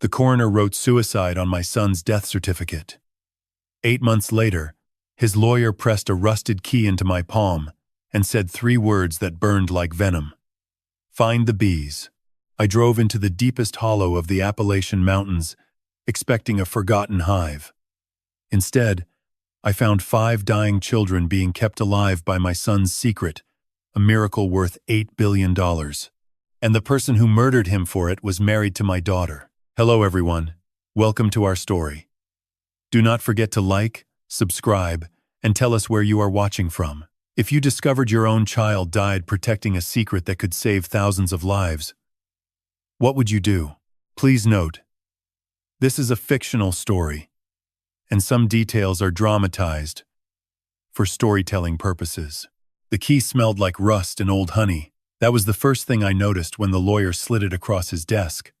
The coroner wrote suicide on my son's death certificate. 8 months later, his lawyer pressed a rusted key into my palm and said 3 words that burned like venom. Find the bees. I drove into the deepest hollow of the Appalachian Mountains, expecting a forgotten hive. Instead, I found 5 dying children being kept alive by my son's secret, a miracle worth $8 billion. And the person who murdered him for it was married to my daughter. Hello everyone, welcome to our story. Do not forget to like, subscribe, and tell us where you are watching from. If you discovered your own child died protecting a secret that could save thousands of lives, what would you do? Please note, this is a fictional story, and some details are dramatized for storytelling purposes. The key smelled like rust and old honey. That was the first thing I noticed when the lawyer slid it across his desk.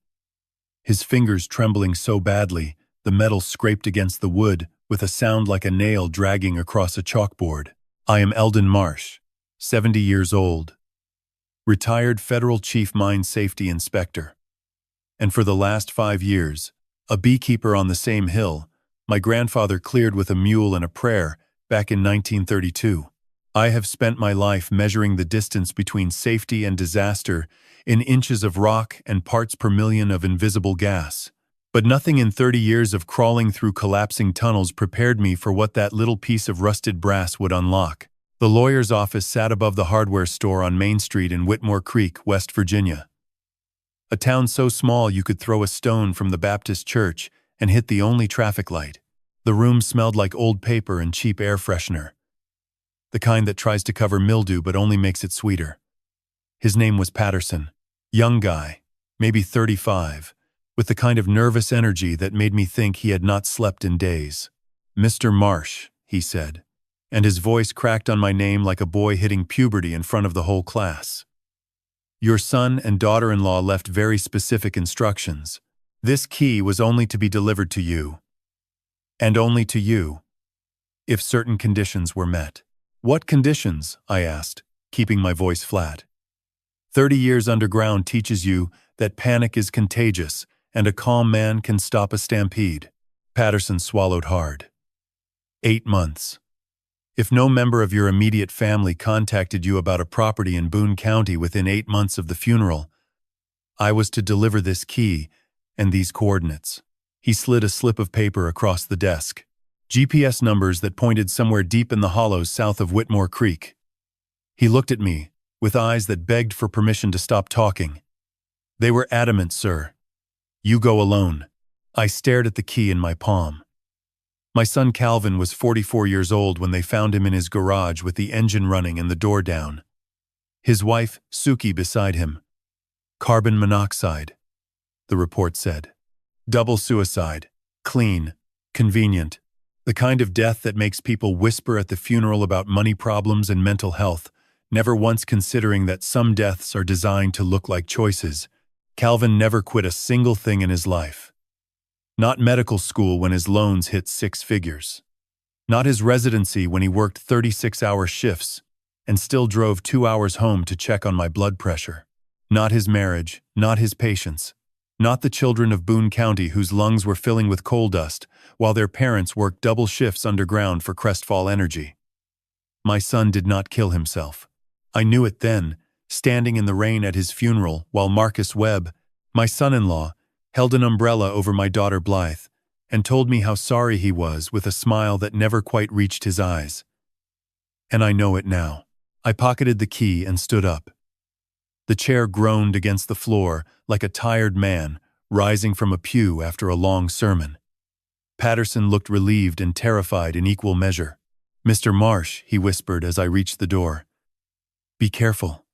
His fingers trembling so badly, the metal scraped against the wood with a sound like a nail dragging across a chalkboard. I am Eldon Marsh, 70 years old, retired Federal Chief Mine Safety Inspector. And for the last 5 years, a beekeeper on the same hill my grandfather cleared with a mule and a prayer back in 1932. I have spent my life measuring the distance between safety and disaster in inches of rock and parts per million of invisible gas. But nothing in 30 years of crawling through collapsing tunnels prepared me for what that little piece of rusted brass would unlock. The lawyer's office sat above the hardware store on Main Street in Whitmore Creek, West Virginia. A town so small you could throw a stone from the Baptist church and hit the only traffic light. The room smelled like old paper and cheap air freshener, the kind that tries to cover mildew but only makes it sweeter. His name was Patterson. Young guy, maybe 35, with the kind of nervous energy that made me think he had not slept in days. "Mr. Marsh," he said, and his voice cracked on my name like a boy hitting puberty in front of the whole class. "Your son and daughter-in-law left very specific instructions. This key was only to be delivered to you, and only to you, if certain conditions were met." "What conditions?" I asked, keeping my voice flat. 30 years underground teaches you that panic is contagious and a calm man can stop a stampede. Patterson swallowed hard. 8 months. If no member of your immediate family contacted you about a property in Boone County within 8 months of the funeral, I was to deliver this key and these coordinates. He slid a slip of paper across the desk. GPS numbers that pointed somewhere deep in the hollows south of Whitmore Creek. He looked at me, with eyes that begged for permission to stop talking. They were adamant, "Sir. You go alone." I stared at the key in my palm. My son Calvin was 44 years old when they found him in his garage with the engine running and the door down. His wife, Suki, beside him. "Carbon monoxide," the report said. "Double suicide. Clean. Convenient. The kind of death that makes people whisper at the funeral about money problems and mental health, never once considering that some deaths are designed to look like choices. Calvin never quit a single thing in his life. Not medical school when his loans hit 6 figures. Not his residency when he worked 36-hour shifts and still drove 2 hours home to check on my blood pressure. Not his marriage, not his patience. Not the children of Boone County whose lungs were filling with coal dust while their parents worked double shifts underground for Crestfall Energy. My son did not kill himself. I knew it then, standing in the rain at his funeral while Marcus Webb, my son-in-law, held an umbrella over my daughter Blythe and told me how sorry he was with a smile that never quite reached his eyes. And I know it now. I pocketed the key and stood up. The chair groaned against the floor like a tired man rising from a pew after a long sermon. Patterson looked relieved and terrified in equal measure. "Mr. Marsh," he whispered as I reached the door. "Be careful.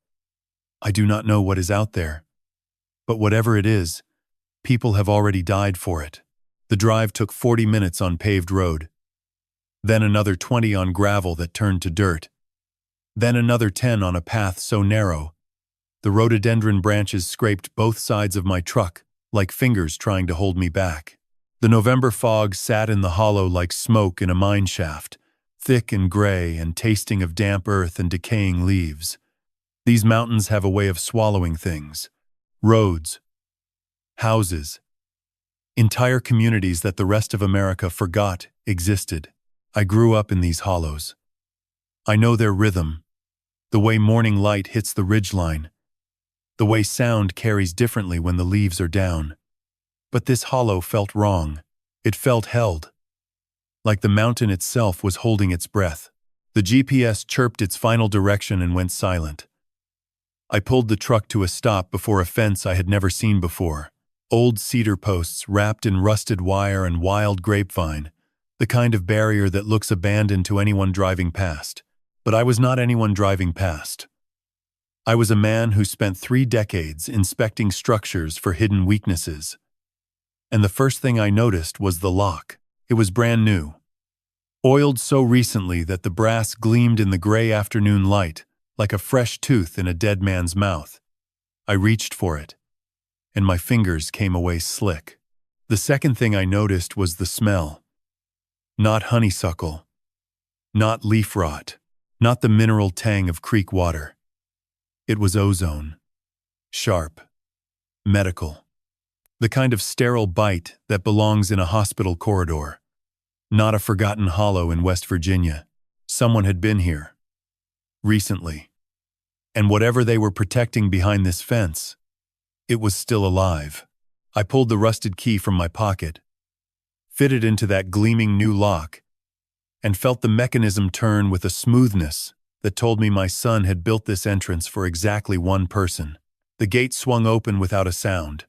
I do not know what is out there, but whatever it is, people have already died for it." The drive took 40 minutes on paved road, then another 20 on gravel that turned to dirt, then another 10 on a path so narrow the rhododendron branches scraped both sides of my truck like fingers trying to hold me back. The November fog sat in the hollow like smoke in a mine shaft, thick and gray and tasting of damp earth and decaying leaves. These mountains have a way of swallowing things. Roads, houses, Entire communities that the rest of America forgot existed. I grew up in these hollows. I know their rhythm, the way morning light hits the ridgeline, the way sound carries differently when the leaves are down. But this hollow felt wrong. It felt held, like the mountain itself was holding its breath. The GPS chirped its final direction and went silent. I pulled the truck to a stop before a fence I had never seen before. Old cedar posts wrapped in rusted wire and wild grapevine, the kind of barrier that looks abandoned to anyone driving past. But I was not anyone driving past. I was a man who spent 3 decades inspecting structures for hidden weaknesses. And the first thing I noticed was the lock. It was brand new, oiled so recently that the brass gleamed in the gray afternoon light, like a fresh tooth in a dead man's mouth. I reached for it, and my fingers came away slick. The second thing I noticed was the smell. Not honeysuckle, not leaf rot, not the mineral tang of creek water. It was ozone. Sharp. Medical. The kind of sterile bite that belongs in a hospital corridor. Not a forgotten hollow in West Virginia. Someone had been here. Recently. And whatever they were protecting behind this fence, it was still alive. I pulled the rusted key from my pocket, fitted into that gleaming new lock, and felt the mechanism turn with a smoothness that told me my son had built this entrance for exactly one person. The gate swung open without a sound,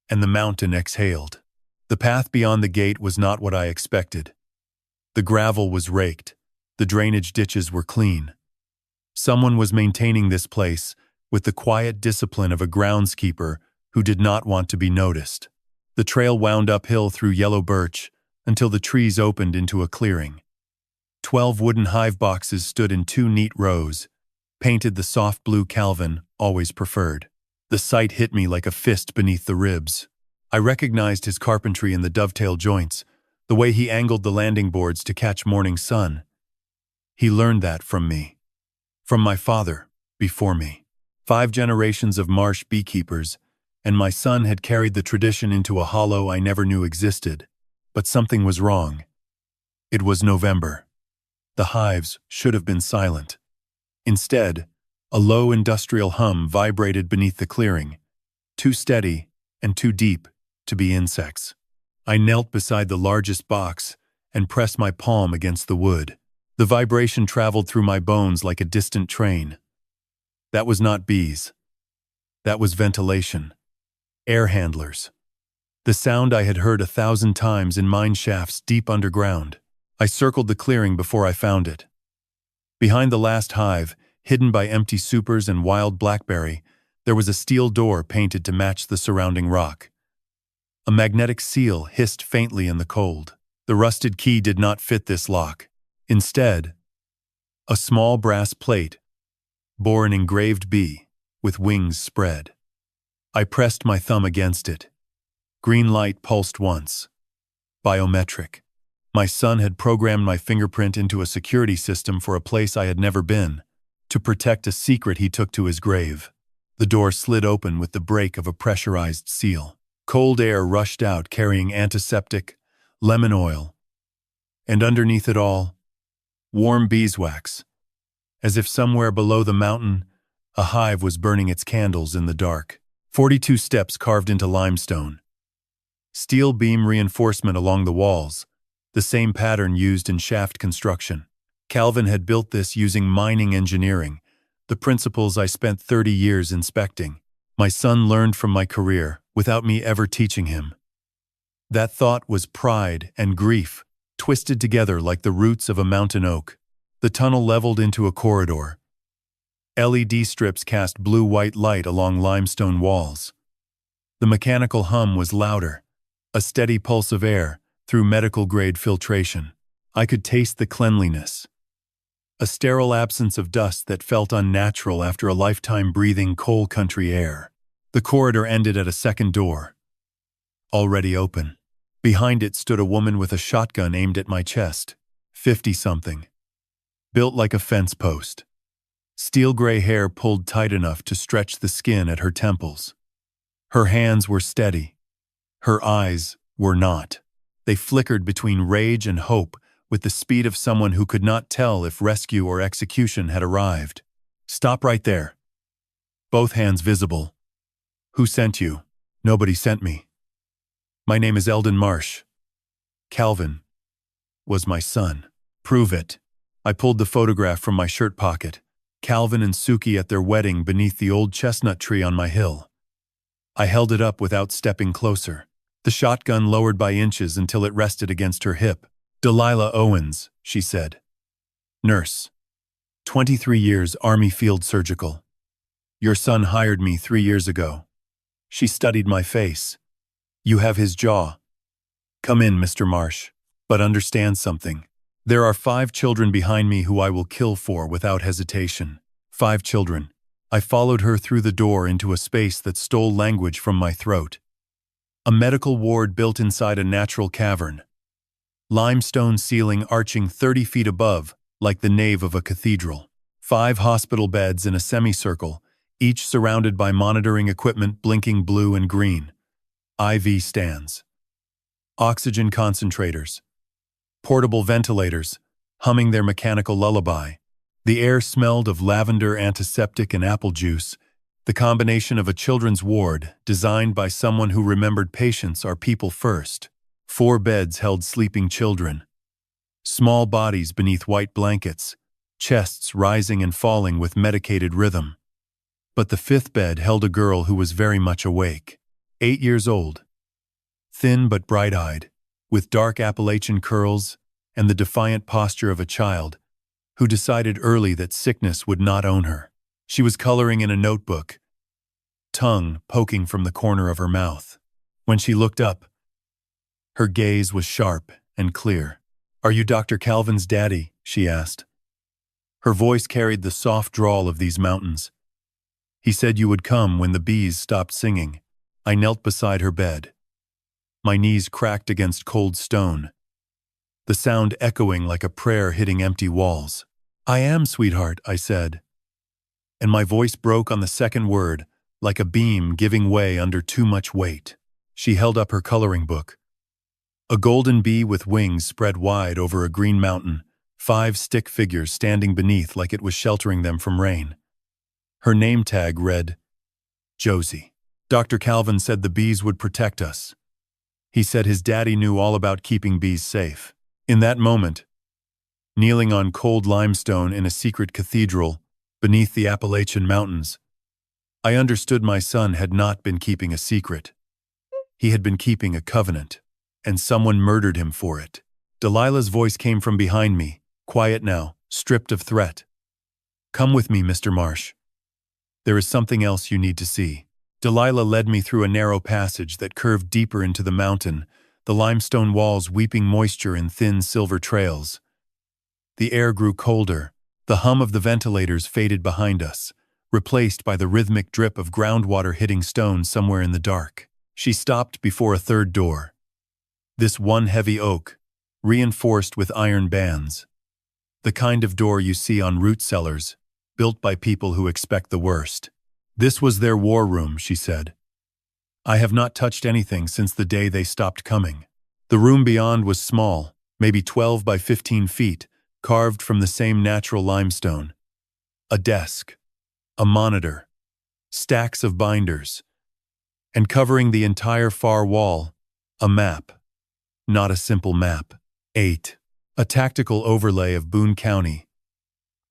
and the mountain exhaled. The path beyond the gate was not what I expected. The gravel was raked. The drainage ditches were clean. Someone was maintaining this place with the quiet discipline of a groundskeeper who did not want to be noticed. The trail wound uphill through yellow birch until the trees opened into a clearing. 12 wooden hive boxes stood in 2 neat rows, painted the soft blue Calvin always preferred. The sight hit me like a fist beneath the ribs. I recognized his carpentry in the dovetail joints, the way he angled the landing boards to catch morning sun. He learned that from me. From my father, before me. 5 generations of marsh beekeepers, and my son had carried the tradition into a hollow I never knew existed. But something was wrong. It was November. The hives should have been silent. Instead, a low industrial hum vibrated beneath the clearing, too steady and too deep to be insects. I knelt beside the largest box and pressed my palm against the wood. The vibration traveled through my bones like a distant train. That was not bees. That was ventilation. Air handlers. The sound I had heard 1,000 times in mine shafts deep underground. I circled the clearing before I found it. Behind the last hive, hidden by empty supers and wild blackberry, there was a steel door painted to match the surrounding rock. A magnetic seal hissed faintly in the cold. The rusted key did not fit this lock. Instead, a small brass plate bore an engraved bee with wings spread. I pressed my thumb against it. Green light pulsed once. Biometric. My son had programmed my fingerprint into a security system for a place I had never been, to protect a secret he took to his grave. The door slid open with the break of a pressurized seal. Cold air rushed out carrying antiseptic, lemon oil, and underneath it all, warm beeswax. As if somewhere below the mountain, a hive was burning its candles in the dark. 42 steps carved into limestone. Steel beam reinforcement along the walls, the same pattern used in shaft construction. Calvin had built this using mining engineering, the principles I spent 30 years inspecting. My son learned from my career without me ever teaching him. That thought was pride and grief, twisted together like the roots of a mountain oak. The tunnel leveled into a corridor. LED strips cast blue-white light along limestone walls. The mechanical hum was louder, a steady pulse of air through medical-grade filtration. I could taste the cleanliness. A sterile absence of dust that felt unnatural after a lifetime breathing coal country air. The corridor ended at a second door, already open. Behind it stood a woman with a shotgun aimed at my chest, 50-something. Built like a fence post. Steel gray hair pulled tight enough to stretch the skin at her temples. Her hands were steady, her eyes were not. They flickered between rage and hope with the speed of someone who could not tell if rescue or execution had arrived. "Stop right there." Both hands visible. "Who sent you?" "Nobody sent me. My name is Eldon Marsh." "Calvin was my son." "Prove it." I pulled the photograph from my shirt pocket. Calvin and Suki at their wedding beneath the old chestnut tree on my hill. I held it up without stepping closer, the shotgun lowered by inches until it rested against her hip. "Delilah Owens," she said. "Nurse. 23 years, Army Field Surgical. Your son hired me 3 years ago." She studied my face. "You have his jaw. Come in, Mr. Marsh. But understand something. There are 5 children behind me who I will kill for without hesitation. 5 children." I followed her through the door into a space that stole language from my throat. A medical ward built inside a natural cavern. Limestone ceiling arching 30 feet above, like the nave of a cathedral. 5 hospital beds in a semicircle, each surrounded by monitoring equipment blinking blue and green. IV stands. Oxygen concentrators. Portable ventilators, humming their mechanical lullaby. The air smelled of lavender, antiseptic, and apple juice, the combination of a children's ward designed by someone who remembered patients are people first. 4 beds held sleeping children. Small bodies beneath white blankets, chests rising and falling with medicated rhythm. But the 5th bed held a girl who was very much awake. 8 years old. Thin but bright-eyed, with dark Appalachian curls and the defiant posture of a child who decided early that sickness would not own her. She was coloring in a notebook, tongue poking from the corner of her mouth. When she looked up, her gaze was sharp and clear. "Are you Dr. Calvin's daddy?" she asked. Her voice carried the soft drawl of these mountains. "He said you would come when the bees stopped singing." I knelt beside her bed. My knees cracked against cold stone, the sound echoing like a prayer hitting empty walls. "I am, sweetheart," I said. And my voice broke on the second word, like a beam giving way under too much weight. She held up her coloring book. A golden bee with wings spread wide over a green mountain, 5 stick figures standing beneath like it was sheltering them from rain. Her name tag read, Josie. Dr. Calvin said the bees would protect us. He said his daddy knew all about keeping bees safe. In that moment, kneeling on cold limestone in a secret cathedral beneath the Appalachian Mountains, I understood my son had not been keeping a secret. He had been keeping a covenant, and someone murdered him for it. Delilah's voice came from behind me, quiet now, stripped of threat. "Come with me, Mr. Marsh. There is something else you need to see." Delilah led me through a narrow passage that curved deeper into the mountain, the limestone walls weeping moisture in thin silver trails. The air grew colder, the hum of the ventilators faded behind us, replaced by the rhythmic drip of groundwater hitting stone somewhere in the dark. She stopped before a third door. This one heavy oak, reinforced with iron bands. The kind of door you see on root cellars, built by people who expect the worst. This was their war room, she said. I have not touched anything since the day they stopped coming. The room beyond was small, maybe 12 by 15 feet, carved from the same natural limestone. A desk, a monitor, stacks of binders, and covering the entire far wall, a map. Not a simple map. 8. A tactical overlay of Boone County.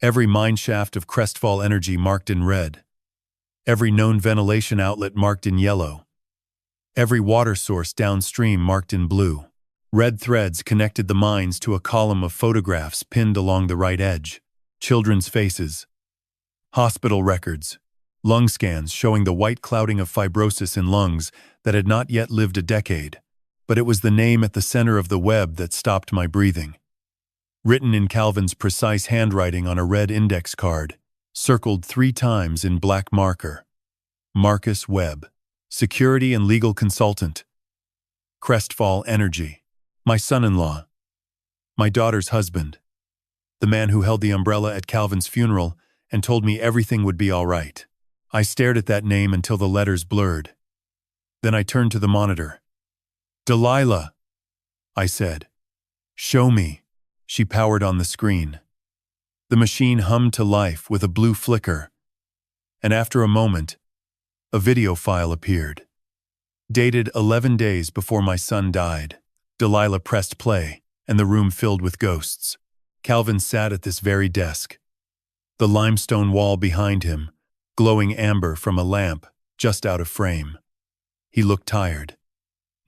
Every mine shaft of Crestfall Energy marked in red. Every known ventilation outlet marked in yellow. Every water source downstream marked in blue. Red threads connected the mines to a column of photographs pinned along the right edge. Children's faces. Hospital records. Lung scans showing the white clouding of fibrosis in lungs that had not yet lived a decade. But it was the name at the center of the web that stopped my breathing. Written in Calvin's precise handwriting on a red index card, circled 3 times in black marker. Marcus Webb, security and legal consultant. Crestfall Energy. My son-in-law. My daughter's husband. The man who held the umbrella at Calvin's funeral and told me everything would be all right. I stared at that name until the letters blurred. Then I turned to the monitor. Delilah, I said. Show me. She powered on the screen. The machine hummed to life with a blue flicker, and after a moment, a video file appeared. Dated 11 days before my son died. Delilah pressed play, and the room filled with ghosts. Calvin sat at this very desk. The limestone wall behind him, glowing amber from a lamp just out of frame. He looked tired.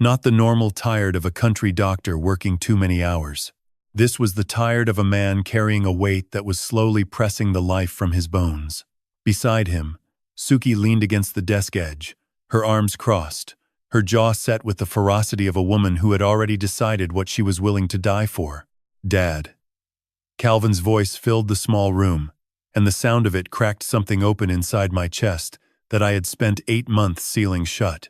Not the normal tired of a country doctor working too many hours. This was the tired of a man carrying a weight that was slowly pressing the life from his bones. Beside him, Suki leaned against the desk edge, her arms crossed, her jaw set with the ferocity of a woman who had already decided what she was willing to die for. Dad. Calvin's voice filled the small room, and the sound of it cracked something open inside my chest that I had spent 8 months sealing shut.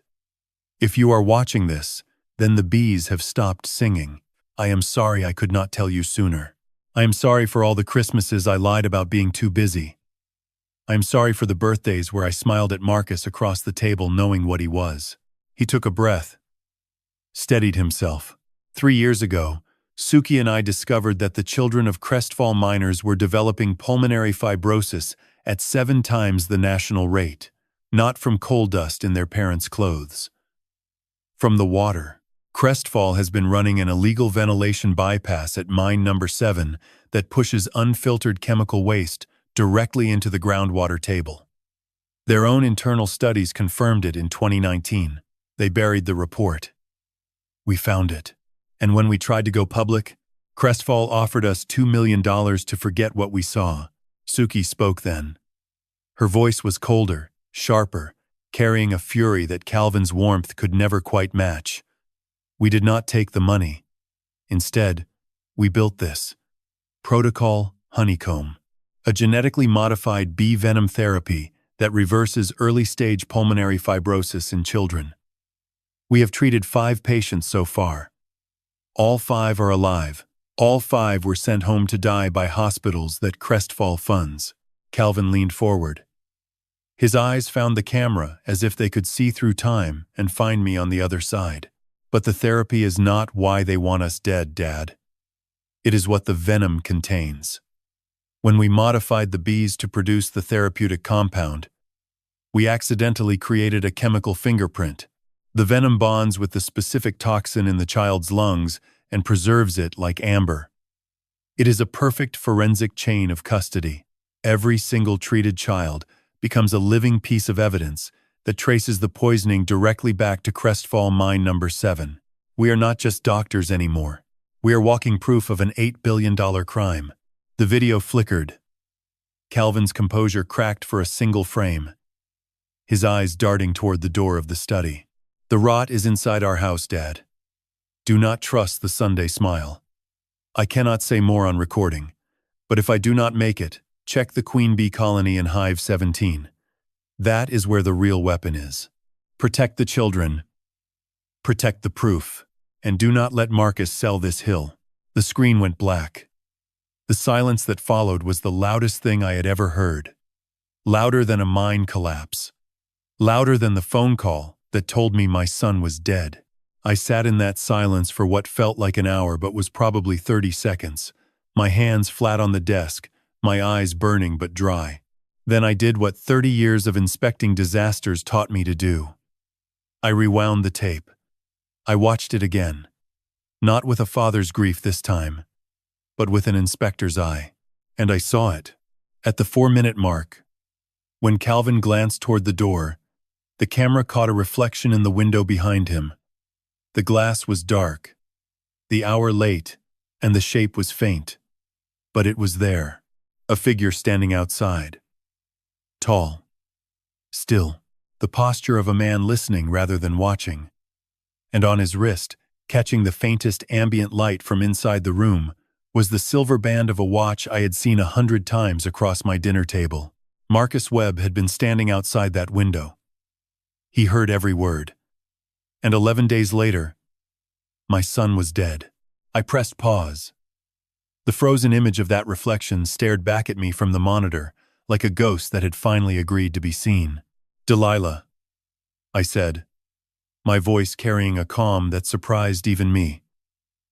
If you are watching this, then the bees have stopped singing. I am sorry I could not tell you sooner. I am sorry for all the Christmases I lied about being too busy. I am sorry for the birthdays where I smiled at Marcus across the table knowing what he was. He took a breath, steadied himself. 3 years ago, Suki and I discovered that the children of Crestfall miners were developing pulmonary fibrosis at 7 times the national rate, not from coal dust in their parents' clothes. From the water. Crestfall has been running an illegal ventilation bypass at mine number 7 that pushes unfiltered chemical waste directly into the groundwater table. Their own internal studies confirmed it in 2019. They buried the report. We found it. And when we tried to go public, Crestfall offered us $2 million to forget what we saw. Suki spoke then. Her voice was colder, sharper, carrying a fury that Calvin's warmth could never quite match. We did not take the money. Instead, we built this. Protocol Honeycomb, a genetically modified bee venom therapy that reverses early-stage pulmonary fibrosis in children. We have treated 5 patients so far. All 5 are alive. All 5 were sent home to die by hospitals that Crestfall funds. Calvin leaned forward. His eyes found the camera as if they could see through time and find me on the other side. But the therapy is not why they want us dead, Dad. It is what the venom contains. When we modified the bees to produce the therapeutic compound, we accidentally created a chemical fingerprint. The venom bonds with the specific toxin in the child's lungs and preserves it like amber. It is a perfect forensic chain of custody. Every single treated child becomes a living piece of evidence that traces the poisoning directly back to Crestfall mine number 7. We are not just doctors anymore. We are walking proof of an $8 billion crime. The video flickered. Calvin's composure cracked for a single frame, his eyes darting toward the door of the study. The rot is inside our house, Dad. Do not trust the Sunday smile. I cannot say more on recording, but if I do not make it, check the Queen Bee Colony in Hive 17. That is where the real weapon is. Protect the children. Protect the proof. And do not let Marcus sell this hill. The screen went black. The silence that followed was the loudest thing I had ever heard. Louder than a mine collapse. Louder than the phone call that told me my son was dead. I sat in that silence for what felt like an hour but was probably 30 seconds, my hands flat on the desk, my eyes burning but dry. Then I did what 30 years of inspecting disasters taught me to do. I rewound the tape. I watched it again. Not with a father's grief this time, but with an inspector's eye. And I saw it. At the 4-minute mark, when Calvin glanced toward the door, the camera caught a reflection in the window behind him. The glass was dark, the hour late, and the shape was faint. But it was there, a figure standing outside. Tall. Still, the posture of a man listening rather than watching. And on his wrist, catching the faintest ambient light from inside the room, was the silver band of a watch I had seen 100 times across my dinner table. Marcus Webb had been standing outside that window. He heard every word. And 11 days later, my son was dead. I pressed pause. The frozen image of that reflection stared back at me from the monitor, like a ghost that had finally agreed to be seen. Delilah, I said. my voice carrying a calm that surprised even me.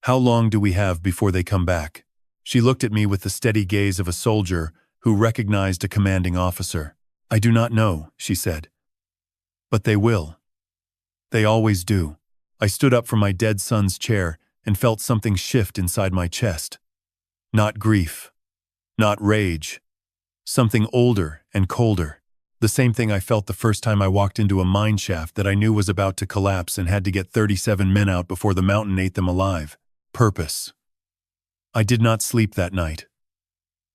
"How long do we have before they come back?" She looked at me with the steady gaze of a soldier who recognized a commanding officer. "I do not know," she said. "But they will. They always do." I stood up from my dead son's chair and felt something shift inside my chest. Not grief. Not rage. Something older and colder. The same thing I felt the first time I walked into a mine shaft that I knew was about to collapse and had to get 37 men out before the mountain ate them alive. Purpose. I did not sleep that night.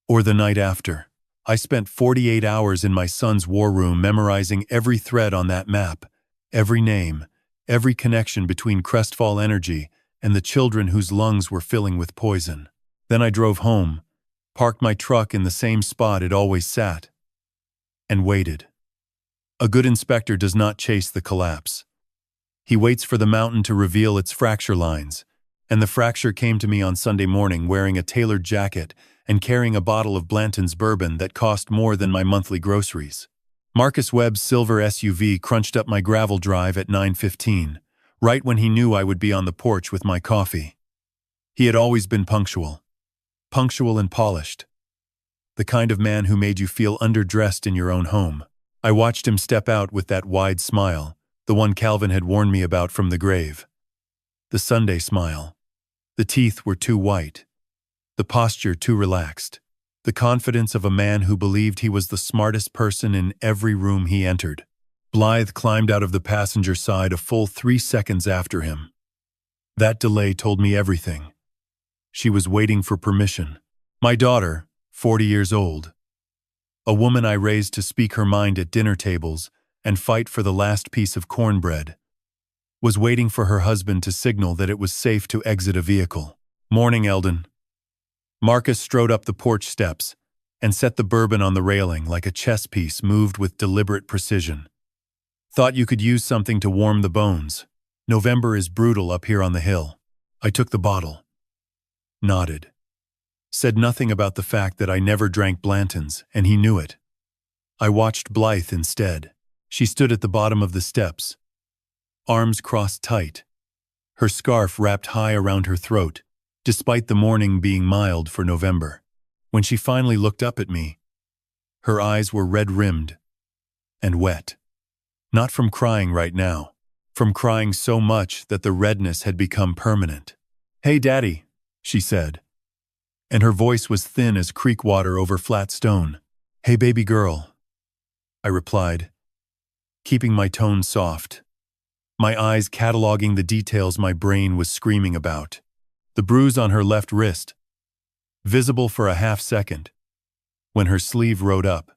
Or the night after. I spent 48 hours in my son's war room memorizing every thread on that map, every name, every connection between Crestfall Energy and the children whose lungs were filling with poison. Then I drove home, parked my truck in the same spot it always sat, and waited. A good inspector does not chase the collapse. He waits for the mountain to reveal its fracture lines, and the fracture came to me on Sunday morning wearing a tailored jacket and carrying a bottle of Blanton's bourbon that cost more than my monthly groceries. Marcus Webb's silver SUV crunched up my gravel drive at 9:15, right when he knew I would be on the porch with my coffee. He had always been punctual. Punctual and polished. The kind of man who made you feel underdressed in your own home. I watched him step out with that wide smile, the one Calvin had warned me about from the grave. The Sunday smile. The teeth were too white. The posture too relaxed. The confidence of a man who believed he was the smartest person in every room he entered. Blythe climbed out of the passenger side a full 3 seconds after him. That delay told me everything. She was waiting for permission. My daughter, 40 years old, a woman I raised to speak her mind at dinner tables and fight for the last piece of cornbread, was waiting for her husband to signal that it was safe to exit a vehicle. "Morning, Eldon." Marcus strode up the porch steps and set the bourbon on the railing like a chess piece moved with deliberate precision. "Thought you could use something to warm the bones. November is brutal up here on the hill." I took the bottle. Nodded. Said nothing about the fact that I never drank Blanton's, and he knew it. I watched Blythe instead. She stood at the bottom of the steps, arms crossed tight, her scarf wrapped high around her throat, despite the morning being mild for November. When she finally looked up at me, her eyes were red-rimmed and wet. Not from crying right now, from crying so much that the redness had become permanent. "Hey, Daddy," she said, and her voice was thin as creek water over flat stone. "Hey, baby girl," I replied, keeping my tone soft, my eyes cataloging the details my brain was screaming about. The bruise on her left wrist, visible for a half second, when her sleeve rode up,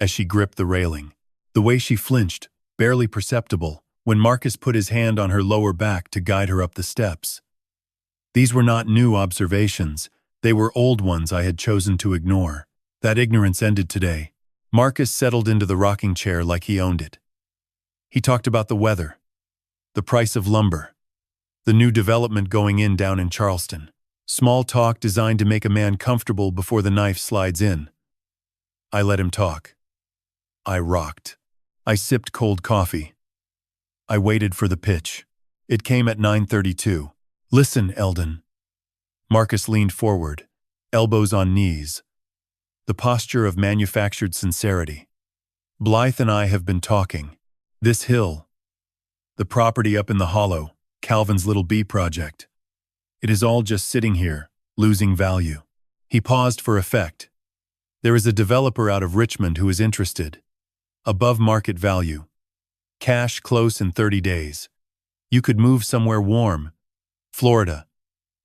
as she gripped the railing. The way she flinched, barely perceptible, when Marcus put his hand on her lower back to guide her up the steps. These were not new observations, they were old ones I had chosen to ignore. That ignorance ended today. Marcus settled into the rocking chair like he owned it. He talked about the weather, the price of lumber, the new development going in down in Charleston. Small talk designed to make a man comfortable before the knife slides in. I let him talk. I rocked. I sipped cold coffee. I waited for the pitch. It came at 9:32. "Listen, Eldon." Marcus leaned forward, elbows on knees, the posture of manufactured sincerity. "Blythe and I have been talking. This hill, the property up in the hollow, Calvin's little bee project. It is all just sitting here, losing value." He paused for effect. "There is a developer out of Richmond who is interested. Above market value. Cash close in 30 days. You could move somewhere warm. Florida,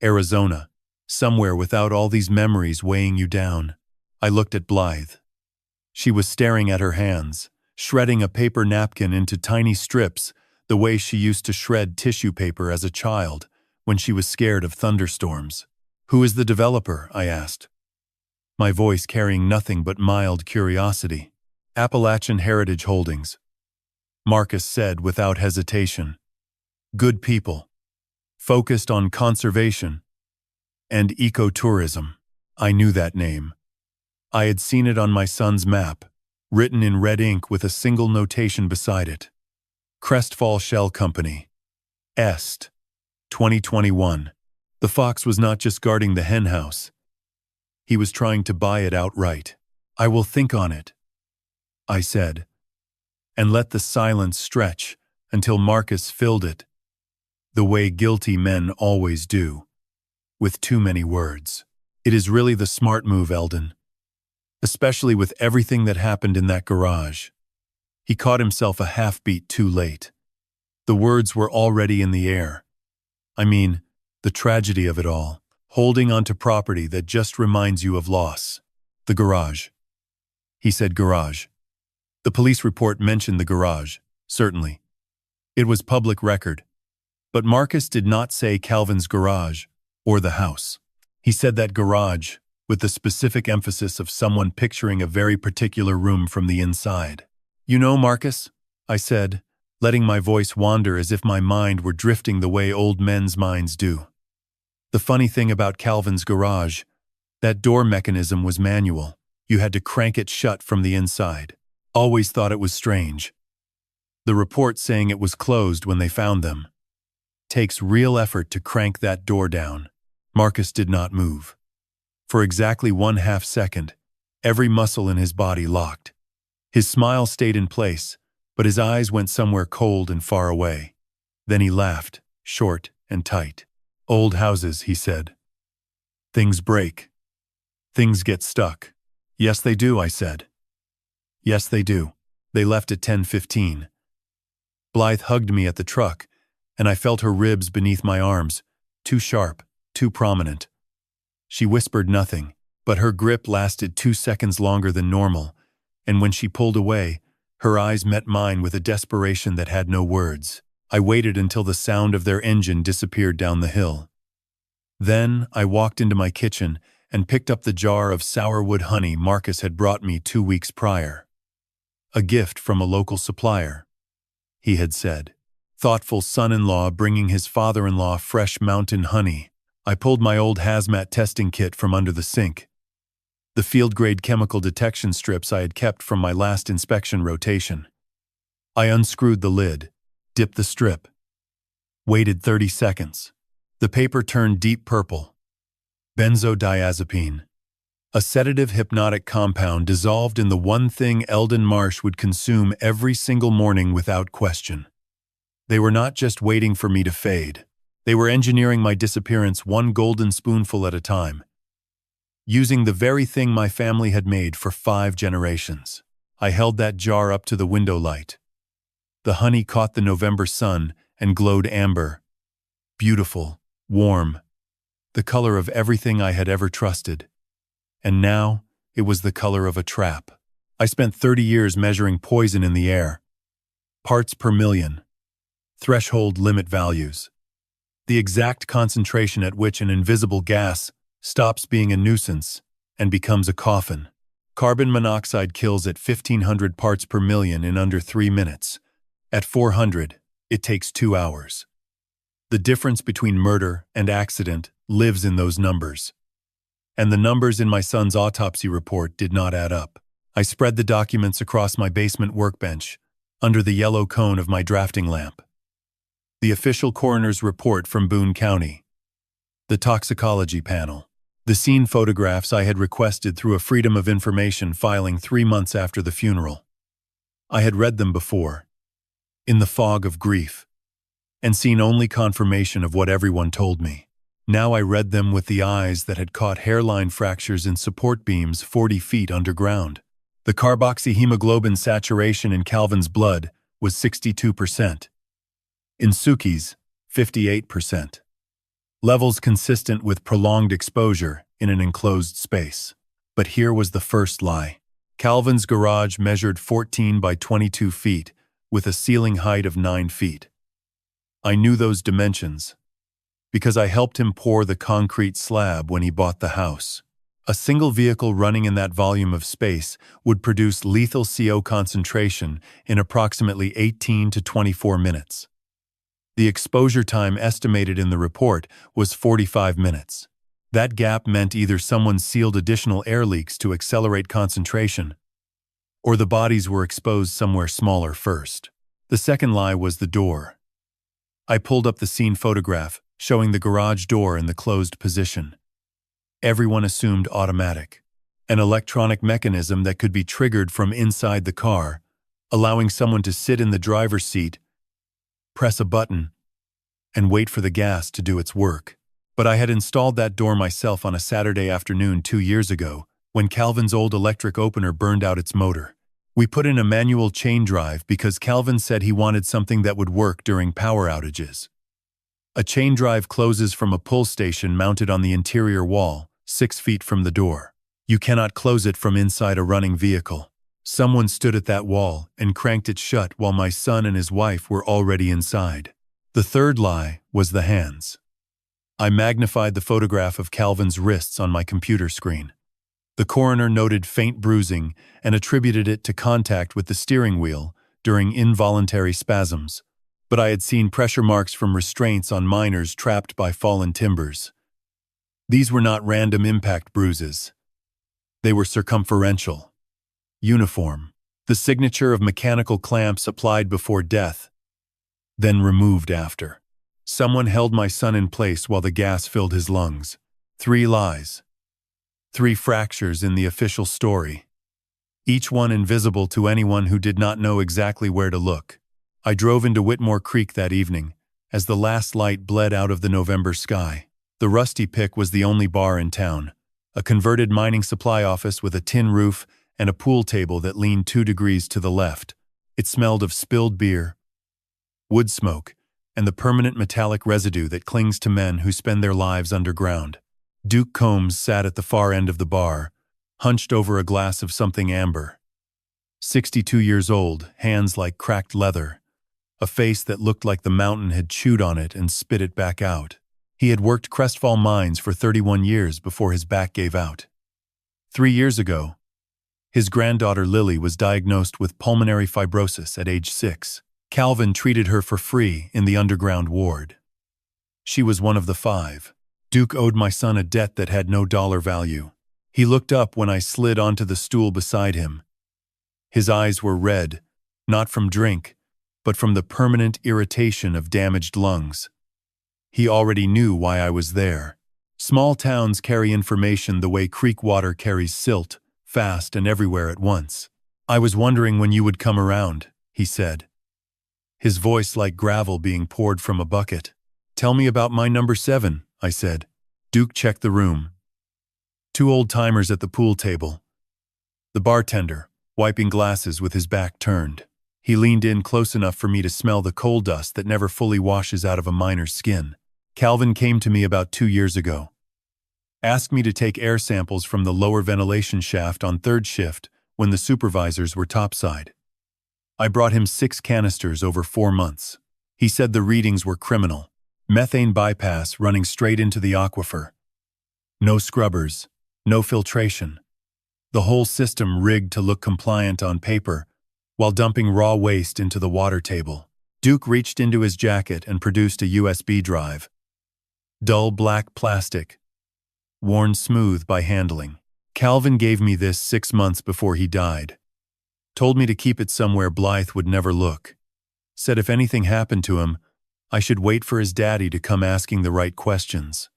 Arizona, somewhere without all these memories weighing you down." I looked at Blythe. She was staring at her hands, shredding a paper napkin into tiny strips the way she used to shred tissue paper as a child when she was scared of thunderstorms. "Who is the developer?" I asked, my voice carrying nothing but mild curiosity. "Appalachian Heritage Holdings," Marcus said without hesitation. "Good people. Focused on conservation and ecotourism." I knew that name. I had seen it on my son's map, written in red ink with a single notation beside it. Crestfall Shell Company. Est. 2021. The fox was not just guarding the hen house. He was trying to buy it outright. "I will think on it," I said, and let the silence stretch until Marcus filled it, the way guilty men always do, with too many words. "It is really the smart move, Eldon. Especially with everything that happened in that garage." He caught himself a half-beat too late. The words were already in the air. I mean, the tragedy of it all, holding onto property that just reminds you of loss. The garage. He said garage. The police report mentioned the garage, certainly. It was public record. But Marcus did not say Calvin's garage or the house. He said that garage, with the specific emphasis of someone picturing a very particular room from the inside. "You know, Marcus," I said, letting my voice wander as if my mind were drifting the way old men's minds do. "The funny thing about Calvin's garage, that door mechanism was manual. You had to crank it shut from the inside. Always thought it was strange. The report saying it was closed when they found them. Takes real effort to crank that door down." Marcus did not move. For exactly 1/2 second, every muscle in his body locked. His smile stayed in place, but his eyes went somewhere cold and far away. Then he laughed, short and tight. "Old houses," he said. "Things break. Things get stuck." "Yes, they do," I said. "Yes, they do. They left at 10:15. Blythe hugged me at the truck, and I felt her ribs beneath my arms, too sharp, too prominent. She whispered nothing, but her grip lasted 2 seconds longer than normal, and when she pulled away, her eyes met mine with a desperation that had no words. I waited until the sound of their engine disappeared down the hill. Then I walked into my kitchen and picked up the jar of sourwood honey Marcus had brought me 2 weeks prior. "A gift from a local supplier," he had said. Thoughtful son-in-law bringing his father-in-law fresh mountain honey. I pulled my old hazmat testing kit from under the sink. The field-grade chemical detection strips I had kept from my last inspection rotation. I unscrewed the lid, dipped the strip, waited 30 seconds. The paper turned deep purple. Benzodiazepine. A sedative hypnotic compound dissolved in the one thing Eldon Marsh would consume every single morning without question. They were not just waiting for me to fade. They were engineering my disappearance one golden spoonful at a time, using the very thing my family had made for 5 generations. I held that jar up to the window light. The honey caught the November sun and glowed amber. Beautiful, warm, the color of everything I had ever trusted. And now, it was the color of a trap. I spent 30 years measuring poison in the air. Parts per million. Threshold limit values. The exact concentration at which an invisible gas stops being a nuisance and becomes a coffin. Carbon monoxide kills at 1,500 parts per million in under 3 minutes. At 400, it takes 2 hours. The difference between murder and accident lives in those numbers. And the numbers in my son's autopsy report did not add up. I spread the documents across my basement workbench, under the yellow cone of my drafting lamp. The official coroner's report from Boone County. The toxicology panel. The scene photographs I had requested through a Freedom of Information filing 3 months after the funeral. I had read them before, in the fog of grief, and seen only confirmation of what everyone told me. Now I read them with the eyes that had caught hairline fractures in support beams 40 feet underground. The carboxyhemoglobin saturation in Calvin's blood was 62%. In Suki's, 58%. Levels consistent with prolonged exposure in an enclosed space. But here was the first lie. Calvin's garage measured 14 by 22 feet, with a ceiling height of 9 feet. I knew those dimensions, because I helped him pour the concrete slab when he bought the house. A single vehicle running in that volume of space would produce lethal CO concentration in approximately 18 to 24 minutes. The exposure time estimated in the report was 45 minutes. That gap meant either someone sealed additional air leaks to accelerate concentration, or the bodies were exposed somewhere smaller first. The second lie was the door. I pulled up the scene photograph, showing the garage door in the closed position. Everyone assumed automatic, an electronic mechanism that could be triggered from inside the car, allowing someone to sit in the driver's seat, press a button, and wait for the gas to do its work. But I had installed that door myself on a Saturday afternoon 2 years ago, when Calvin's old electric opener burned out its motor. We put in a manual chain drive because Calvin said he wanted something that would work during power outages. A chain drive closes from a pull station mounted on the interior wall, 6 feet from the door. You cannot close it from inside a running vehicle. Someone stood at that wall and cranked it shut while my son and his wife were already inside. The third lie was the hands. I magnified the photograph of Calvin's wrists on my computer screen. The coroner noted faint bruising and attributed it to contact with the steering wheel during involuntary spasms, but I had seen pressure marks from restraints on miners trapped by fallen timbers. These were not random impact bruises. They were circumferential, uniform, the signature of mechanical clamps applied before death, then removed after. Someone held my son in place while the gas filled his lungs. 3 lies. 3 fractures in the official story, each one invisible to anyone who did not know exactly where to look. I drove into Whitmore Creek that evening, as the last light bled out of the November sky. The Rusty Pick was the only bar in town, a converted mining supply office with a tin roof and a pool table that leaned 2 degrees to the left. It smelled of spilled beer, wood smoke, and the permanent metallic residue that clings to men who spend their lives underground. Duke Combs sat at the far end of the bar, hunched over a glass of something amber. 62 years old, hands like cracked leather, a face that looked like the mountain had chewed on it and spit it back out. He had worked Crestfall mines for 31 years before his back gave out. 3 years ago, his granddaughter Lily was diagnosed with pulmonary fibrosis at age 6. Calvin treated her for free in the underground ward. She was one of the 5. Duke owed my son a debt that had no dollar value. He looked up when I slid onto the stool beside him. His eyes were red, not from drink, but from the permanent irritation of damaged lungs. He already knew why I was there. Small towns carry information the way creek water carries silt, fast and everywhere at once. I was wondering when you would come around, he said, his voice like gravel being poured from a bucket. Tell me about my number 7, I said. Duke checked the room. 2 old-timers at the pool table. The bartender, wiping glasses with his back turned. He leaned in close enough for me to smell the coal dust that never fully washes out of a miner's skin. Calvin came to me about 2 years ago. Asked me to take air samples from the lower ventilation shaft on 3rd shift when the supervisors were topside. I brought him 6 canisters over 4 months. He said the readings were criminal. Methane bypass running straight into the aquifer. No scrubbers, no filtration. The whole system rigged to look compliant on paper, while dumping raw waste into the water table. Duke reached into his jacket and produced a USB drive. Dull black plastic, worn smooth by handling. Calvin gave me this 6 months before he died. Told me to keep it somewhere Blythe would never look. Said if anything happened to him, I should wait for his daddy to come asking the right questions.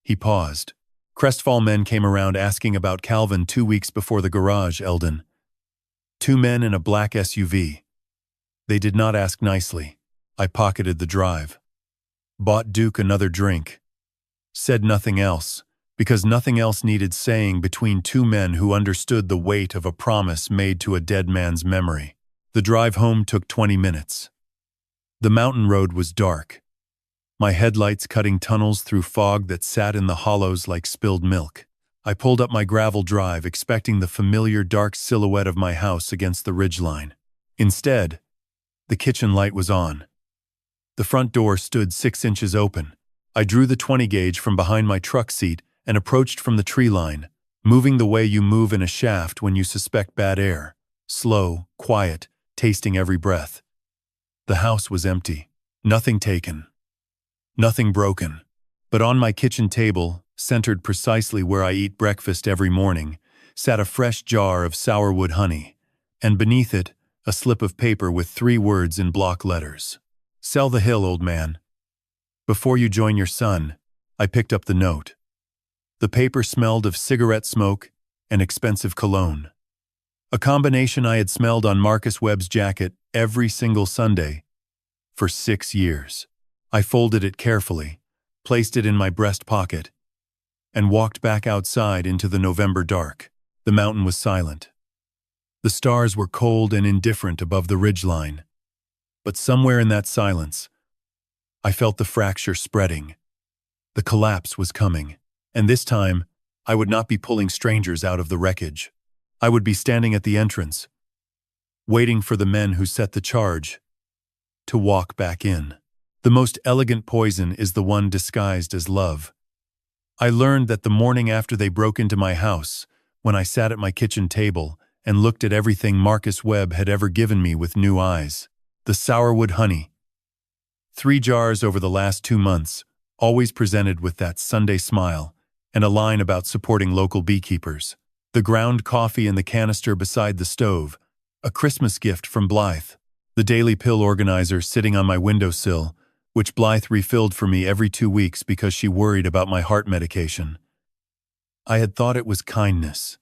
He paused. Crestfall men came around asking about Calvin 2 weeks before the garage, Eldon. 2 men in a black SUV. They did not ask nicely. I pocketed the drive. Bought Duke another drink. Said nothing else, because nothing else needed saying between 2 men who understood the weight of a promise made to a dead man's memory. The drive home took 20 minutes. The mountain road was dark, my headlights cutting tunnels through fog that sat in the hollows like spilled milk. I pulled up my gravel drive expecting the familiar dark silhouette of my house against the ridgeline. Instead, the kitchen light was on. The front door stood 6 inches open. I drew the 20 gauge from behind my truck seat and approached from the tree line, moving the way you move in a shaft when you suspect bad air. Slow, quiet, tasting every breath. The house was empty. Nothing taken. Nothing broken. But on my kitchen table, centered precisely where I eat breakfast every morning, sat a fresh jar of sourwood honey, and beneath it, a slip of paper with 3 words in block letters. "Sell the hill, old man. Before you join your son." I picked up the note. The paper smelled of cigarette smoke and expensive cologne. A combination I had smelled on Marcus Webb's jacket every single Sunday for 6 years. I folded it carefully, placed it in my breast pocket, and walked back outside into the November dark. The mountain was silent. The stars were cold and indifferent above the ridgeline. But somewhere in that silence, I felt the fracture spreading. The collapse was coming, and this time, I would not be pulling strangers out of the wreckage. I would be standing at the entrance, waiting for the men who set the charge to walk back in. The most elegant poison is the one disguised as love. I learned that the morning after they broke into my house, when I sat at my kitchen table and looked at everything Marcus Webb had ever given me with new eyes. The sourwood honey. 3 jars over the last 2 months, always presented with that Sunday smile, and a line about supporting local beekeepers. The ground coffee in the canister beside the stove, a Christmas gift from Blythe. The daily pill organizer sitting on my windowsill, which Blythe refilled for me every 2 weeks because she worried about my heart medication. I had thought it was kindness,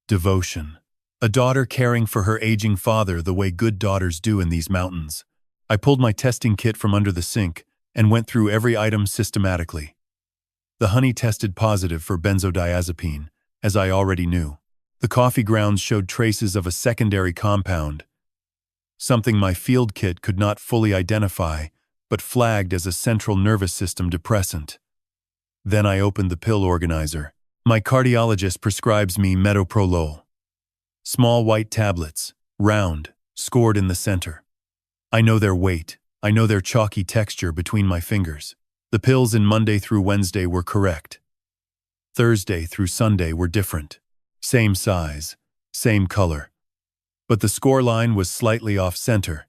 devotion. A daughter caring for her aging father the way good daughters do in these mountains. I pulled my testing kit from under the sink and went through every item systematically. The honey tested positive for benzodiazepine, as I already knew. The coffee grounds showed traces of a secondary compound, something my field kit could not fully identify, but flagged as a central nervous system depressant. Then I opened the pill organizer. My cardiologist prescribes me metoprolol. Small white tablets, round, scored in the center. I know their weight. I know their chalky texture between my fingers. The pills in Monday through Wednesday were correct. Thursday through Sunday were different. Same size, same color. But the score line was slightly off-center.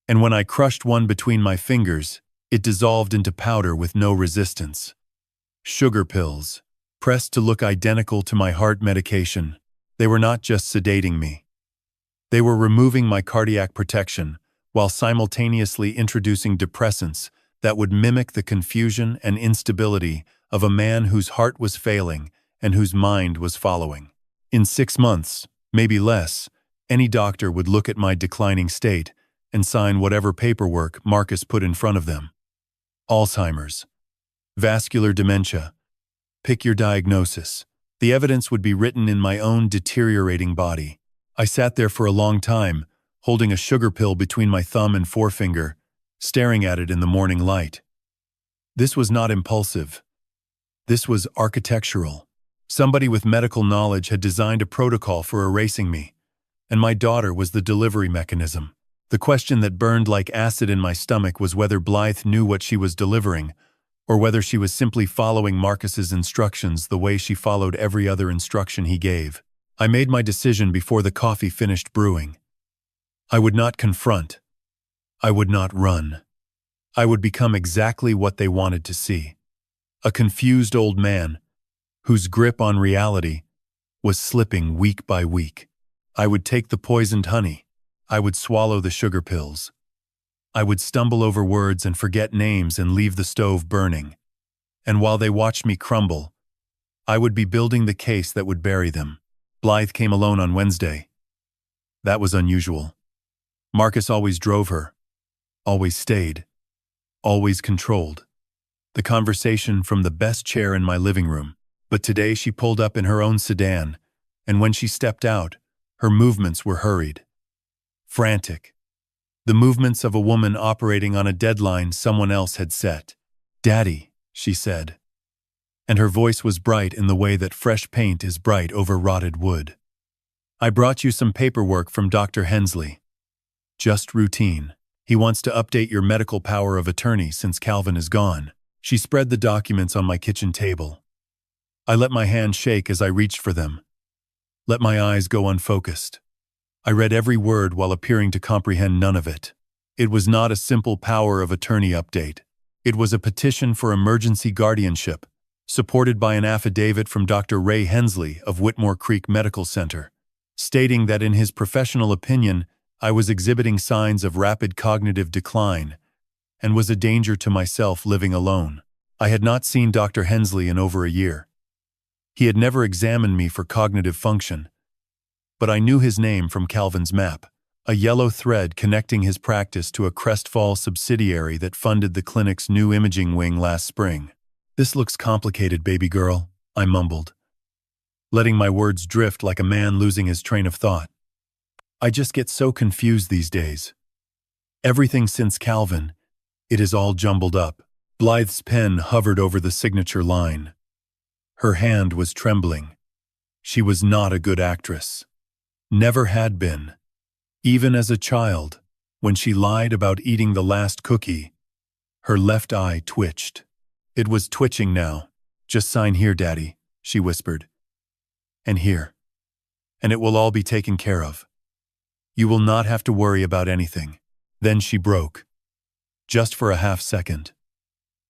And when I crushed one between my fingers, it dissolved into powder with no resistance. Sugar pills, pressed to look identical to my heart medication. They were not just sedating me. They were removing my cardiac protection while simultaneously introducing depressants that would mimic the confusion and instability of a man whose heart was failing and whose mind was following. In 6 months, maybe less, any doctor would look at my declining state and sign whatever paperwork Marcus put in front of them. Alzheimer's, vascular dementia. Pick your diagnosis. The evidence would be written in my own deteriorating body. I sat there for a long time, holding a sugar pill between my thumb and forefinger, staring at it in the morning light. This was not impulsive. This was architectural. Somebody with medical knowledge had designed a protocol for erasing me, and my daughter was the delivery mechanism. The question that burned like acid in my stomach was whether Blythe knew what she was delivering, or whether she was simply following Marcus's instructions the way she followed every other instruction he gave. I made my decision before the coffee finished brewing. I would not confront. I would not run. I would become exactly what they wanted to see. A confused old man, whose grip on reality was slipping week by week. I would take the poisoned honey. I would swallow the sugar pills. I would stumble over words and forget names and leave the stove burning. And while they watched me crumble, I would be building the case that would bury them. Blythe came alone on Wednesday. That was unusual. Marcus always drove her, always stayed, always controlled. The conversation from the best chair in my living room. But today she pulled up in her own sedan, and when she stepped out, her movements were hurried, frantic. The movements of a woman operating on a deadline someone else had set. "Daddy," she said. And her voice was bright in the way that fresh paint is bright over rotted wood. "I brought you some paperwork from Dr. Hensley. Just routine. He wants to update your medical power of attorney since Calvin is gone." She spread the documents on my kitchen table. I let my hand shake as I reached for them. Let my eyes go unfocused. I read every word while appearing to comprehend none of it. It was not a simple power of attorney update. It was a petition for emergency guardianship, supported by an affidavit from Dr. Ray Hensley of Whitmore Creek Medical Center, stating that in his professional opinion, I was exhibiting signs of rapid cognitive decline and was a danger to myself living alone. I had not seen Dr. Hensley in over a year. He had never examined me for cognitive function, but I knew his name from Calvin's map, a yellow thread connecting his practice to a Crestfall subsidiary that funded the clinic's new imaging wing last spring. "This looks complicated, baby girl," I mumbled, letting my words drift like a man losing his train of thought. I just get so confused these days. Everything since Calvin, it is all jumbled up. Blythe's pen hovered over the signature line. Her hand was trembling. She was not a good actress. Never had been. Even as a child, when she lied about eating the last cookie, her left eye twitched. It was twitching now. "Just sign here, Daddy," she whispered. "And here. And it will all be taken care of. You will not have to worry about anything." Then she broke. Just for a half second.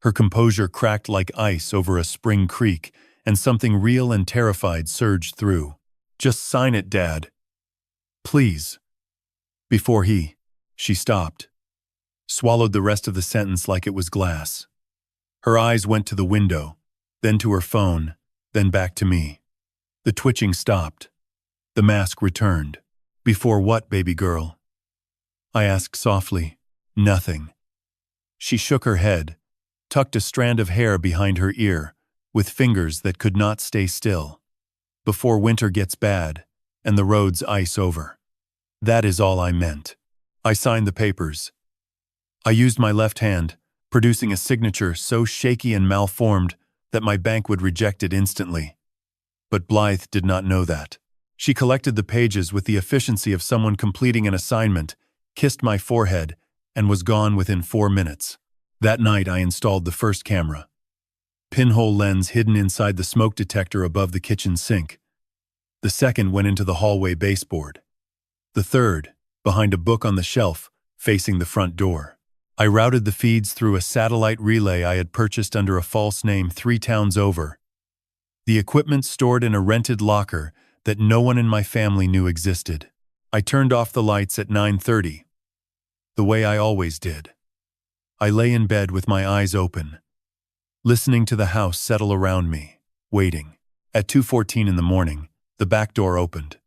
Her composure cracked like ice over a spring creek, and something real and terrified surged through. "Just sign it, Dad. Please." Before she stopped, swallowed the rest of the sentence like it was glass. Her eyes went to the window, then to her phone, then back to me. The twitching stopped. The mask returned. "Before what, baby girl?" I asked softly. "Nothing." She shook her head, tucked a strand of hair behind her ear, with fingers that could not stay still. "Before winter gets bad, and the roads ice over. That is all I meant." I signed the papers. I used my left hand, producing a signature so shaky and malformed that my bank would reject it instantly. But Blythe did not know that. She collected the pages with the efficiency of someone completing an assignment, kissed my forehead, and was gone within 4 minutes. That night I installed the first camera. Pinhole lens hidden inside the smoke detector above the kitchen sink. The second went into the hallway baseboard. The third, behind a book on the shelf, facing the front door. I routed the feeds through a satellite relay I had purchased under a false name 3 towns over. The equipment stored in a rented locker that no one in my family knew existed. I turned off the lights at 9:30, the way I always did. I lay in bed with my eyes open, listening to the house settle around me, waiting. At 2:14 in the morning, the back door opened.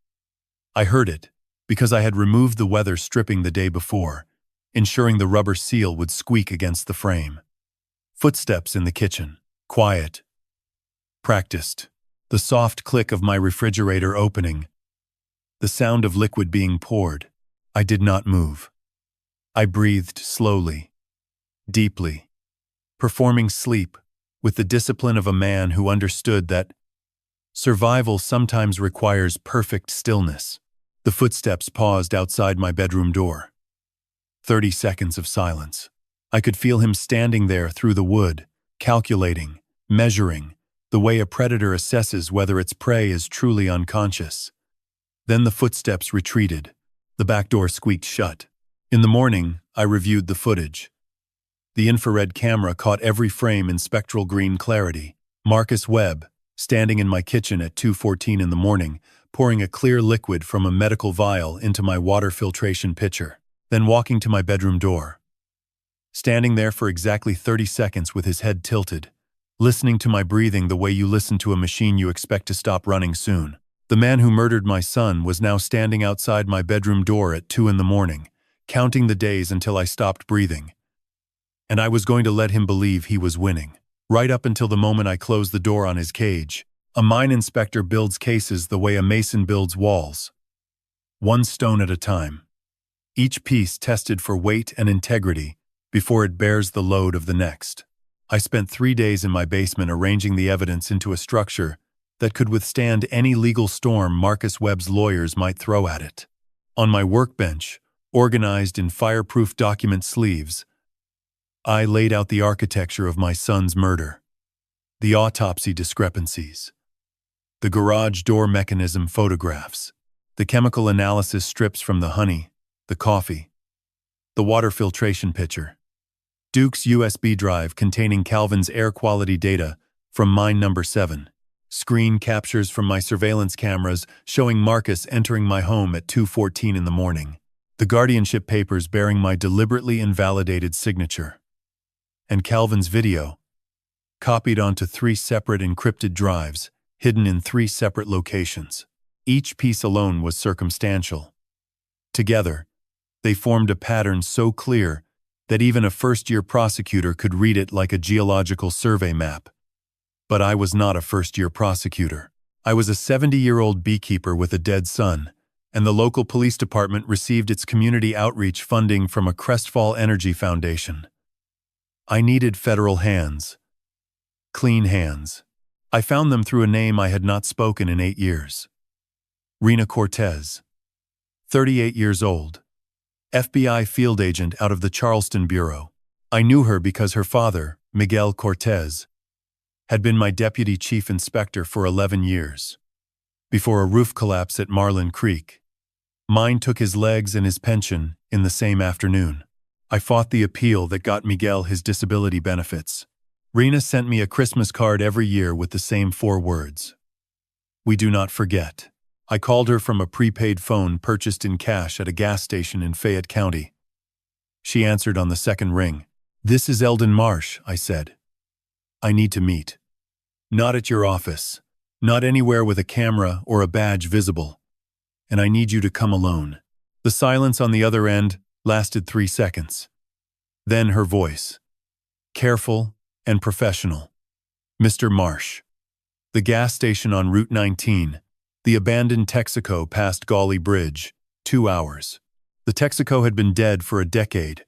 I heard it, because I had removed the weather stripping the day before, ensuring the rubber seal would squeak against the frame. Footsteps in the kitchen, quiet, practiced. The soft click of my refrigerator opening, the sound of liquid being poured. I did not move. I breathed slowly, deeply, performing sleep with the discipline of a man who understood that survival sometimes requires perfect stillness. The footsteps paused outside my bedroom door. 30 seconds of silence. I could feel him standing there through the wood, calculating, measuring, the way a predator assesses whether its prey is truly unconscious. Then the footsteps retreated. The back door squeaked shut. In the morning, I reviewed the footage. The infrared camera caught every frame in spectral green clarity. Marcus Webb, standing in my kitchen at 2:14 in the morning, pouring a clear liquid from a medical vial into my water filtration pitcher, then walking to my bedroom door. Standing there for exactly 30 seconds with his head tilted, listening to my breathing the way you listen to a machine you expect to stop running soon. The man who murdered my son was now standing outside my bedroom door at 2 in the morning, counting the days until I stopped breathing. And I was going to let him believe he was winning. Right up until the moment I closed the door on his cage. A mine inspector builds cases the way a mason builds walls. One stone at a time. Each piece tested for weight and integrity before it bears the load of the next. I spent 3 days in my basement arranging the evidence into a structure that could withstand any legal storm Marcus Webb's lawyers might throw at it. On my workbench, organized in fireproof document sleeves, I laid out the architecture of my son's murder, the autopsy discrepancies, the garage door mechanism photographs, the chemical analysis strips from the honey, the coffee, the water filtration pitcher, Duke's USB drive containing Calvin's air quality data from mine number 7, screen captures from my surveillance cameras showing Marcus entering my home at 2:14 in the morning, the guardianship papers bearing my deliberately invalidated signature, and Calvin's video, copied onto 3 separate encrypted drives, hidden in 3 separate locations. Each piece alone was circumstantial. Together, they formed a pattern so clear that even a first-year prosecutor could read it like a geological survey map. But I was not a first-year prosecutor. I was a 70-year-old beekeeper with a dead son, and the local police department received its community outreach funding from a Crestfall Energy Foundation. I needed federal hands. Clean hands. I found them through a name I had not spoken in 8 years. Rena Cortez. 38 years old. FBI field agent out of the Charleston Bureau. I knew her because her father, Miguel Cortez, had been my deputy chief inspector for 11 years. Before a roof collapse at Marlin Creek, mine took his legs and his pension in the same afternoon. I fought the appeal that got Miguel his disability benefits. Rena sent me a Christmas card every year with the same 4 words. We do not forget. I called her from a prepaid phone purchased in cash at a gas station in Fayette County. She answered on the second ring. "This is Eldon Marsh," I said. "I need to meet. Not at your office. Not anywhere with a camera or a badge visible. And I need you to come alone." The silence on the other end lasted 3 seconds. Then her voice. Careful and professional. "Mr. Marsh." The gas station on Route 19. The abandoned Texaco past Gauley Bridge. 2 hours. The Texaco had been dead for a decade.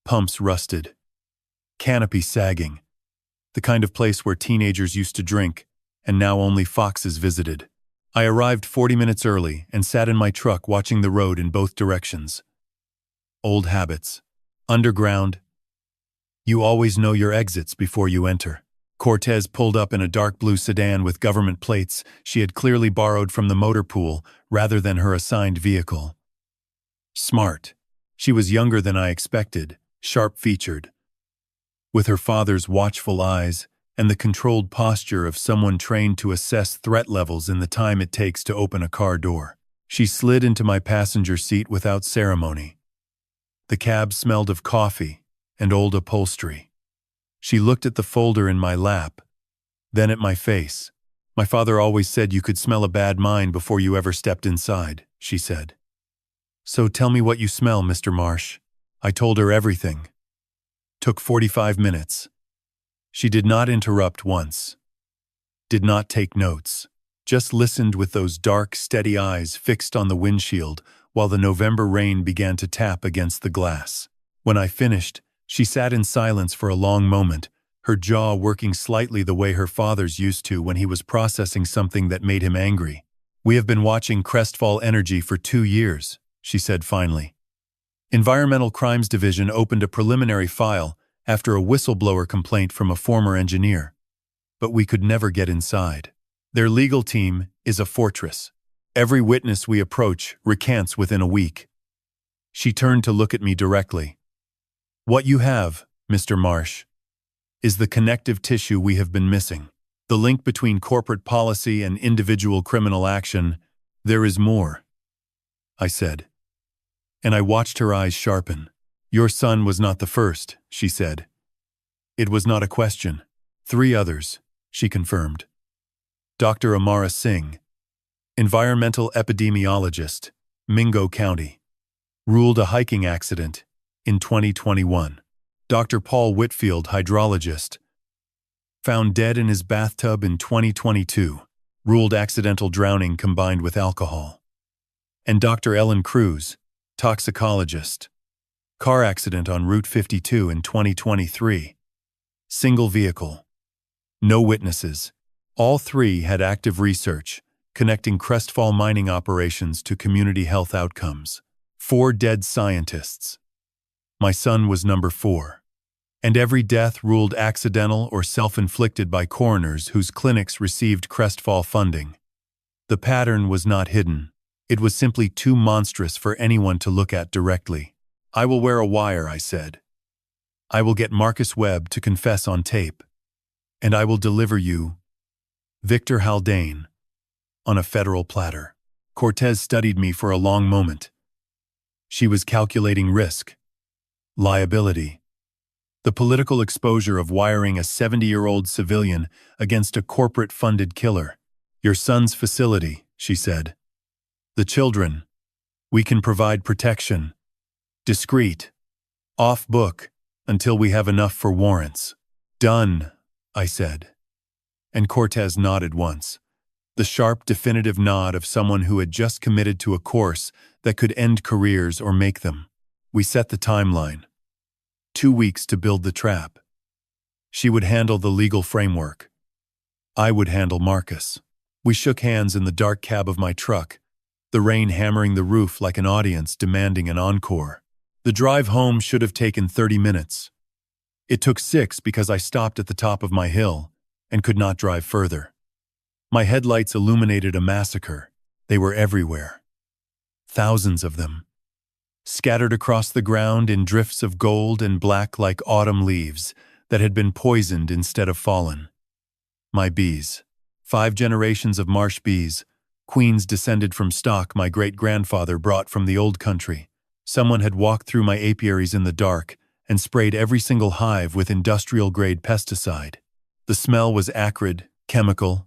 Pumps rusted. Canopy sagging. The kind of place where teenagers used to drink, and now only foxes visited. I arrived 40 minutes early and sat in my truck watching the road in both directions. Old habits. Underground. You always know your exits before you enter. Cortez pulled up in a dark blue sedan with government plates she had clearly borrowed from the motor pool rather than her assigned vehicle. Smart. She was younger than I expected, sharp-featured. With her father's watchful eyes and the controlled posture of someone trained to assess threat levels in the time it takes to open a car door. She slid into my passenger seat without ceremony. The cab smelled of coffee and old upholstery. She looked at the folder in my lap, then at my face. "My father always said you could smell a bad mind before you ever stepped inside," she said. "So tell me what you smell, Mr. Marsh." I told her everything. Took 45 minutes. She did not interrupt once. Did not take notes. Just listened with those dark, steady eyes fixed on the windshield while the November rain began to tap against the glass. When I finished, she sat in silence for a long moment, her jaw working slightly the way her father's used to when he was processing something that made him angry. "We have been watching Crestfall Energy for 2 years, she said finally. Environmental Crimes Division opened a preliminary file after a whistleblower complaint from a former engineer. But we could never get inside. Their legal team is a fortress. Every witness we approach recants within a week." She turned to look at me directly. "What you have, Mr. Marsh, is the connective tissue we have been missing. The link between corporate policy and individual criminal action. There is more," I said. And I watched her eyes sharpen. "Your son was not the first," she said. It was not a question. 3 others, she confirmed. Dr. Amara Singh, environmental epidemiologist, Mingo County, ruled a hiking accident in 2021. Dr. Paul Whitfield, hydrologist, found dead in his bathtub in 2022, ruled accidental drowning combined with alcohol. And Dr. Ellen Cruz, toxicologist, car accident on Route 52 in 2023. Single vehicle. No witnesses. All 3 had active research, connecting Crestfall mining operations to community health outcomes. 4 dead scientists. My son was number 4. And every death ruled accidental or self-inflicted by coroners whose clinics received Crestfall funding. The pattern was not hidden. It was simply too monstrous for anyone to look at directly. "I will wear a wire," I said. "I will get Marcus Webb to confess on tape. And I will deliver you, Victor Haldane, on a federal platter." Cortez studied me for a long moment. She was calculating risk, liability, the political exposure of wiring a 70-year-old civilian against a corporate-funded killer. Your son's facility, she said. The children. We can provide protection. Discreet. Off-book, until we have enough for warrants. Done, I said. And Cortez nodded once. The sharp, definitive nod of someone who had just committed to a course that could end careers or make them. We set the timeline. 2 weeks to build the trap. She would handle the legal framework. I would handle Marcus. We shook hands in the dark cab of my truck, the rain hammering the roof like an audience demanding an encore. The drive home should have taken 30 minutes. It took 6 because I stopped at the top of my hill and could not drive further. My headlights illuminated a massacre. They were everywhere. Thousands of them. Scattered across the ground in drifts of gold and black like autumn leaves that had been poisoned instead of fallen. My bees. 5 generations of marsh bees, queens descended from stock my great-grandfather brought from the old country. Someone had walked through my apiaries in the dark and sprayed every single hive with industrial-grade pesticide. The smell was acrid, chemical,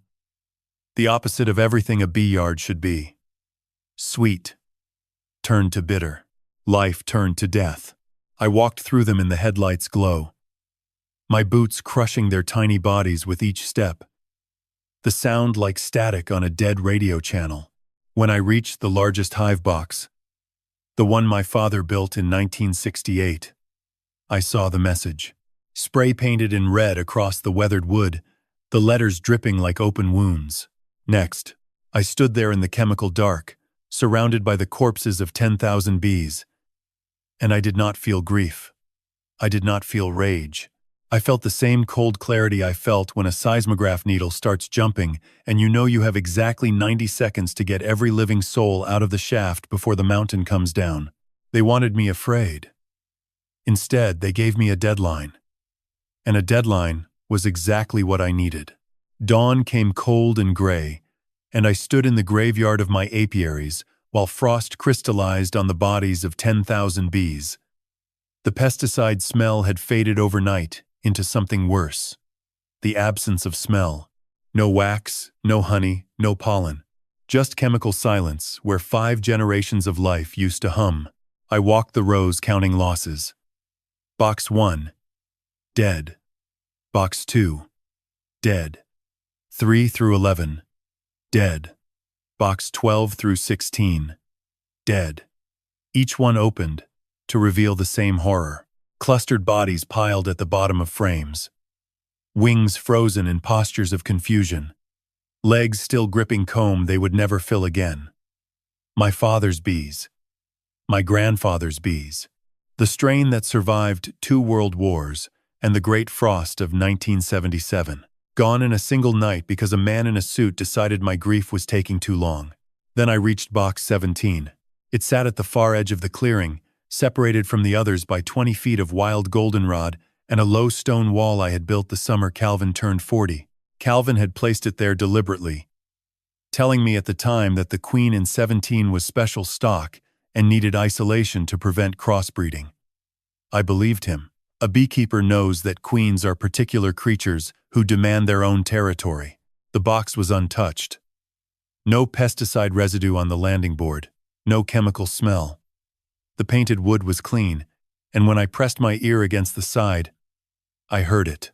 the opposite of everything a bee yard should be. Sweet turned to bitter. Life turned to death. I walked through them in the headlights' glow, my boots crushing their tiny bodies with each step, the sound like static on a dead radio channel. When I reached the largest hive box, the one my father built in 1968, I saw the message. Spray-painted in red across the weathered wood, the letters dripping like open wounds. Next, I stood there in the chemical dark, surrounded by the corpses of 10,000 bees. And I did not feel grief. I did not feel rage. I felt the same cold clarity I felt when a seismograph needle starts jumping and you know you have exactly 90 seconds to get every living soul out of the shaft before the mountain comes down. They wanted me afraid. Instead, they gave me a deadline. And a deadline was exactly what I needed. Dawn came cold and gray, and I stood in the graveyard of my apiaries while frost crystallized on the bodies of 10,000 bees. The pesticide smell had faded overnight into something worse. The absence of smell. No wax, no honey, no pollen. Just chemical silence where 5 generations of life used to hum. I walked the rows counting losses. Box 1. Dead. Box 2. Dead. 3 through 11. Dead. Box 12 through 16. Dead. Each one opened to reveal the same horror. Clustered bodies piled at the bottom of frames. Wings frozen in postures of confusion. Legs still gripping comb they would never fill again. My father's bees. My grandfather's bees. The strain that survived 2 world wars and the Great Frost of 1977. Gone in a single night because a man in a suit decided my grief was taking too long. Then I reached box 17. It sat at the far edge of the clearing, separated from the others by 20 feet of wild goldenrod and a low stone wall I had built the summer Calvin turned 40. Calvin had placed it there deliberately, telling me at the time that the queen in 17 was special stock and needed isolation to prevent crossbreeding. I believed him. A beekeeper knows that queens are particular creatures who demand their own territory. The box was untouched. No pesticide residue on the landing board. No chemical smell. The painted wood was clean, and when I pressed my ear against the side, I heard it.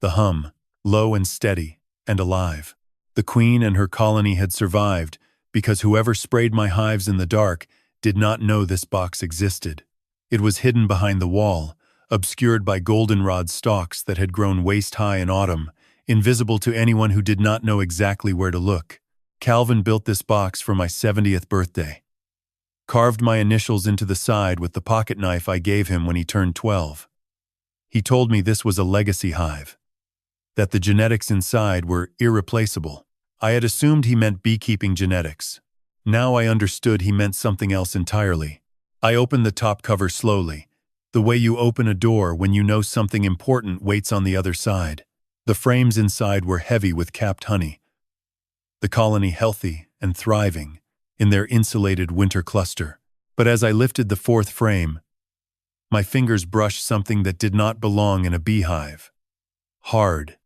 The hum, low and steady, and alive. The queen and her colony had survived because whoever sprayed my hives in the dark did not know this box existed. It was hidden behind the wall, obscured by goldenrod stalks that had grown waist-high in autumn, invisible to anyone who did not know exactly where to look. Calvin built this box for my 70th birthday. Carved my initials into the side with the pocket knife I gave him when he turned 12. He told me this was a legacy hive, that the genetics inside were irreplaceable. I had assumed he meant beekeeping genetics. Now I understood he meant something else entirely. I opened the top cover slowly, the way you open a door when you know something important waits on the other side. The frames inside were heavy with capped honey. The colony healthy and thriving in their insulated winter cluster. But as I lifted the fourth frame, my fingers brushed something that did not belong in a beehive. Hard,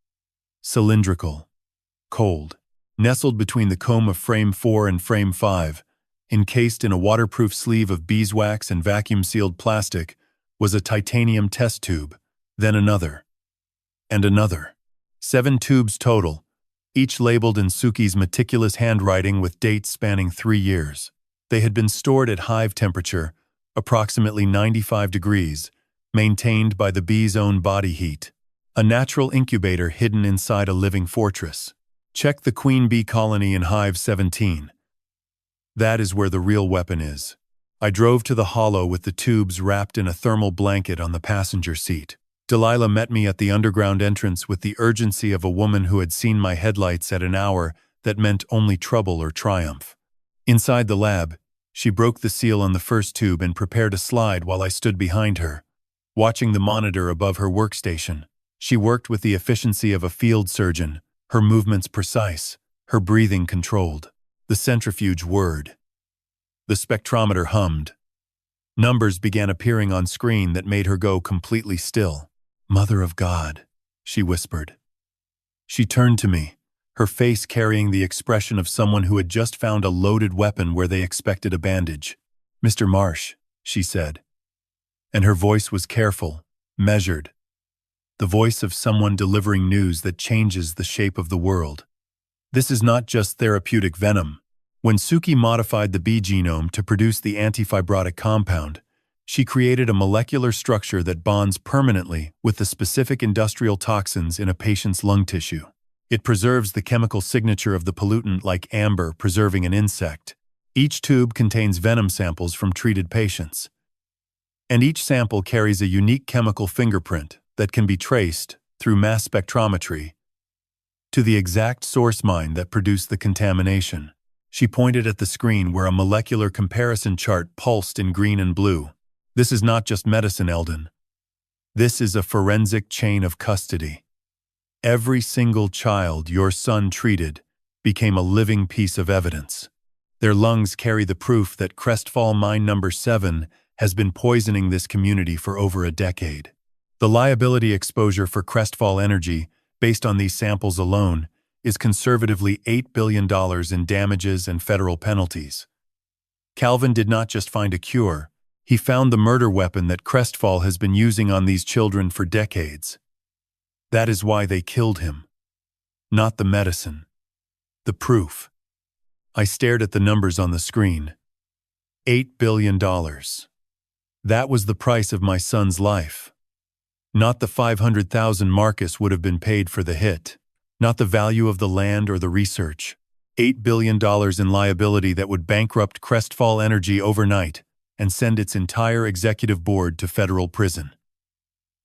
cylindrical, cold. Nestled between the comb of frame 4 and frame 5, encased in a waterproof sleeve of beeswax and vacuum-sealed plastic, was a titanium test tube, then another. And another. 7 tubes total, each labeled in Suki's meticulous handwriting with dates spanning 3 years. They had been stored at hive temperature, approximately 95 degrees, maintained by the bee's own body heat. A natural incubator hidden inside a living fortress. Check the queen bee colony in Hive 17. That is where the real weapon is. I drove to the hollow with the tubes wrapped in a thermal blanket on the passenger seat. Delilah met me at the underground entrance with the urgency of a woman who had seen my headlights at an hour that meant only trouble or triumph. Inside the lab, she broke the seal on the first tube and prepared a slide while I stood behind her, watching the monitor above her workstation. She worked with the efficiency of a field surgeon, her movements precise, her breathing controlled. The centrifuge whirred. The spectrometer hummed. Numbers began appearing on screen that made her go completely still. "Mother of God," she whispered. She turned to me, her face carrying the expression of someone who had just found a loaded weapon where they expected a bandage. "Mr. Marsh," she said. And her voice was careful, measured. The voice of someone delivering news that changes the shape of the world. This is not just therapeutic venom. When Suki modified the bee genome to produce the antifibrotic compound, she created a molecular structure that bonds permanently with the specific industrial toxins in a patient's lung tissue. It preserves the chemical signature of the pollutant like amber preserving an insect. Each tube contains venom samples from treated patients. And each sample carries a unique chemical fingerprint that can be traced, through mass spectrometry, to the exact source mine that produced the contamination. She pointed at the screen where a molecular comparison chart pulsed in green and blue. "This is not just medicine, Eldon. This is a forensic chain of custody. Every single child your son treated became a living piece of evidence. Their lungs carry the proof that Crestfall Mine Number 7 has been poisoning this community for over a decade. The liability exposure for Crestfall Energy, based on these samples alone, is conservatively $8 billion in damages and federal penalties. Calvin did not just find a cure, he found the murder weapon that Crestfall has been using on these children for decades. That is why they killed him. Not the medicine. The proof." I stared at the numbers on the screen. $8 billion. That was the price of my son's life. Not the 500,000 Marcus would have been paid for the hit. Not the value of the land or the research. $8 billion in liability that would bankrupt Crestfall Energy overnight and send its entire executive board to federal prison.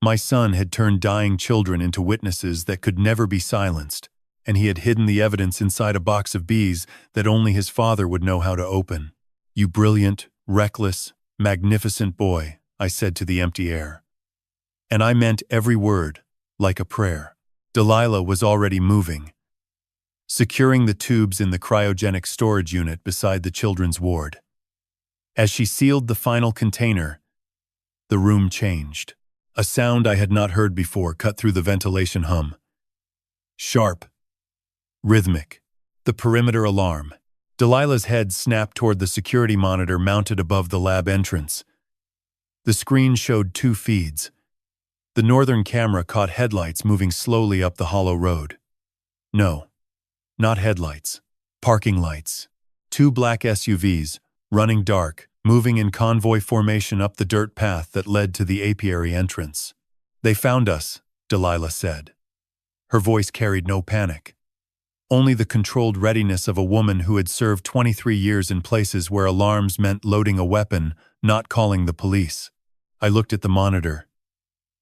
My son had turned dying children into witnesses that could never be silenced, and he had hidden the evidence inside a box of bees that only his father would know how to open. "You brilliant, reckless, magnificent boy," I said to the empty air. And I meant every word, like a prayer. Delilah was already moving, securing the tubes in the cryogenic storage unit beside the children's ward. As she sealed the final container, the room changed. A sound I had not heard before cut through the ventilation hum. Sharp. Rhythmic. The perimeter alarm. Delilah's head snapped toward the security monitor mounted above the lab entrance. The screen showed 2 feeds. The northern camera caught headlights moving slowly up the hollow road. No, not headlights. Parking lights. 2 black SUVs, running dark, moving in convoy formation up the dirt path that led to the apiary entrance. "They found us," Delilah said. Her voice carried no panic. Only the controlled readiness of a woman who had served 23 years in places where alarms meant loading a weapon, not calling the police. I looked at the monitor.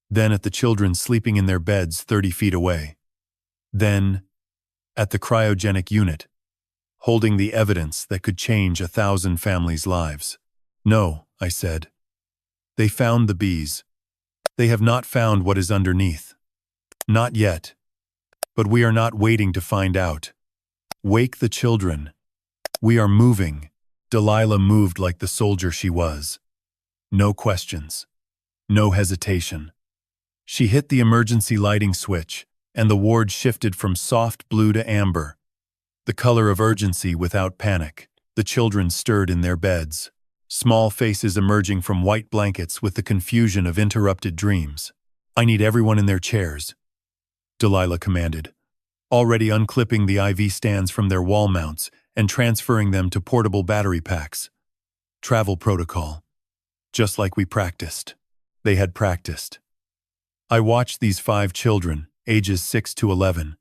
Then at the children sleeping in their beds 30 feet away. Then at the cryogenic unit, holding the evidence that could change 1,000 families' lives. "No," I said. "They found the bees. They have not found what is underneath. Not yet. But we are not waiting to find out. Wake the children. We are moving." Delilah moved like the soldier she was. No questions. No hesitation. She hit the emergency lighting switch, and the ward shifted from soft blue to amber, the color of urgency without panic. The children stirred in their beds, small faces emerging from white blankets with the confusion of interrupted dreams. "I need everyone in their chairs," Delilah commanded, already unclipping the IV stands from their wall mounts and transferring them to portable battery packs. Travel protocol. Just like we practiced. They had practiced. I watched these 5 children, ages 6 to 11,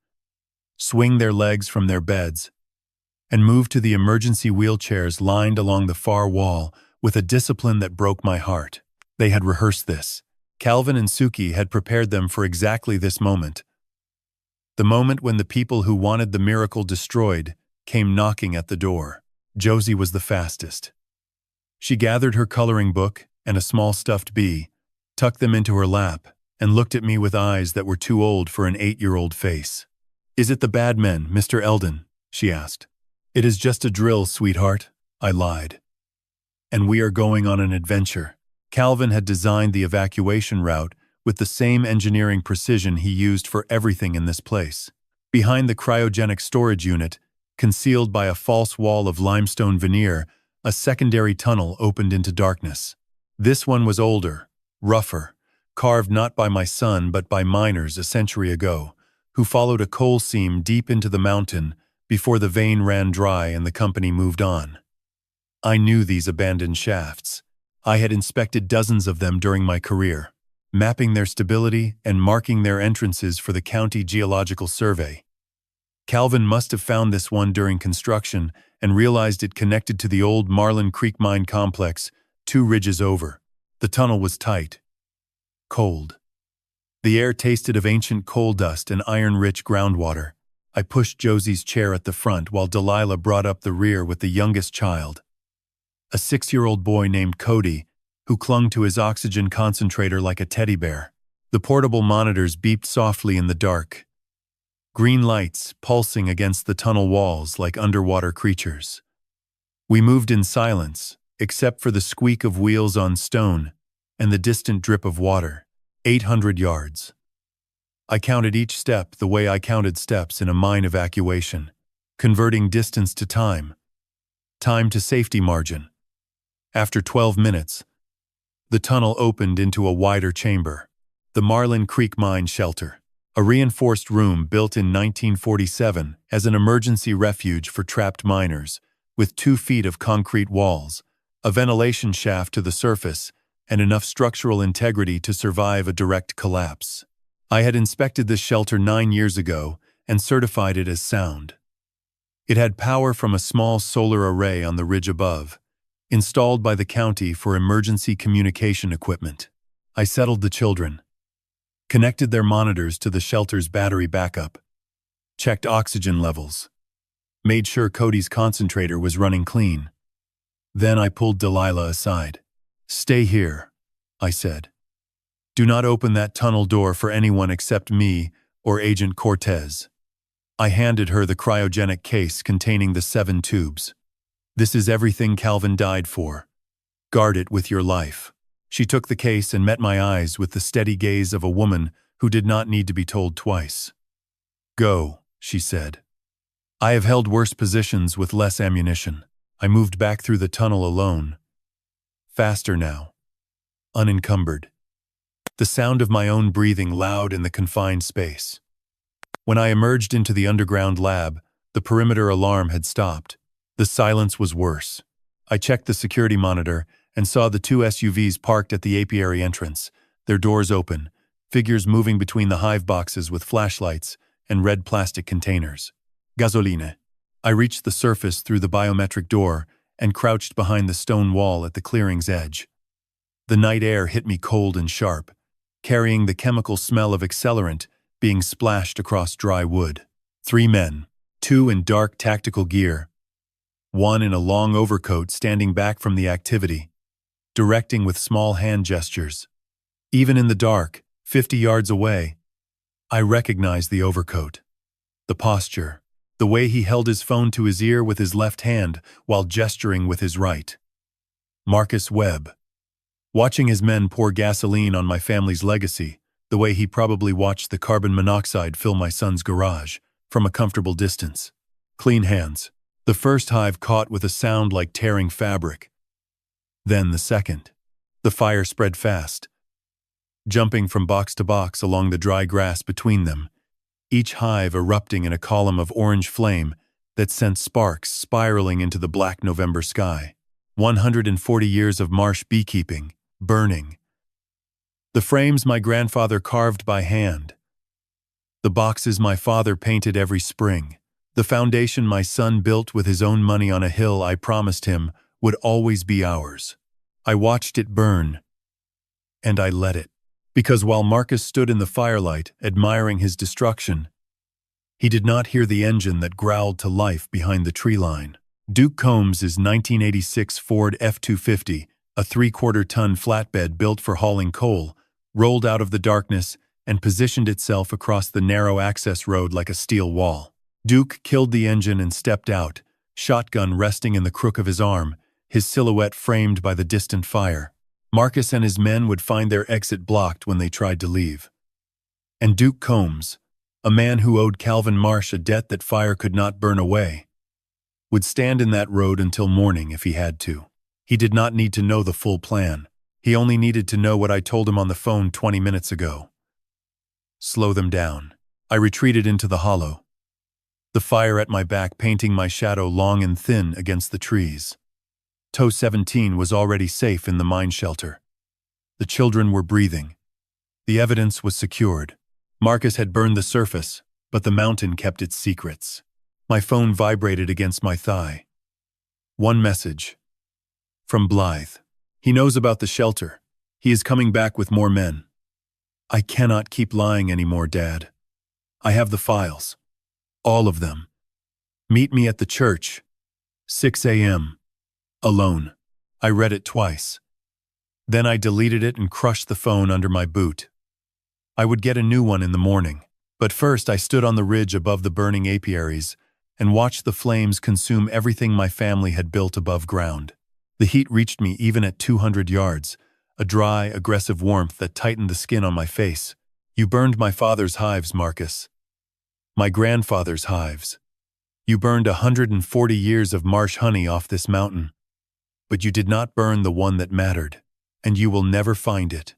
swing their legs from their beds and move to the emergency wheelchairs lined along the far wall with a discipline that broke my heart. They had rehearsed this. Calvin and Suki had prepared them for exactly this moment. The moment when the people who wanted the miracle destroyed came knocking at the door. Josie was the fastest. She gathered her coloring book and a small stuffed bee, tucked them into her lap, and looked at me with eyes that were too old for an 8-year-old face. "Is it the bad men, Mr. Eldon?" she asked. "It is just a drill, sweetheart," I lied. "And we are going on an adventure." Calvin had designed the evacuation route with the same engineering precision he used for everything in this place. Behind the cryogenic storage unit, concealed by a false wall of limestone veneer, a secondary tunnel opened into darkness. This one was older, rougher, carved not by my son but by miners a century ago, who followed a coal seam deep into the mountain before the vein ran dry and the company moved on. I knew these abandoned shafts. I had inspected dozens of them during my career, mapping their stability and marking their entrances for the county geological survey. Calvin must have found this one during construction and realized it connected to the old Marlin Creek mine complex 2 ridges over. The tunnel was tight. Cold. The air tasted of ancient coal dust and iron-rich groundwater. I pushed Josie's chair at the front while Delilah brought up the rear with the youngest child, a 6-year-old boy named Cody, who clung to his oxygen concentrator like a teddy bear. The portable monitors beeped softly in the dark, green lights pulsing against the tunnel walls like underwater creatures. We moved in silence, except for the squeak of wheels on stone and the distant drip of water. 800 yards. I counted each step the way I counted steps in a mine evacuation, converting distance to time, time to safety margin. After 12 minutes, the tunnel opened into a wider chamber, the Marlin Creek Mine Shelter, a reinforced room built in 1947 as an emergency refuge for trapped miners, with 2 feet of concrete walls, a ventilation shaft to the surface, and enough structural integrity to survive a direct collapse. I had inspected this shelter 9 years ago and certified it as sound. It had power from a small solar array on the ridge above, installed by the county for emergency communication equipment. I settled the children, connected their monitors to the shelter's battery backup, checked oxygen levels, made sure Cody's concentrator was running clean. Then I pulled Delilah aside. "Stay here," I said. "Do not open that tunnel door for anyone except me or Agent Cortez." I handed her the cryogenic case containing the 7 tubes. "This is everything Calvin died for. Guard it with your life." She took the case and met my eyes with the steady gaze of a woman who did not need to be told twice. "Go," she said. I have held worse positions with less ammunition. I moved back through the tunnel alone. Faster now. Unencumbered. The sound of my own breathing loud in the confined space. When I emerged into the underground lab, the perimeter alarm had stopped. The silence was worse. I checked the security monitor and saw the 2 SUVs parked at the apiary entrance, their doors open, figures moving between the hive boxes with flashlights and red plastic containers. Gasoline. I reached the surface through the biometric door and crouched behind the stone wall at the clearing's edge. The night air hit me cold and sharp, carrying the chemical smell of accelerant being splashed across dry wood. 3 men, 2 in dark tactical gear, 1 in a long overcoat standing back from the activity, directing with small hand gestures. Even in the dark, 50 yards away, I recognized the overcoat, the posture, The way he held his phone to his ear with his left hand while gesturing with his right. Marcus Webb. Watching his men pour gasoline on my family's legacy, the way he probably watched the carbon monoxide fill my son's garage, from a comfortable distance. Clean hands. The first hive caught with a sound like tearing fabric. Then the second. The fire spread fast, jumping from box to box along the dry grass between them, each hive erupting in a column of orange flame that sent sparks spiraling into the black November sky. 140 years of marsh beekeeping, burning. The frames my grandfather carved by hand. The boxes my father painted every spring. The foundation my son built with his own money on a hill I promised him would always be ours. I watched it burn, and I let it. Because while Marcus stood in the firelight, admiring his destruction, he did not hear the engine that growled to life behind the tree line. Duke Combs' 1986 Ford F-250, a 3/4-ton flatbed built for hauling coal, rolled out of the darkness and positioned itself across the narrow access road like a steel wall. Duke killed the engine and stepped out, shotgun resting in the crook of his arm, his silhouette framed by the distant fire. Marcus and his men would find their exit blocked when they tried to leave. And Duke Combs, a man who owed Calvin Marsh a debt that fire could not burn away, would stand in that road until morning if he had to. He did not need to know the full plan. He only needed to know what I told him on the phone 20 minutes ago. Slow them down. I retreated into the hollow, the fire at my back painting my shadow long and thin against the trees. Toe 17 was already safe in the mine shelter. The children were breathing. The evidence was secured. Marcus had burned the surface, but the mountain kept its secrets. My phone vibrated against my thigh. One message. From Blythe. He knows about the shelter. He is coming back with more men. I cannot keep lying anymore, Dad. I have the files. All of them. Meet me at the church. 6 a.m. Alone. I read it twice. Then I deleted it and crushed the phone under my boot. I would get a new one in the morning. But first I stood on the ridge above the burning apiaries and watched the flames consume everything my family had built above ground. The heat reached me even at 200 yards, a dry, aggressive warmth that tightened the skin on my face. You burned my father's hives, Marcus. My grandfather's hives. You burned 140 years of marsh honey off this mountain. But you did not burn the one that mattered, and you will never find it.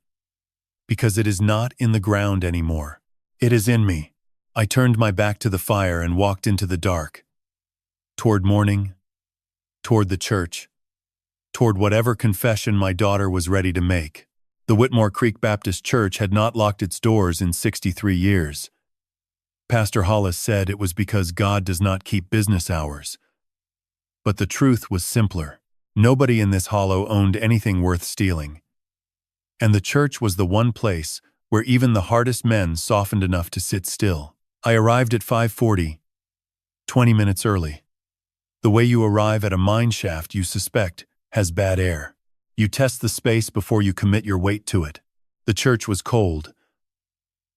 Because it is not in the ground anymore. It is in me. I turned my back to the fire and walked into the dark. Toward morning, toward the church, toward whatever confession my daughter was ready to make. The Whitmore Creek Baptist Church had not locked its doors in 63 years. Pastor Hollis said it was because God does not keep business hours. But the truth was simpler. Nobody in this hollow owned anything worth stealing. And the church was the one place where even the hardest men softened enough to sit still. I arrived at 5:40, 20 minutes early. The way you arrive at a mine shaft you suspect has bad air. You test the space before you commit your weight to it. The church was cold.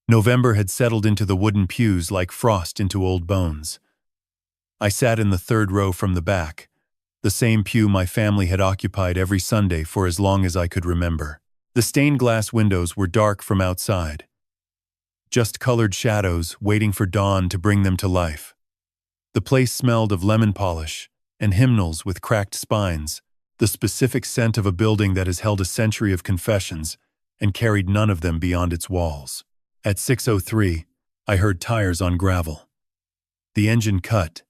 November had settled into the wooden pews like frost into old bones. I sat in the third row from the back, the same pew my family had occupied every Sunday for as long as I could remember. The stained glass windows were dark from outside. Just colored shadows waiting for dawn to bring them to life. The place smelled of lemon polish and hymnals with cracked spines, the specific scent of a building that has held a century of confessions and carried none of them beyond its walls. At 6:03, I heard tires on gravel. The engine cut.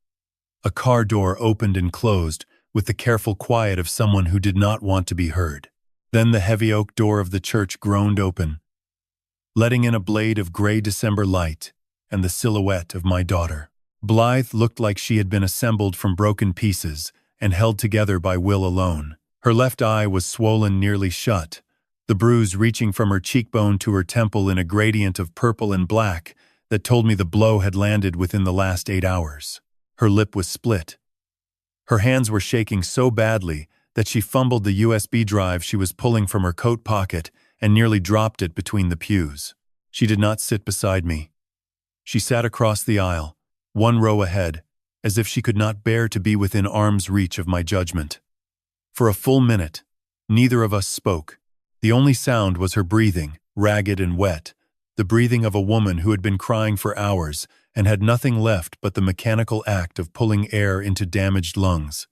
A car door opened and closed with the careful quiet of someone who did not want to be heard. Then the heavy oak door of the church groaned open, letting in a blade of gray December light and the silhouette of my daughter. Blythe looked like she had been assembled from broken pieces and held together by will alone. Her left eye was swollen nearly shut, the bruise reaching from her cheekbone to her temple in a gradient of purple and black that told me the blow had landed within the last 8 hours. Her lip was split. Her hands were shaking so badly that she fumbled the USB drive she was pulling from her coat pocket and nearly dropped it between the pews. She did not sit beside me. She sat across the aisle, one row ahead, as if she could not bear to be within arm's reach of my judgment. For a full minute, neither of us spoke. The only sound was her breathing, ragged and wet, the breathing of a woman who had been crying for hours and had nothing left but the mechanical act of pulling air into damaged lungs.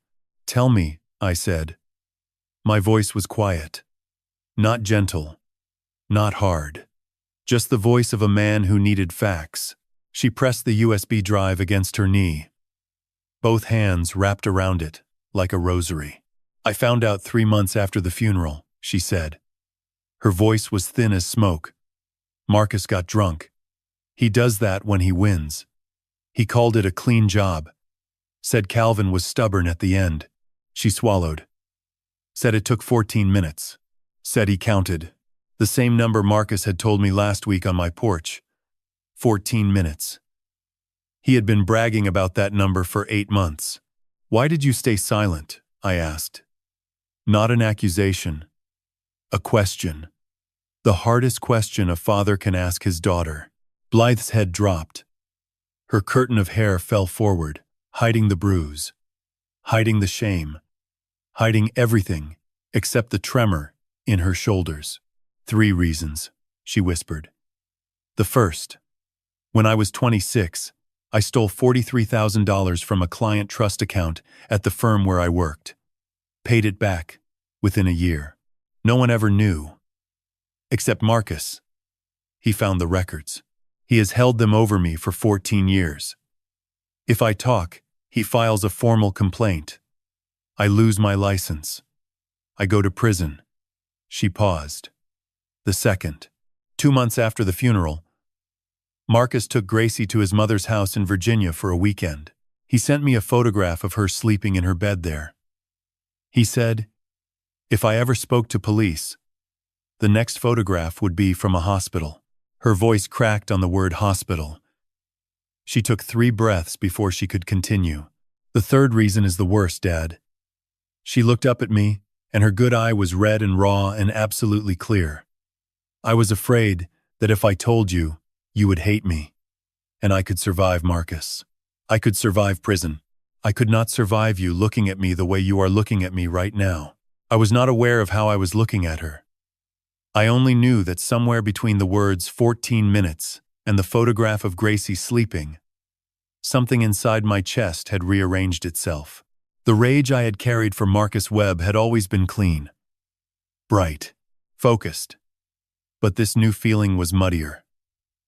"Tell me," I said. My voice was quiet. Not gentle. Not hard. Just the voice of a man who needed facts. She pressed the USB drive against her knee. Both hands wrapped around it, like a rosary. "I found out 3 months after the funeral," she said. Her voice was thin as smoke. "Marcus got drunk. He does that when he wins. He called it a clean job. Said Calvin was stubborn at the end." She swallowed. "Said it took 14 minutes. Said he counted. The same number Marcus had told me last week on my porch. 14 minutes. He had been bragging about that number for 8 months. Why did you stay silent?" I asked. Not an accusation. A question. The hardest question a father can ask his daughter. Blythe's head dropped. Her curtain of hair fell forward, hiding the bruise, hiding the shame, hiding everything except the tremor in her shoulders. 3 reasons, she whispered. The first. When I was 26, I stole $43,000 from a client trust account at the firm where I worked. Paid it back within a year. No one ever knew. Except Marcus. He found the records. He has held them over me for 14 years. If I talk, he files a formal complaint. I lose my license. I go to prison. She paused. The second. 2 months after the funeral, Marcus took Gracie to his mother's house in Virginia for a weekend. He sent me a photograph of her sleeping in her bed there. He said, if I ever spoke to police, the next photograph would be from a hospital. Her voice cracked on the word hospital. She took 3 breaths before she could continue. The third reason is the worst, Dad. She looked up at me, and her good eye was red and raw and absolutely clear. I was afraid that if I told you, you would hate me. And I could survive Marcus. I could survive prison. I could not survive you looking at me the way you are looking at me right now. I was not aware of how I was looking at her. I only knew that somewhere between the words 14 minutes and the photograph of Gracie sleeping, something inside my chest had rearranged itself. The rage I had carried for Marcus Webb had always been clean, bright, focused. But this new feeling was muddier.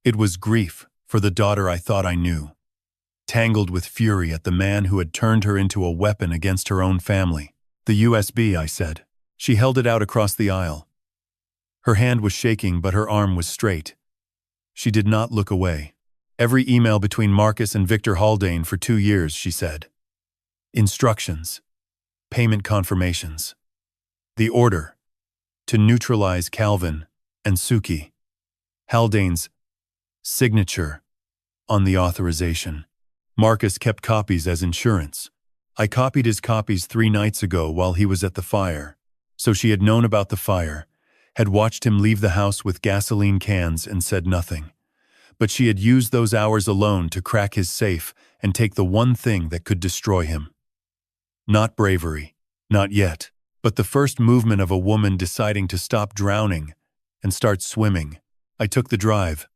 It was grief for the daughter I thought I knew, tangled with fury at the man who had turned her into a weapon against her own family. The USB, I said. She held it out across the aisle. Her hand was shaking, but her arm was straight. She did not look away. Every email between Marcus and Victor Haldane for 2 years, she said. Instructions. Payment confirmations. The order. To neutralize Calvin and Suki. Haldane's signature on the authorization. Marcus kept copies as insurance. I copied his copies 3 nights ago while he was at the fire. So she had known about the fire, had watched him leave the house with gasoline cans and said nothing. But she had used those hours alone to crack his safe and take the one thing that could destroy him. Not bravery, not yet, but the first movement of a woman deciding to stop drowning and start swimming. I took the drive.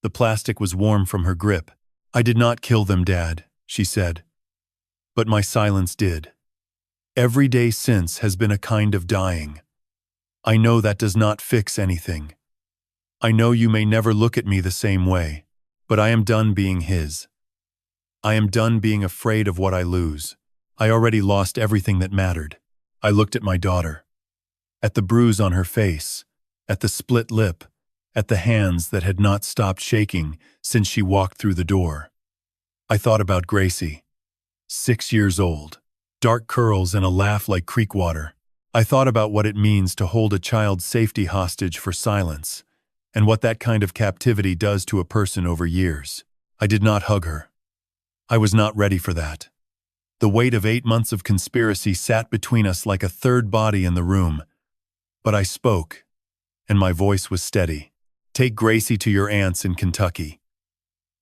The plastic was warm from her grip. I did not kill them, Dad, she said. But my silence did. Every day since has been a kind of dying. I know that does not fix anything. I know you may never look at me the same way, but I am done being his. I am done being afraid of what I lose. I already lost everything that mattered. I looked at my daughter, at the bruise on her face, at the split lip, at the hands that had not stopped shaking since she walked through the door. I thought about Gracie, 6 years old, dark curls and a laugh like creek water. I thought about what it means to hold a child's safety hostage for silence, and what that kind of captivity does to a person over years. I did not hug her. I was not ready for that. The weight of 8 months of conspiracy sat between us like a third body in the room. But I spoke, and my voice was steady. Take Gracie to your aunt's in Kentucky.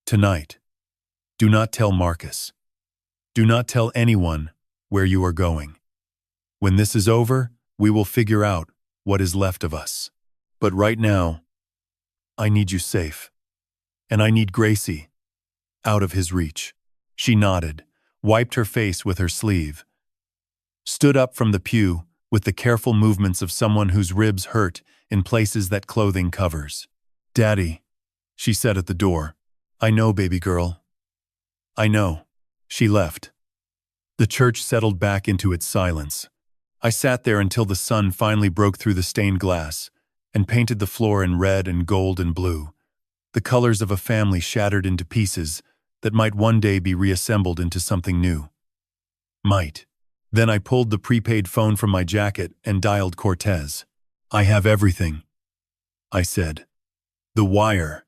Tonight. Do not tell Marcus. Do not tell anyone where you are going. When this is over, we will figure out what is left of us. But right now, I need you safe. And I need Gracie out of his reach." She nodded, wiped her face with her sleeve, stood up from the pew with the careful movements of someone whose ribs hurt in places that clothing covers. "Daddy," she said at the door. "I know, baby girl. I know." She left. The church settled back into its silence. I sat there until the sun finally broke through the stained glass and painted the floor in red and gold and blue, the colors of a family shattered into pieces that might one day be reassembled into something new. Might. Then I pulled the prepaid phone from my jacket and dialed Cortez. "I have everything," I said. "The wire,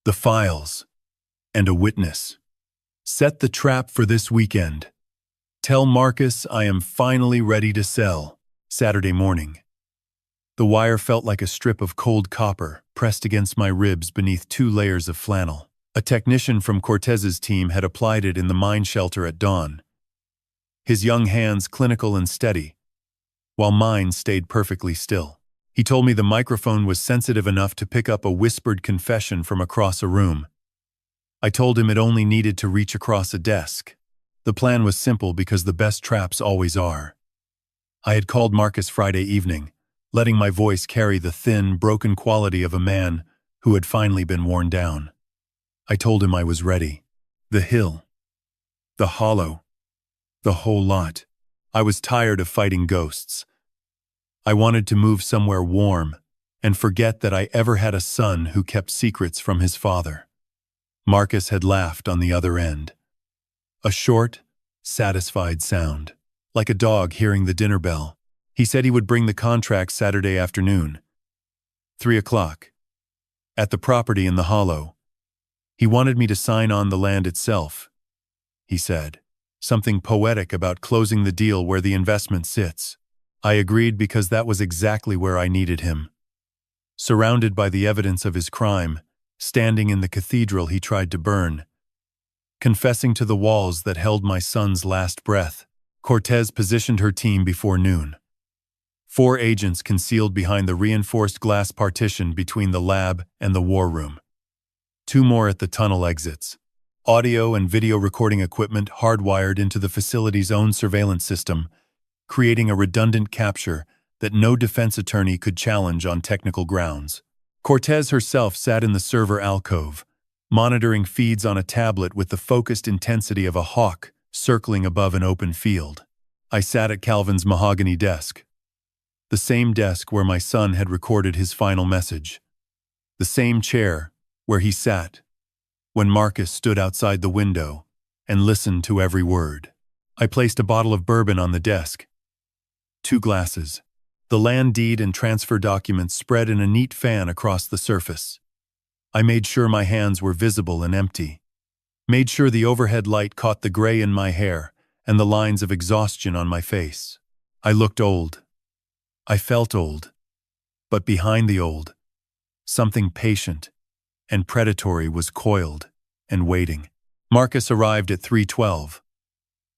the files, and a witness. Set the trap for this weekend. Tell Marcus I am finally ready to sell." Saturday morning. The wire felt like a strip of cold copper pressed against my ribs beneath 2 layers of flannel. A technician from Cortez's team had applied it in the mine shelter at dawn, his young hands clinical and steady, while mine stayed perfectly still. He told me the microphone was sensitive enough to pick up a whispered confession from across a room. I told him it only needed to reach across a desk. The plan was simple because the best traps always are. I had called Marcus Friday evening, letting my voice carry the thin, broken quality of a man who had finally been worn down. I told him I was ready. The hill, the hollow, the whole lot. I was tired of fighting ghosts. I wanted to move somewhere warm and forget that I ever had a son who kept secrets from his father. Marcus had laughed on the other end. A short, satisfied sound, like a dog hearing the dinner bell. He said he would bring the contract Saturday afternoon, 3 o'clock, at the property in the hollow. He wanted me to sign on the land itself, he said, something poetic about closing the deal where the investment sits. I agreed because that was exactly where I needed him. Surrounded by the evidence of his crime, standing in the cathedral he tried to burn, confessing to the walls that held my son's last breath, Cortez positioned her team before noon. 4 agents concealed behind the reinforced glass partition between the lab and the war room. 2 more at the tunnel exits. Audio and video recording equipment hardwired into the facility's own surveillance system, creating a redundant capture that no defense attorney could challenge on technical grounds. Cortez herself sat in the server alcove, monitoring feeds on a tablet with the focused intensity of a hawk circling above an open field. I sat at Calvin's mahogany desk, the same desk where my son had recorded his final message, the same chair where he sat when Marcus stood outside the window and listened to every word. I placed a bottle of bourbon on the desk, 2 glasses, the land deed and transfer documents spread in a neat fan across the surface. I made sure my hands were visible and empty, made sure the overhead light caught the gray in my hair and the lines of exhaustion on my face. I looked old. I felt old. But behind the old, something patient and predatory was coiled and waiting. Marcus arrived at 3:12.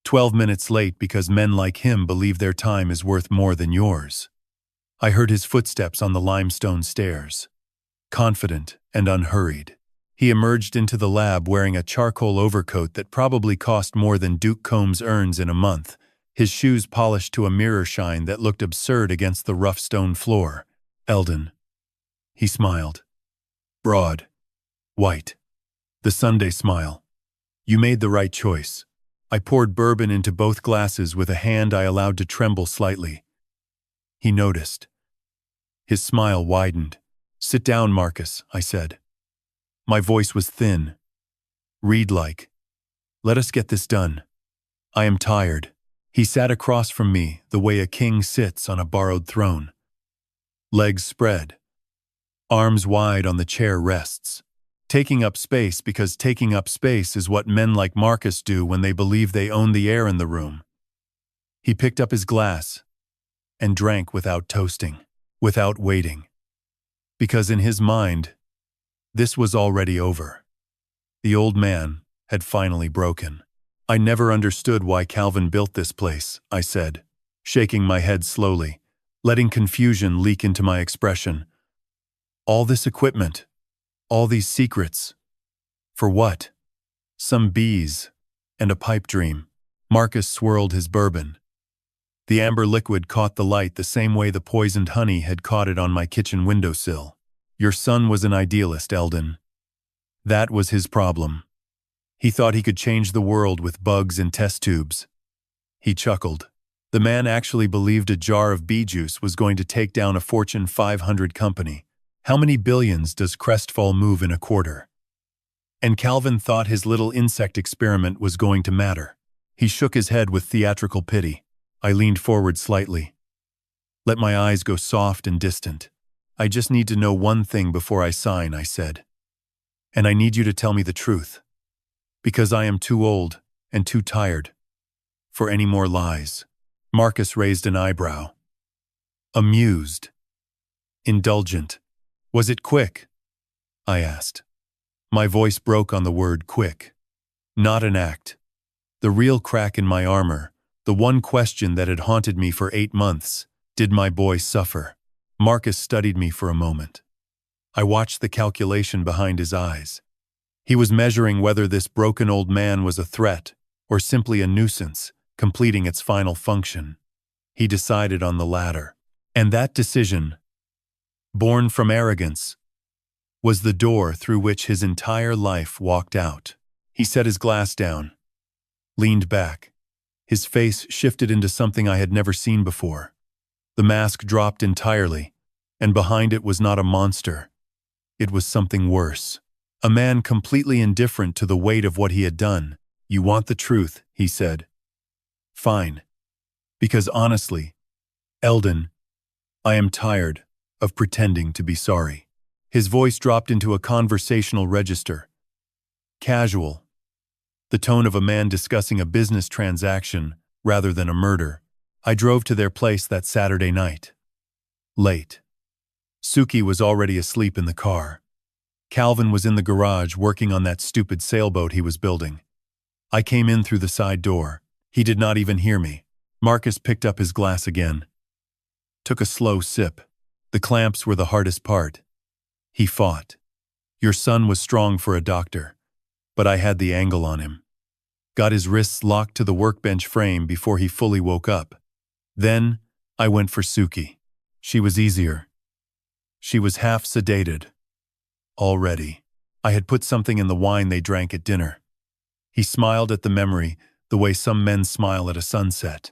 12 minutes late because men like him believe their time is worth more than yours. I heard his footsteps on the limestone stairs. Confident and unhurried, he emerged into the lab wearing a charcoal overcoat that probably cost more than Duke Combs earns in a month, his shoes polished to a mirror shine that looked absurd against the rough stone floor. "Eldon," he smiled. Broad, white, the Sunday smile. "You made the right choice." I poured bourbon into both glasses with a hand I allowed to tremble slightly. He noticed. His smile widened. "Sit down, Marcus," I said. My voice was thin, reed-like. "Let us get this done. I am tired." He sat across from me the way a king sits on a borrowed throne. Legs spread, arms wide on the chair rests, taking up space because taking up space is what men like Marcus do when they believe they own the air in the room. He picked up his glass and drank without toasting, without waiting. Because in his mind, this was already over. The old man had finally broken. I never understood why Calvin built this place, I said, shaking my head slowly, letting confusion leak into my expression. All this equipment, all these secrets. For what? Some bees and a pipe dream. Marcus swirled his bourbon. The amber liquid caught the light the same way the poisoned honey had caught it on my kitchen windowsill. Your son was an idealist, Eldon. That was his problem. He thought he could change the world with bugs and test tubes. He chuckled. The man actually believed a jar of bee juice was going to take down a Fortune 500 company. How many billions does Crestfall move in a quarter? And Calvin thought his little insect experiment was going to matter. He shook his head with theatrical pity. I leaned forward slightly. Let my eyes go soft and distant. I just need to know one thing before I sign, I said. And I need you to tell me the truth. Because I am too old and too tired for any more lies. Marcus raised an eyebrow. Amused. Indulgent. Was it quick? I asked. My voice broke on the word quick. Not an act. The real crack in my armor, the one question that had haunted me for 8 months. Did my boy suffer? Marcus studied me for a moment. I watched the calculation behind his eyes. He was measuring whether this broken old man was a threat or simply a nuisance, completing its final function. He decided on the latter. And that decision, born from arrogance, was the door through which his entire life walked out. He set his glass down, leaned back. His face shifted into something I had never seen before. The mask dropped entirely, and behind it was not a monster. It was something worse. A man completely indifferent to the weight of what he had done. You want the truth, he said. Fine. Because honestly, Eldon, I am tired of pretending to be sorry. His voice dropped into a conversational register. Casual. The tone of a man discussing a business transaction rather than a murder. I drove to their place that Saturday night. Late. Suki was already asleep in the car. Calvin was in the garage working on that stupid sailboat he was building. I came in through the side door. He did not even hear me. Marcus picked up his glass again. Took a slow sip. The clamps were the hardest part. He fought. Your son was strong for a doctor, but I had the angle on him. Got his wrists locked to the workbench frame before he fully woke up. Then, I went for Suki. She was easier. She was half sedated. Already. I had put something in the wine they drank at dinner. He smiled at the memory, the way some men smile at a sunset.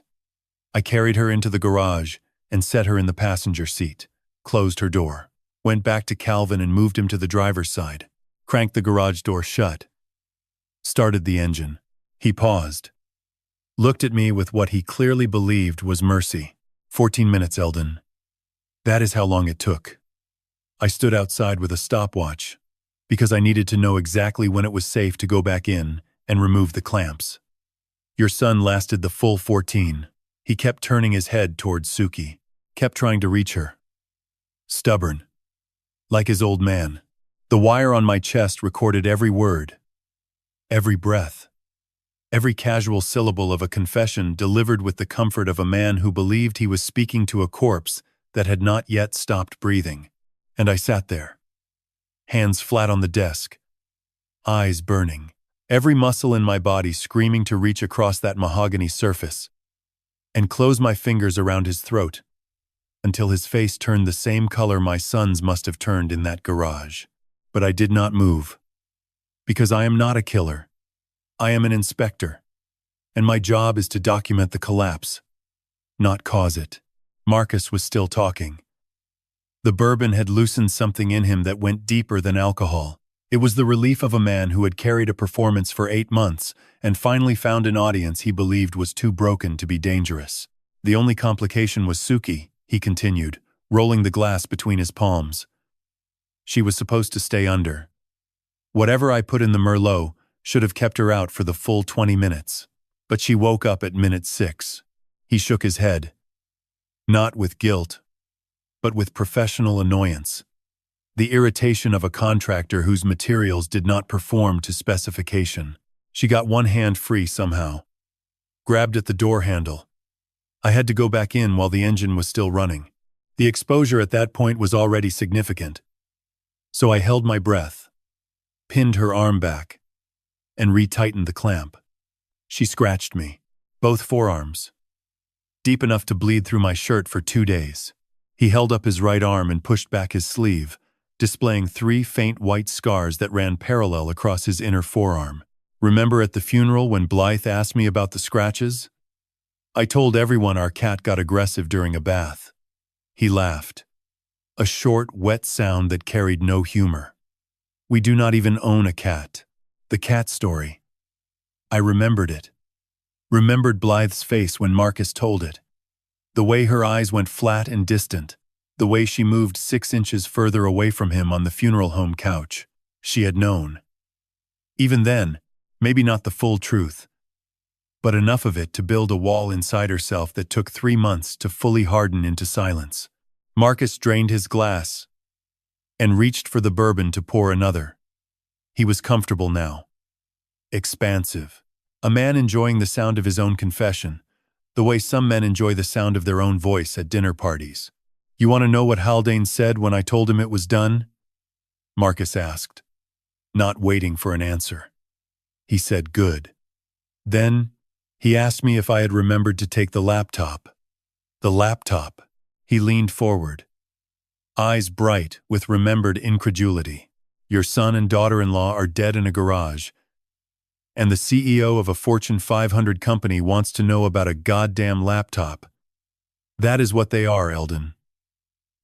I carried her into the garage and set her in the passenger seat, closed her door, went back to Calvin and moved him to the driver's side, cranked the garage door shut, started the engine. He paused, looked at me with what he clearly believed was mercy. 14 minutes, Eldon. That is how long it took. I stood outside with a stopwatch, because I needed to know exactly when it was safe to go back in and remove the clamps. Your son lasted the full 14. He kept turning his head towards Suki, kept trying to reach her. Stubborn. Like his old man. The wire on my chest recorded every word, every breath, every casual syllable of a confession delivered with the comfort of a man who believed he was speaking to a corpse that had not yet stopped breathing. And I sat there, hands flat on the desk, eyes burning, every muscle in my body screaming to reach across that mahogany surface and close my fingers around his throat until his face turned the same color my son's must have turned in that garage. But I did not move, because I am not a killer. I am an inspector, and my job is to document the collapse, not cause it. Marcus was still talking. The bourbon had loosened something in him that went deeper than alcohol. It was the relief of a man who had carried a performance for 8 months and finally found an audience he believed was too broken to be dangerous. The only complication was Suki, he continued, rolling the glass between his palms. She was supposed to stay under. Whatever I put in the Merlot should have kept her out for the full 20 minutes. But she woke up at minute 6. He shook his head. Not with guilt, but with professional annoyance. The irritation of a contractor whose materials did not perform to specification. She got one hand free somehow, grabbed at the door handle. I had to go back in while the engine was still running. The exposure at that point was already significant. So I held my breath, pinned her arm back, and retightened the clamp. She scratched me, both forearms, deep enough to bleed through my shirt for 2 days. He held up his right arm and pushed back his sleeve, displaying 3 faint white scars that ran parallel across his inner forearm. Remember at the funeral when Blythe asked me about the scratches? I told everyone our cat got aggressive during a bath. He laughed, a short, wet sound that carried no humor. We do not even own a cat. The cat story. I remembered it. Remembered Blythe's face when Marcus told it. The way her eyes went flat and distant. The way she moved 6 inches further away from him on the funeral home couch. She had known. Even then, maybe not the full truth, but enough of it to build a wall inside herself that took 3 months to fully harden into silence. Marcus drained his glass and reached for the bourbon to pour another. He was comfortable now. Expansive. A man enjoying the sound of his own confession, the way some men enjoy the sound of their own voice at dinner parties. You want to know what Haldane said when I told him it was done? Marcus asked, not waiting for an answer. He said, good. Then, he asked me if I had remembered to take the laptop. The laptop. He leaned forward, eyes bright with remembered incredulity. Your son and daughter-in-law are dead in a garage, and the CEO of a Fortune 500 company wants to know about a goddamn laptop. That is what they are, Eldon.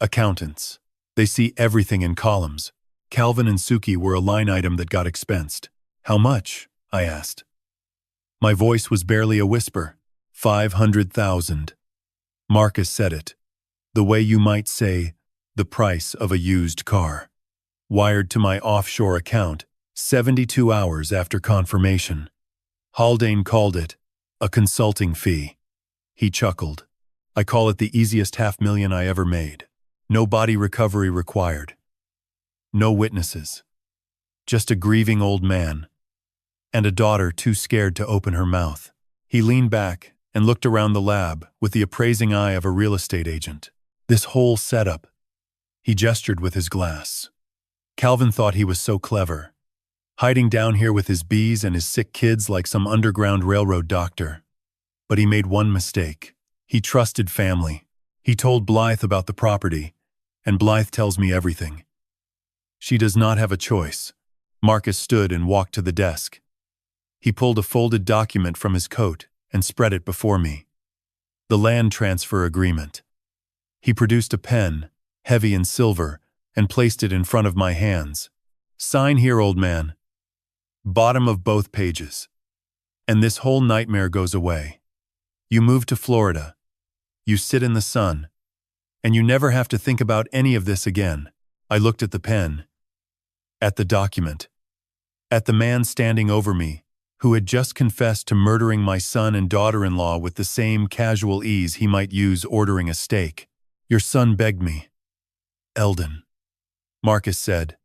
Accountants. They see everything in columns. Calvin and Suki were a line item that got expensed. How much? I asked. My voice was barely a whisper. 500,000. Marcus said it. The way you might say, the price of a used car. Wired to my offshore account, 72 hours after confirmation. Haldane called it a consulting fee. He chuckled. I call it the easiest $500,000 I ever made. No body recovery required. No witnesses. Just a grieving old man. And a daughter too scared to open her mouth. He leaned back and looked around the lab with the appraising eye of a real estate agent. This whole setup. He gestured with his glass. Calvin thought he was so clever, hiding down here with his bees and his sick kids like some underground railroad doctor. But he made one mistake. He trusted family. He told Blythe about the property, and Blythe tells me everything. She does not have a choice. Marcus stood and walked to the desk. He pulled a folded document from his coat and spread it before me. The land transfer agreement. He produced a pen, heavy and silver, and placed it in front of my hands. Sign here, old man. Bottom of both pages. And this whole nightmare goes away. You move to Florida. You sit in the sun. And you never have to think about any of this again. I looked at the pen. At the document. At the man standing over me, who had just confessed to murdering my son and daughter-in-law with the same casual ease he might use ordering a steak. Your son begged me. Eldon, Marcus said,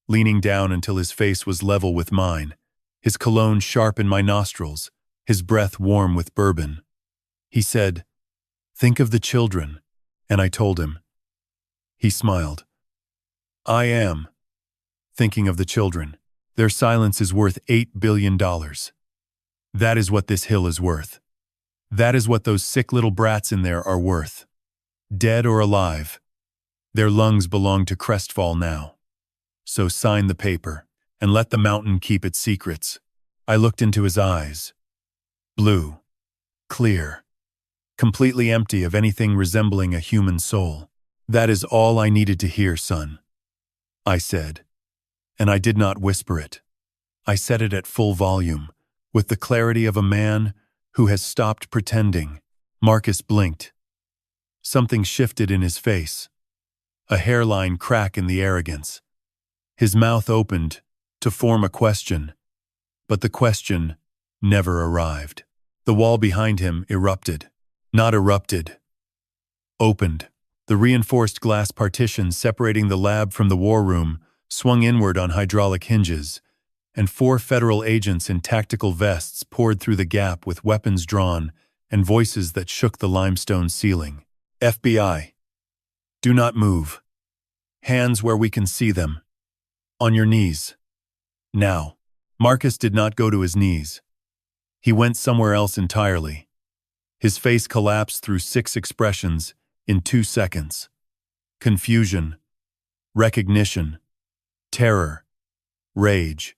leaning down until his face was level with mine, his cologne sharp in my nostrils, his breath warm with bourbon. He said, think of the children, and I told him. He smiled. I am thinking of the children. Their silence is worth $8 billion. That is what this hill is worth. That is what those sick little brats in there are worth. Dead or alive. Their lungs belong to Crestfall now. So sign the paper, and let the mountain keep its secrets. I looked into his eyes. Blue. Clear. Completely empty of anything resembling a human soul. That is all I needed to hear, son. I said. And I did not whisper it. I said it at full volume, with the clarity of a man who has stopped pretending. Marcus blinked. Something shifted in his face. A hairline crack in the arrogance. His mouth opened to form a question, but the question never arrived. The wall behind him erupted. Not erupted. Opened. The reinforced glass partition separating the lab from the war room swung inward on hydraulic hinges, and 4 federal agents in tactical vests poured through the gap with weapons drawn and voices that shook the limestone ceiling. FBI. Do not move. Hands where we can see them. On your knees. Now. Marcus did not go to his knees. He went somewhere else entirely. His face collapsed through 6 expressions in 2 seconds. Confusion, recognition, terror, rage,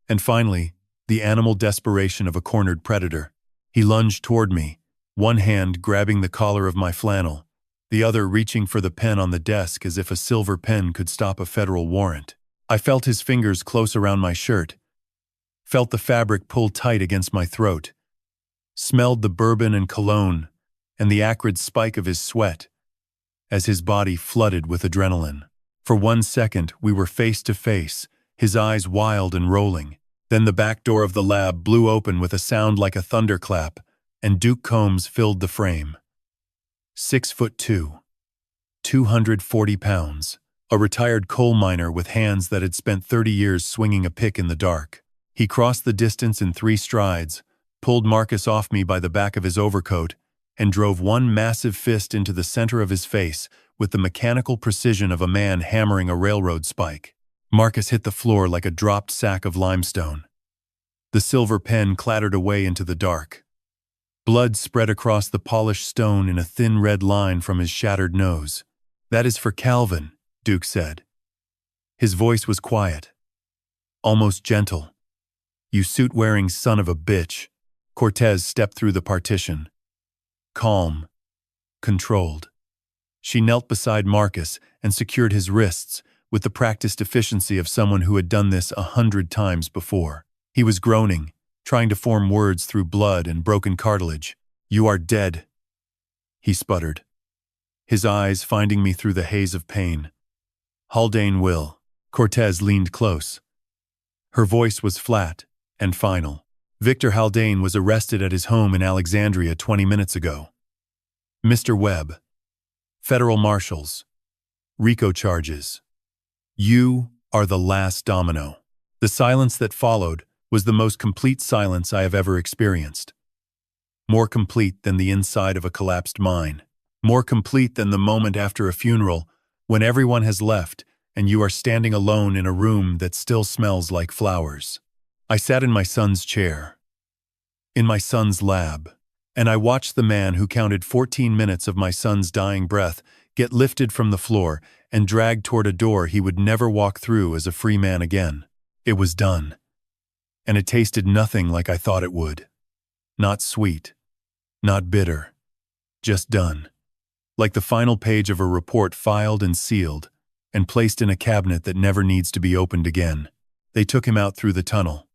and finally, the animal desperation of a cornered predator. He lunged toward me, one hand grabbing the collar of my flannel, the other reaching for the pen on the desk as if a silver pen could stop a federal warrant. I felt his fingers close around my shirt, felt the fabric pull tight against my throat, smelled the bourbon and cologne and the acrid spike of his sweat as his body flooded with adrenaline. For 1 second, we were face to face, his eyes wild and rolling. Then the back door of the lab blew open with a sound like a thunderclap, and Duke Combs filled the frame. 6'2", 240 pounds, a retired coal miner with hands that had spent 30 years swinging a pick in the dark. He crossed the distance in 3 strides, pulled Marcus off me by the back of his overcoat, and drove one massive fist into the center of his face with the mechanical precision of a man hammering a railroad spike. Marcus hit the floor like a dropped sack of limestone. The silver pen clattered away into the dark. Blood spread across the polished stone in a thin red line from his shattered nose. "That is for Calvin," Duke said. His voice was quiet, almost gentle. "You suit-wearing son of a bitch." Cortez stepped through the partition. Calm, controlled. She knelt beside Marcus and secured his wrists with the practiced efficiency of someone who had done this 100 times before. He was groaning, trying to form words through blood and broken cartilage. "You are dead," he sputtered, his eyes finding me through the haze of pain. "Haldane will." Cortez leaned close. Her voice was flat and final. "Victor Haldane was arrested at his home in Alexandria 20 minutes ago. Mr. Webb. Federal marshals. RICO charges. You are the last domino." The silence that followed was the most complete silence I have ever experienced. More complete than the inside of a collapsed mine. More complete than the moment after a funeral when everyone has left and you are standing alone in a room that still smells like flowers. I sat in my son's chair, in my son's lab, and I watched the man who counted 14 minutes of my son's dying breath get lifted from the floor and dragged toward a door he would never walk through as a free man again. It was done. And it tasted nothing like I thought it would. Not sweet, not bitter, just done. Like the final page of a report filed and sealed and placed in a cabinet that never needs to be opened again. They took him out through the tunnel.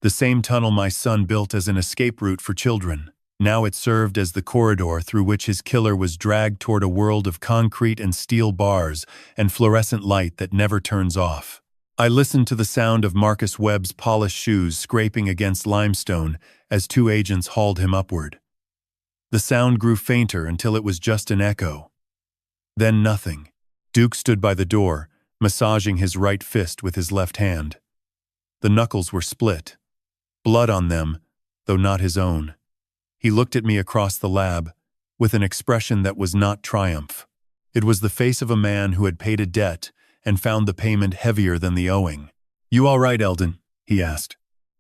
The same tunnel my son built as an escape route for children. Now it served as the corridor through which his killer was dragged toward a world of concrete and steel bars and fluorescent light that never turns off. I listened to the sound of Marcus Webb's polished shoes scraping against limestone as 2 agents hauled him upward. The sound grew fainter until it was just an echo. Then nothing. Duke stood by the door, massaging his right fist with his left hand. The knuckles were split. Blood on them, though not his own. He looked at me across the lab, with an expression that was not triumph. It was the face of a man who had paid a debt and found the payment heavier than the owing. "You all right, Eldon?" he asked.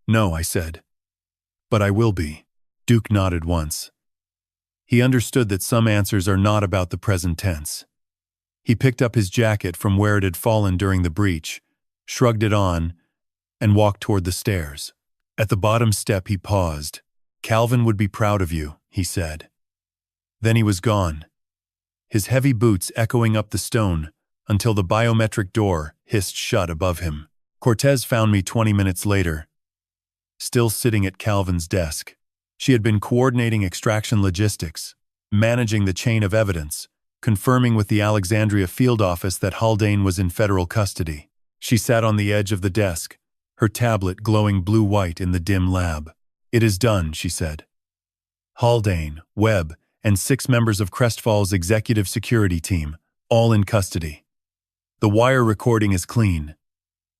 "No," I said. "But I will be." Duke nodded once. He understood that some answers are not about the present tense. He picked up his jacket from where it had fallen during the breach, shrugged it on, and walked toward the stairs. At the bottom step he paused. "Calvin would be proud of you," he said. Then he was gone, his heavy boots echoing up the stone until the biometric door hissed shut above him. Cortez found me 20 minutes later, still sitting at Calvin's desk. She had been coordinating extraction logistics, managing the chain of evidence, confirming with the Alexandria field office that Haldane was in federal custody. She sat on the edge of the desk, her tablet glowing blue-white in the dim lab. "It is done," she said. "Haldane, Webb, and 6 members of Crestfall's executive security team, all in custody. The wire recording is clean,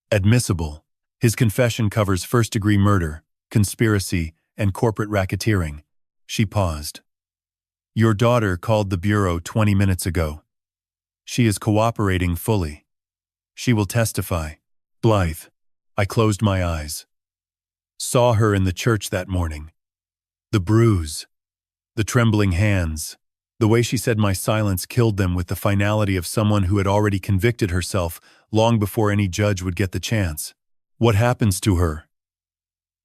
admissible, His confession covers first-degree murder, conspiracy, and corporate racketeering. She paused. Your daughter called the bureau 20 minutes ago. She is cooperating fully. She will testify. Blythe. I closed my eyes. Saw her in the church that morning. The bruise. The trembling hands. The way she said my silence killed them with the finality of someone who had already convicted herself long before any judge would get the chance. What happens to her?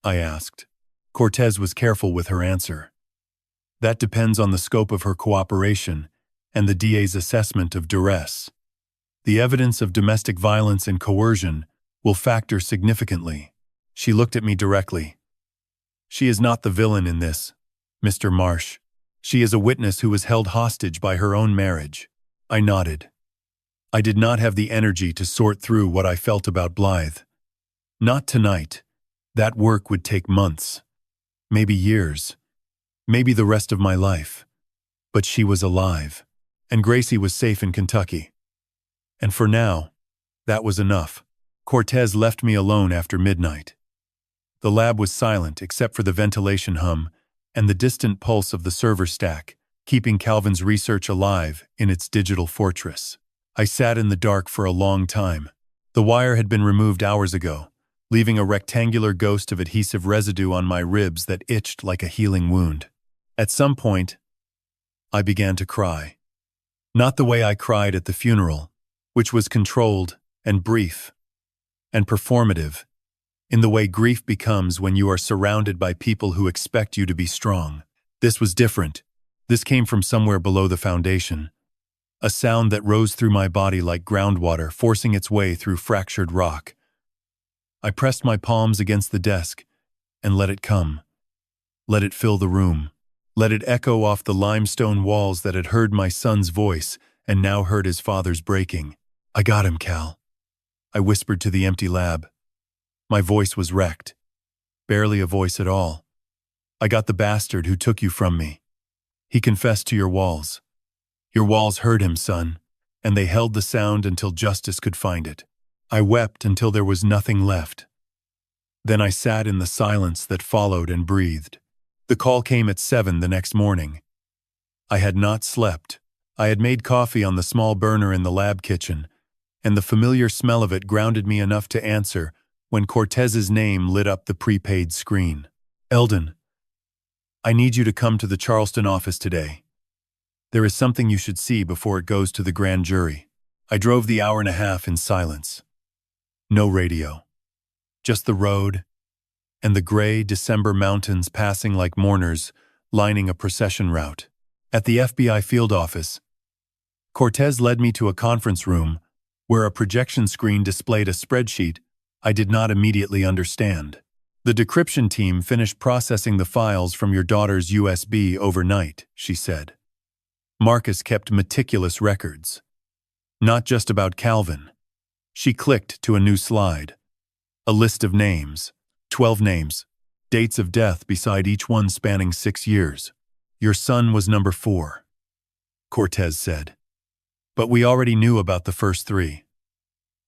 I asked. Cortez was careful with her answer. That depends on the scope of her cooperation and the DA's assessment of duress. The evidence of domestic violence and coercion will factor significantly. She looked at me directly. She is not the villain in this, Mr. Marsh. She is a witness who was held hostage by her own marriage. I nodded. I did not have the energy to sort through what I felt about Blythe. Not tonight. That work would take months, maybe years, maybe the rest of my life. But she was alive, and Gracie was safe in Kentucky. And for now, that was enough. Cortez left me alone after midnight. The lab was silent except for the ventilation hum and the distant pulse of the server stack, keeping Calvin's research alive in its digital fortress. I sat in the dark for a long time. The wire had been removed hours ago, leaving a rectangular ghost of adhesive residue on my ribs that itched like a healing wound. At some point, I began to cry. Not the way I cried at the funeral, which was controlled and brief and performative, in the way grief becomes when you are surrounded by people who expect you to be strong. This was different. This came from somewhere below the foundation. A sound that rose through my body like groundwater forcing its way through fractured rock. I pressed my palms against the desk and let it come. Let it fill the room. Let it echo off the limestone walls that had heard my son's voice and now heard his father's breaking. I got him, Cal. I whispered to the empty lab. My voice was wrecked. Barely a voice at all. I got the bastard who took you from me. He confessed to your walls. Your walls heard him, son, and they held the sound until justice could find it. I wept until there was nothing left. Then I sat in the silence that followed and breathed. The call came at 7 the next morning. I had not slept. I had made coffee on the small burner in the lab kitchen, and the familiar smell of it grounded me enough to answer when Cortez's name lit up the prepaid screen. Eldon, I need you to come to the Charleston office today. There is something you should see before it goes to the grand jury. I drove the hour and a half in silence. No radio. Just the road and the gray December mountains passing like mourners lining a procession route. At the FBI field office, Cortez led me to a conference room where a projection screen displayed a spreadsheet I did not immediately understand. The decryption team finished processing the files from your daughter's USB overnight, she said. Marcus kept meticulous records. Not just about Calvin. She clicked to a new slide. A list of names. 12 names. Dates of death beside each one spanning 6 years. Your son was number 4, Cortez said. But we already knew about the first 3.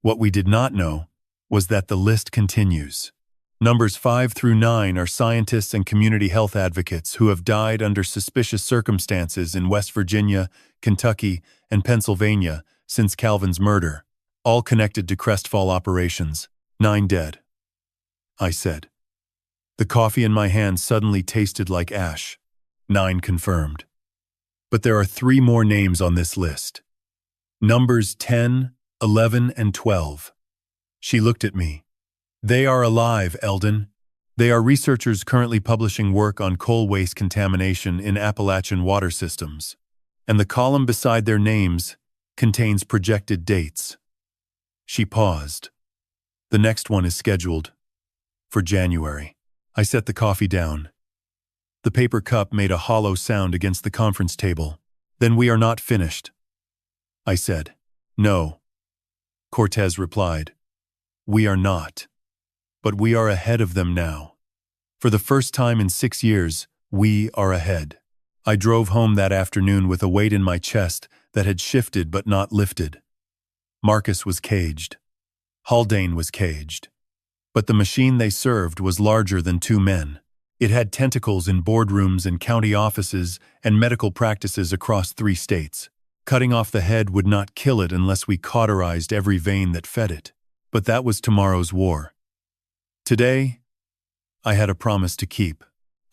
What we did not know was that the list continues. Numbers 5 through 9 are scientists and community health advocates who have died under suspicious circumstances in West Virginia, Kentucky, and Pennsylvania since Calvin's murder, all connected to Crestfall operations. 9 dead, I said. The coffee in my hand suddenly tasted like ash. 9 confirmed. But there are 3 more names on this list. Numbers 10, 11, and 12. She looked at me. They are alive, Eldon. They are researchers currently publishing work on coal waste contamination in Appalachian water systems. And the column beside their names contains projected dates. She paused. The next one is scheduled for January. I set the coffee down. The paper cup made a hollow sound against the conference table. Then we are not finished, I said. No, Cortez replied. We are not. But we are ahead of them now. For the first time in 6 years, we are ahead. I drove home that afternoon with a weight in my chest that had shifted but not lifted. Marcus was caged. Haldane was caged. But the machine they served was larger than two men. It had tentacles in boardrooms and county offices and medical practices across 3 states. Cutting off the head would not kill it unless we cauterized every vein that fed it. But that was tomorrow's war. Today, I had a promise to keep.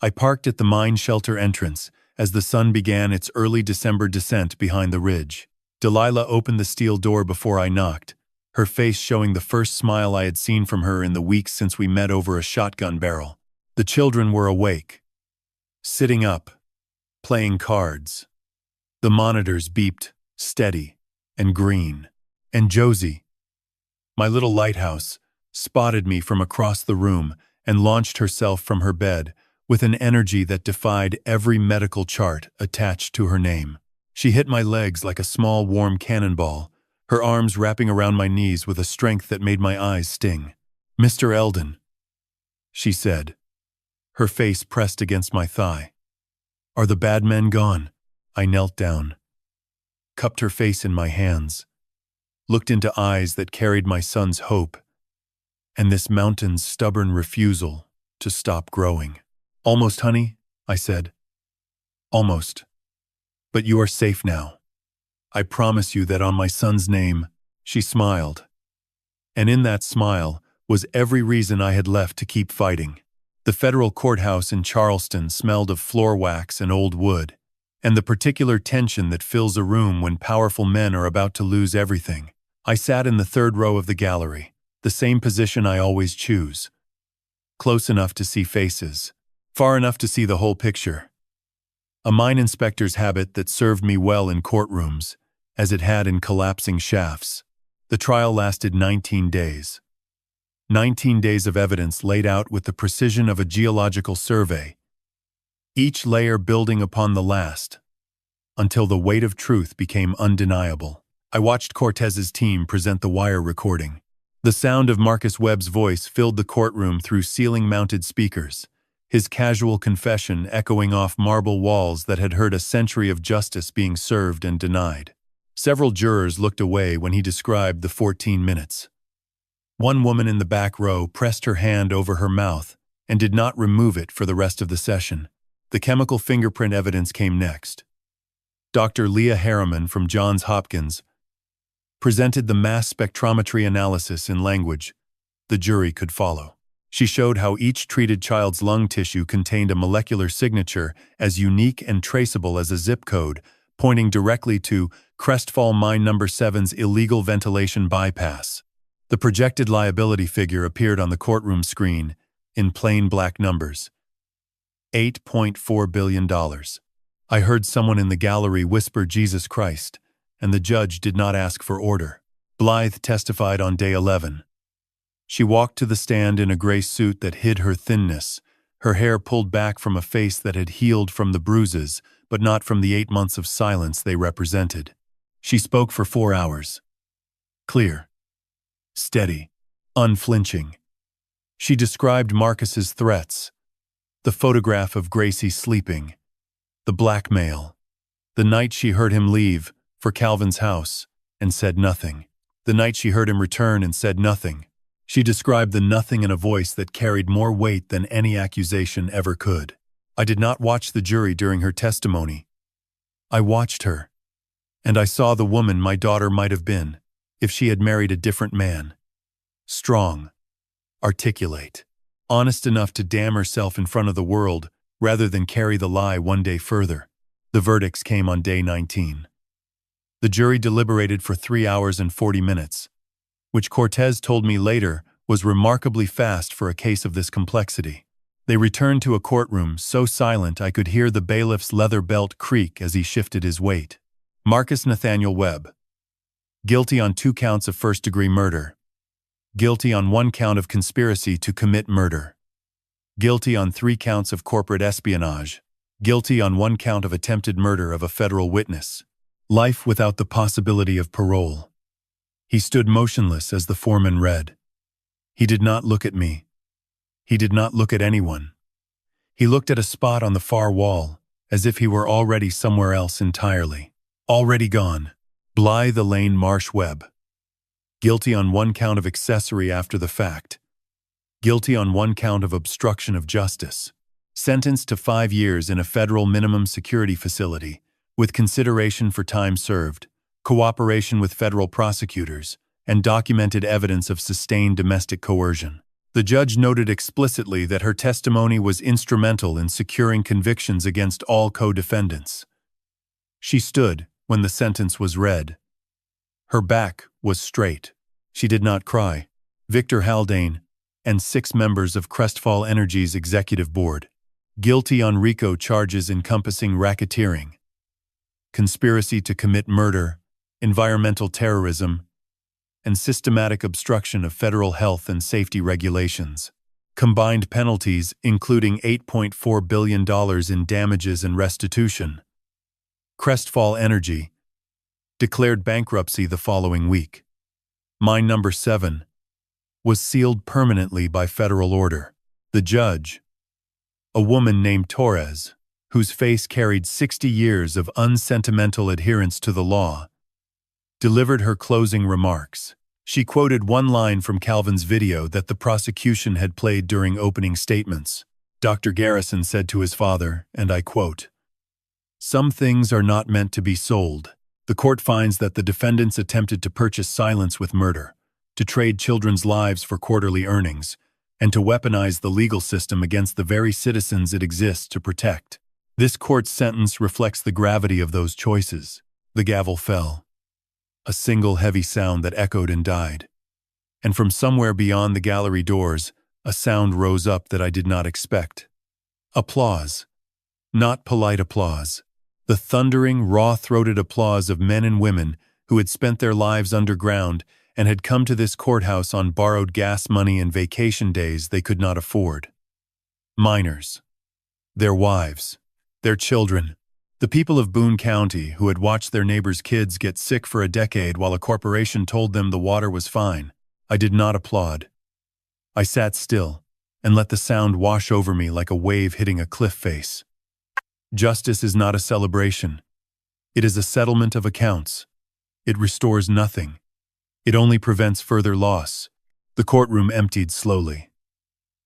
I parked at the mine shelter entrance as the sun began its early December descent behind the ridge. Delilah opened the steel door before I knocked, her face showing the first smile I had seen from her in the weeks since we met over a shotgun barrel. The children were awake, sitting up, playing cards. The monitors beeped, steady and green. And Josie, my little lighthouse, spotted me from across the room and launched herself from her bed with an energy that defied every medical chart attached to her name. She hit my legs like a small, warm cannonball, her arms wrapping around my knees with a strength that made my eyes sting. "Mr. Eldon," she said, her face pressed against my thigh. "Are the bad men gone?" I knelt down, cupped her face in my hands, looked into eyes that carried my son's hope and this mountain's stubborn refusal to stop growing. "Almost, honey," I said. "Almost. But you are safe now. I promise you that on my son's name." She smiled. And in that smile was every reason I had left to keep fighting. The federal courthouse in Charleston smelled of floor wax and old wood, and the particular tension that fills a room when powerful men are about to lose everything. I sat in the 3rd row of the gallery, the same position I always choose. Close enough to see faces, far enough to see the whole picture. A mine inspector's habit that served me well in courtrooms, as it had in collapsing shafts. The trial lasted 19 days. 19 days of evidence laid out with the precision of a geological survey, each layer building upon the last, until the weight of truth became undeniable. I watched Cortez's team present the wire recording. The sound of Marcus Webb's voice filled the courtroom through ceiling-mounted speakers, his casual confession echoing off marble walls that had heard a century of justice being served and denied. Several jurors looked away when he described the 14 minutes. One woman in the back row pressed her hand over her mouth and did not remove it for the rest of the session. The chemical fingerprint evidence came next. Dr. Leah Harriman from Johns Hopkins presented the mass spectrometry analysis in language the jury could follow. She showed how each treated child's lung tissue contained a molecular signature as unique and traceable as a zip code, pointing directly to Crestfall Mine No. 7's illegal ventilation bypass. The projected liability figure appeared on the courtroom screen in plain black numbers. $8.4 billion. I heard someone in the gallery whisper "Jesus Christ," and the judge did not ask for order. Blythe testified on day 11. She walked to the stand in a gray suit that hid her thinness, her hair pulled back from a face that had healed from the bruises, but not from the 8 months of silence they represented. She spoke for 4 hours. Clear, steady, unflinching. She described Marcus's threats, the photograph of Gracie sleeping, the blackmail, the night she heard him leave for Calvin's house and said nothing, the night she heard him return and said nothing. She described the nothing in a voice that carried more weight than any accusation ever could. I did not watch the jury during her testimony. I watched her, and I saw the woman my daughter might have been if she had married a different man. Strong, articulate, honest enough to damn herself in front of the world rather than carry the lie one day further. The verdicts came on day 19. The jury deliberated for 3 hours and 40 minutes, which Cortez told me later was remarkably fast for a case of this complexity. They returned to a courtroom so silent I could hear the bailiff's leather belt creak as he shifted his weight. Marcus Nathaniel Webb. Guilty on 2 counts of first-degree murder. Guilty on 1 count of conspiracy to commit murder. Guilty on 3 counts of corporate espionage. Guilty on 1 count of attempted murder of a federal witness. Life without the possibility of parole. He stood motionless as the foreman read. He did not look at me. He did not look at anyone. He looked at a spot on the far wall, as if he were already somewhere else entirely. Already gone. Blythe Elaine Marsh Webb. Guilty on 1 count of accessory after the fact. guilty on one count of obstruction of justice. Sentenced to 5 years in a federal minimum security facility, with consideration for time served, cooperation with federal prosecutors, and documented evidence of sustained domestic coercion. The judge noted explicitly that her testimony was instrumental in securing convictions against all co-defendants. She stood when the sentence was read. Her back was straight. She did not cry. Victor Haldane and 6 members of Crestfall Energy's executive board, guilty on RICO charges encompassing racketeering, conspiracy to commit murder, environmental terrorism, and systematic obstruction of federal health and safety regulations. Combined penalties including $8.4 billion in damages and restitution. Crestfall Energy declared bankruptcy the following week. Mine number 7 was sealed permanently by federal order. The judge, a woman named Torres, whose face carried 60 years of unsentimental adherence to the law, delivered her closing remarks. She quoted one line from Calvin's video that the prosecution had played during opening statements. Dr. Garrison said to his father, and I quote, "Some things are not meant to be sold. The court finds that the defendants attempted to purchase silence with murder, to trade children's lives for quarterly earnings, and to weaponize the legal system against the very citizens it exists to protect. This court's sentence reflects the gravity of those choices." The gavel fell. A single heavy sound that echoed and died. And from somewhere beyond the gallery doors, a sound rose up that I did not expect. Applause. Not polite applause. The thundering, raw-throated applause of men and women who had spent their lives underground and had come to this courthouse on borrowed gas money and vacation days they could not afford. Miners. Their wives. Their children. The people of Boone County who had watched their neighbors' kids get sick for a decade while a corporation told them the water was fine. I did not applaud. I sat still and let the sound wash over me like a wave hitting a cliff face. Justice is not a celebration. It is a settlement of accounts. It restores nothing. It only prevents further loss. The courtroom emptied slowly.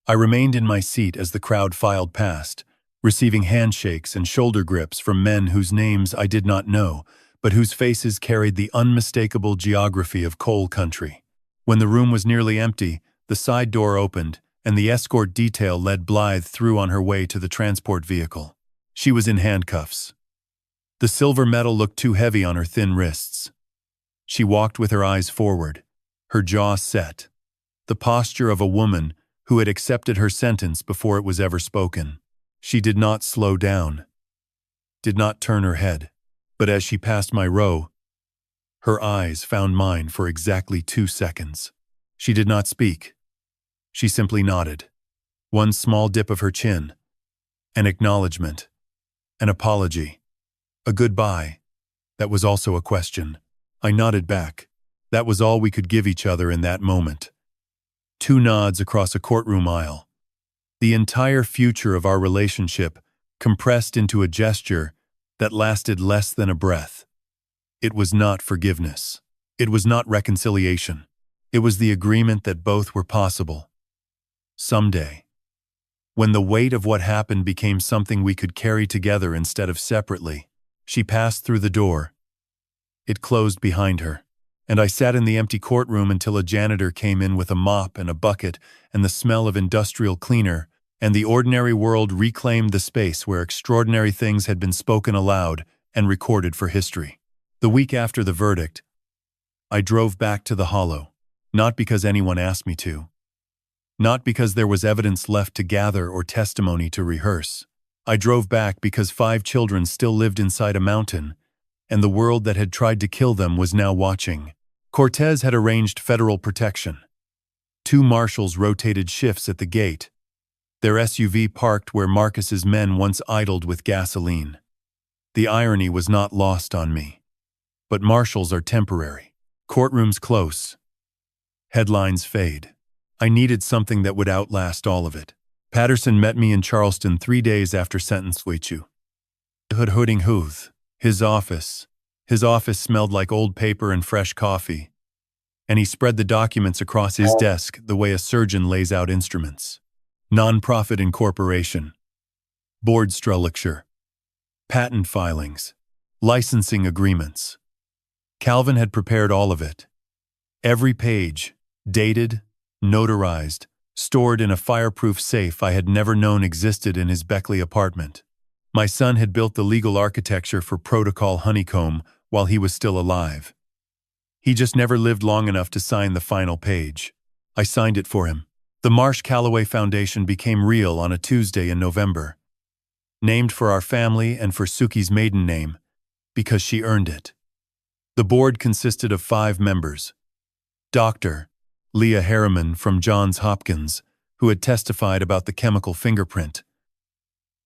I remained in my seat as the crowd filed past, receiving handshakes and shoulder grips from men whose names I did not know, but whose faces carried the unmistakable geography of coal country. When the room was nearly empty, the side door opened, and the escort detail led Blythe through on her way to the transport vehicle. She was in handcuffs. The silver medal looked too heavy on her thin wrists. She walked with her eyes forward, her jaw set, the posture of a woman who had accepted her sentence before it was ever spoken. She did not slow down, did not turn her head, but as she passed my row, her eyes found mine for exactly 2 seconds. She did not speak. She simply nodded. One small dip of her chin. An acknowledgement. An apology. A goodbye. That was also a question. I nodded back. That was all we could give each other in that moment. 2 nods across a courtroom aisle. The entire future of our relationship compressed into a gesture that lasted less than a breath. It was not forgiveness. It was not reconciliation. It was the agreement that both were possible. Someday, when the weight of what happened became something we could carry together instead of separately, she passed through the door. It closed behind her, and I sat in the empty courtroom until a janitor came in with a mop and a bucket and the smell of industrial cleaner, and the ordinary world reclaimed the space where extraordinary things had been spoken aloud and recorded for history. The week after the verdict, I drove back to the Hollow, not because anyone asked me to, not because there was evidence left to gather or testimony to rehearse. I drove back because 5 children still lived inside a mountain, and the world that had tried to kill them was now watching. Cortez had arranged federal protection. 2 marshals rotated shifts at the gate, their SUV parked where Marcus's men once idled with gasoline. The irony was not lost on me. But marshals are temporary. Courtrooms close. Headlines fade. I needed something that would outlast all of it. Patterson met me in Charleston 3 days after sentence. Hooding Hooth. His office. His office smelled like old paper and fresh coffee. and he spread the documents across his desk the way a surgeon lays out instruments. Nonprofit incorporation, board structure, patent filings, licensing agreements. Calvin had prepared all of it. Every page, dated, notarized, stored in a fireproof safe I had never known existed in his Beckley apartment. My son had built the legal architecture for Protocol Honeycomb while he was still alive. He just never lived long enough to sign the final page. I signed it for him. The Marsh Calloway Foundation became real on a Tuesday in November. Named for our family and for Suki's maiden name, because she earned it. The board consisted of 5 members. Dr. Leah Harriman from Johns Hopkins, who had testified about the chemical fingerprint.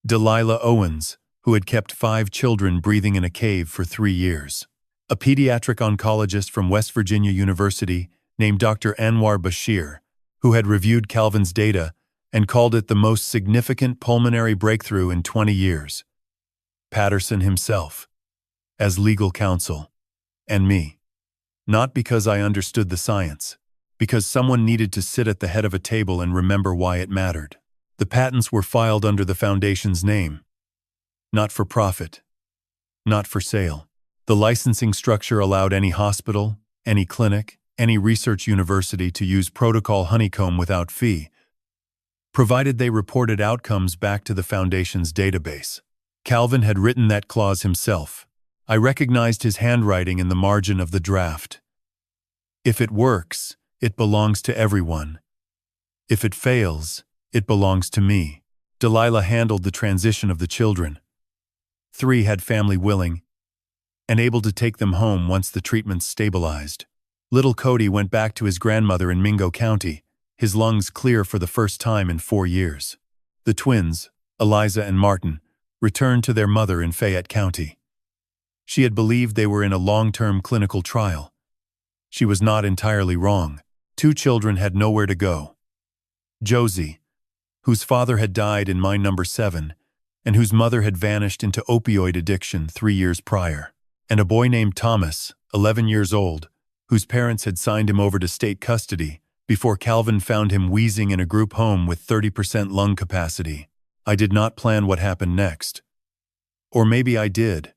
Delilah Owens, who had kept 5 children breathing in a cave for 3 years. A pediatric oncologist from West Virginia University named Dr. Anwar Bashir, who had reviewed Calvin's data and called it the most significant pulmonary breakthrough in 20 years. Patterson himself, as legal counsel, and me. Not because I understood the science, because someone needed to sit at the head of a table and remember why it mattered. The patents were filed under the foundation's name. Not for profit. Not for sale. The licensing structure allowed any hospital, any clinic, any research university to use Protocol Honeycomb without fee, provided they reported outcomes back to the foundation's database. Calvin had written that clause himself. I recognized his handwriting in the margin of the draft. If it works, it belongs to everyone. If it fails, it belongs to me. Delilah handled the transition of the children. 3 had family willing and able to take them home once the treatments stabilized. Little Cody went back to his grandmother in Mingo County, his lungs clear for the first time in 4 years. The twins, Eliza and Martin, returned to their mother in Fayette County. She had believed they were in a long-term clinical trial. She was not entirely wrong. 2 children had nowhere to go. Josie, whose father had died in mine number 7, and whose mother had vanished into opioid addiction 3 years prior. And a boy named Thomas, 11 years old, whose parents had signed him over to state custody before Calvin found him wheezing in a group home with 30% lung capacity. I did not plan what happened next. Or maybe I did,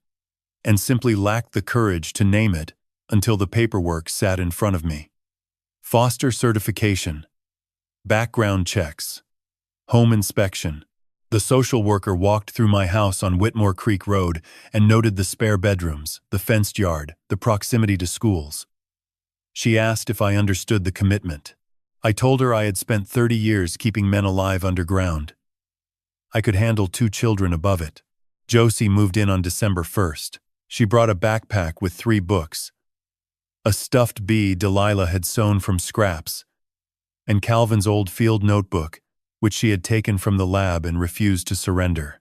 and simply lacked the courage to name it until the paperwork sat in front of me. Foster certification, background checks, home inspection. The social worker walked through my house on Whitmore Creek Road and noted the spare bedrooms, the fenced yard, the proximity to schools. She asked if I understood the commitment. I told her I had spent 30 years keeping men alive underground. I could handle 2 children above it. Josie moved in on December 1st. She brought a backpack with 3 books, a stuffed bee Delilah had sewn from scraps, and Calvin's old field notebook, which she had taken from the lab and refused to surrender.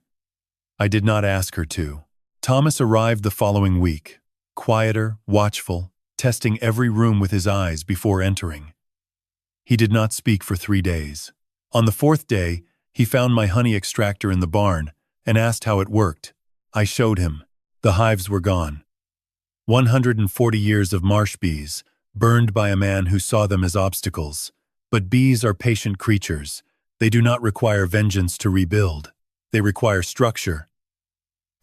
I did not ask her to. Thomas arrived the following week, quieter, watchful, testing every room with his eyes before entering. He did not speak for 3 days. On the 4th day, he found my honey extractor in the barn and asked how it worked. I showed him. The hives were gone. 140 years of marsh bees, burned by a man who saw them as obstacles. But bees are patient creatures. They do not require vengeance to rebuild. They require structure,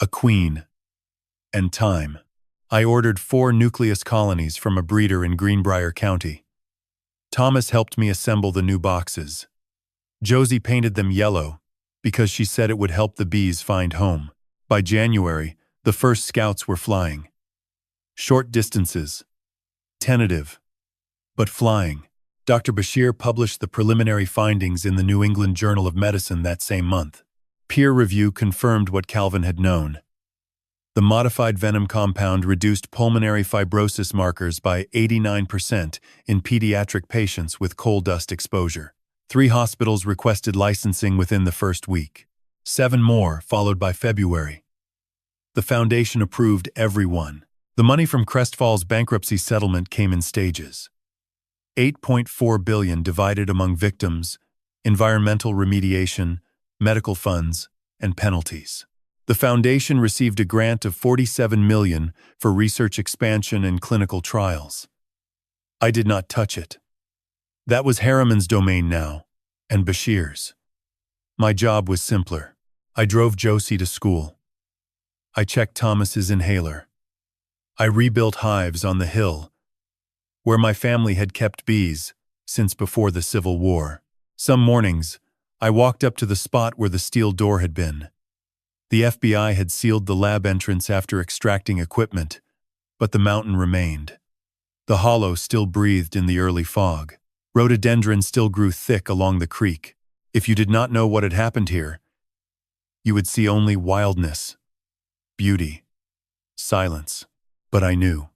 a queen, and time. I ordered 4 nucleus colonies from a breeder in Greenbrier County. Thomas helped me assemble the new boxes. Josie painted them yellow because she said it would help the bees find home. By January, the first scouts were flying. Short distances, tentative, but flying. Dr. Bashir published the preliminary findings in the New England Journal of Medicine that same month. Peer review confirmed what Calvin had known. The modified venom compound reduced pulmonary fibrosis markers by 89% in pediatric patients with coal dust exposure. 3 hospitals requested licensing within the first week. 7 more followed by February. The foundation approved everyone. The money from Crest Falls bankruptcy settlement came in stages. $8.4 billion divided among victims, environmental remediation, medical funds, and penalties. The foundation received a grant of $47 million for research expansion and clinical trials. I did not touch it. That was Harriman's domain now, and Bashir's. My job was simpler. I drove Josie to school. I checked Thomas's inhaler. I rebuilt hives on the hill, where my family had kept bees since before the Civil War. Some mornings, I walked up to the spot where the steel door had been. The FBI had sealed the lab entrance after extracting equipment, but the mountain remained. The hollow still breathed in the early fog. Rhododendron still grew thick along the creek. If you did not know what had happened here, you would see only wildness, beauty, silence. But I knew.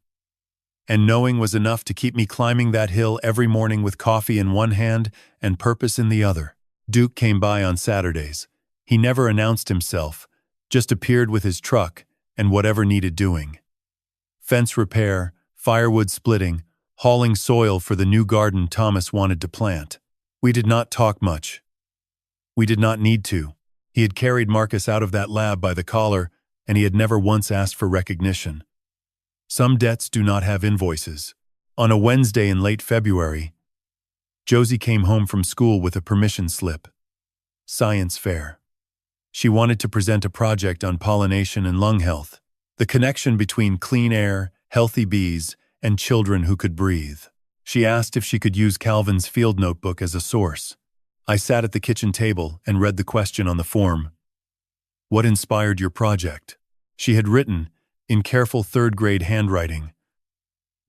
And knowing was enough to keep me climbing that hill every morning with coffee in one hand and purpose in the other. Duke came by on Saturdays. He never announced himself, just appeared with his truck and whatever needed doing. Fence repair, firewood splitting, hauling soil for the new garden Thomas wanted to plant. We did not talk much. We did not need to. He had carried Marcus out of that lab by the collar, and he had never once asked for recognition. Some debts do not have invoices. On a Wednesday in late February, Josie came home from school with a permission slip. Science fair. She wanted to present a project on pollination and lung health, the connection between clean air, healthy bees, and children who could breathe. She asked if she could use Calvin's field notebook as a source. I sat at the kitchen table and read the question on the form. What inspired your project? She had written, in careful third-grade handwriting,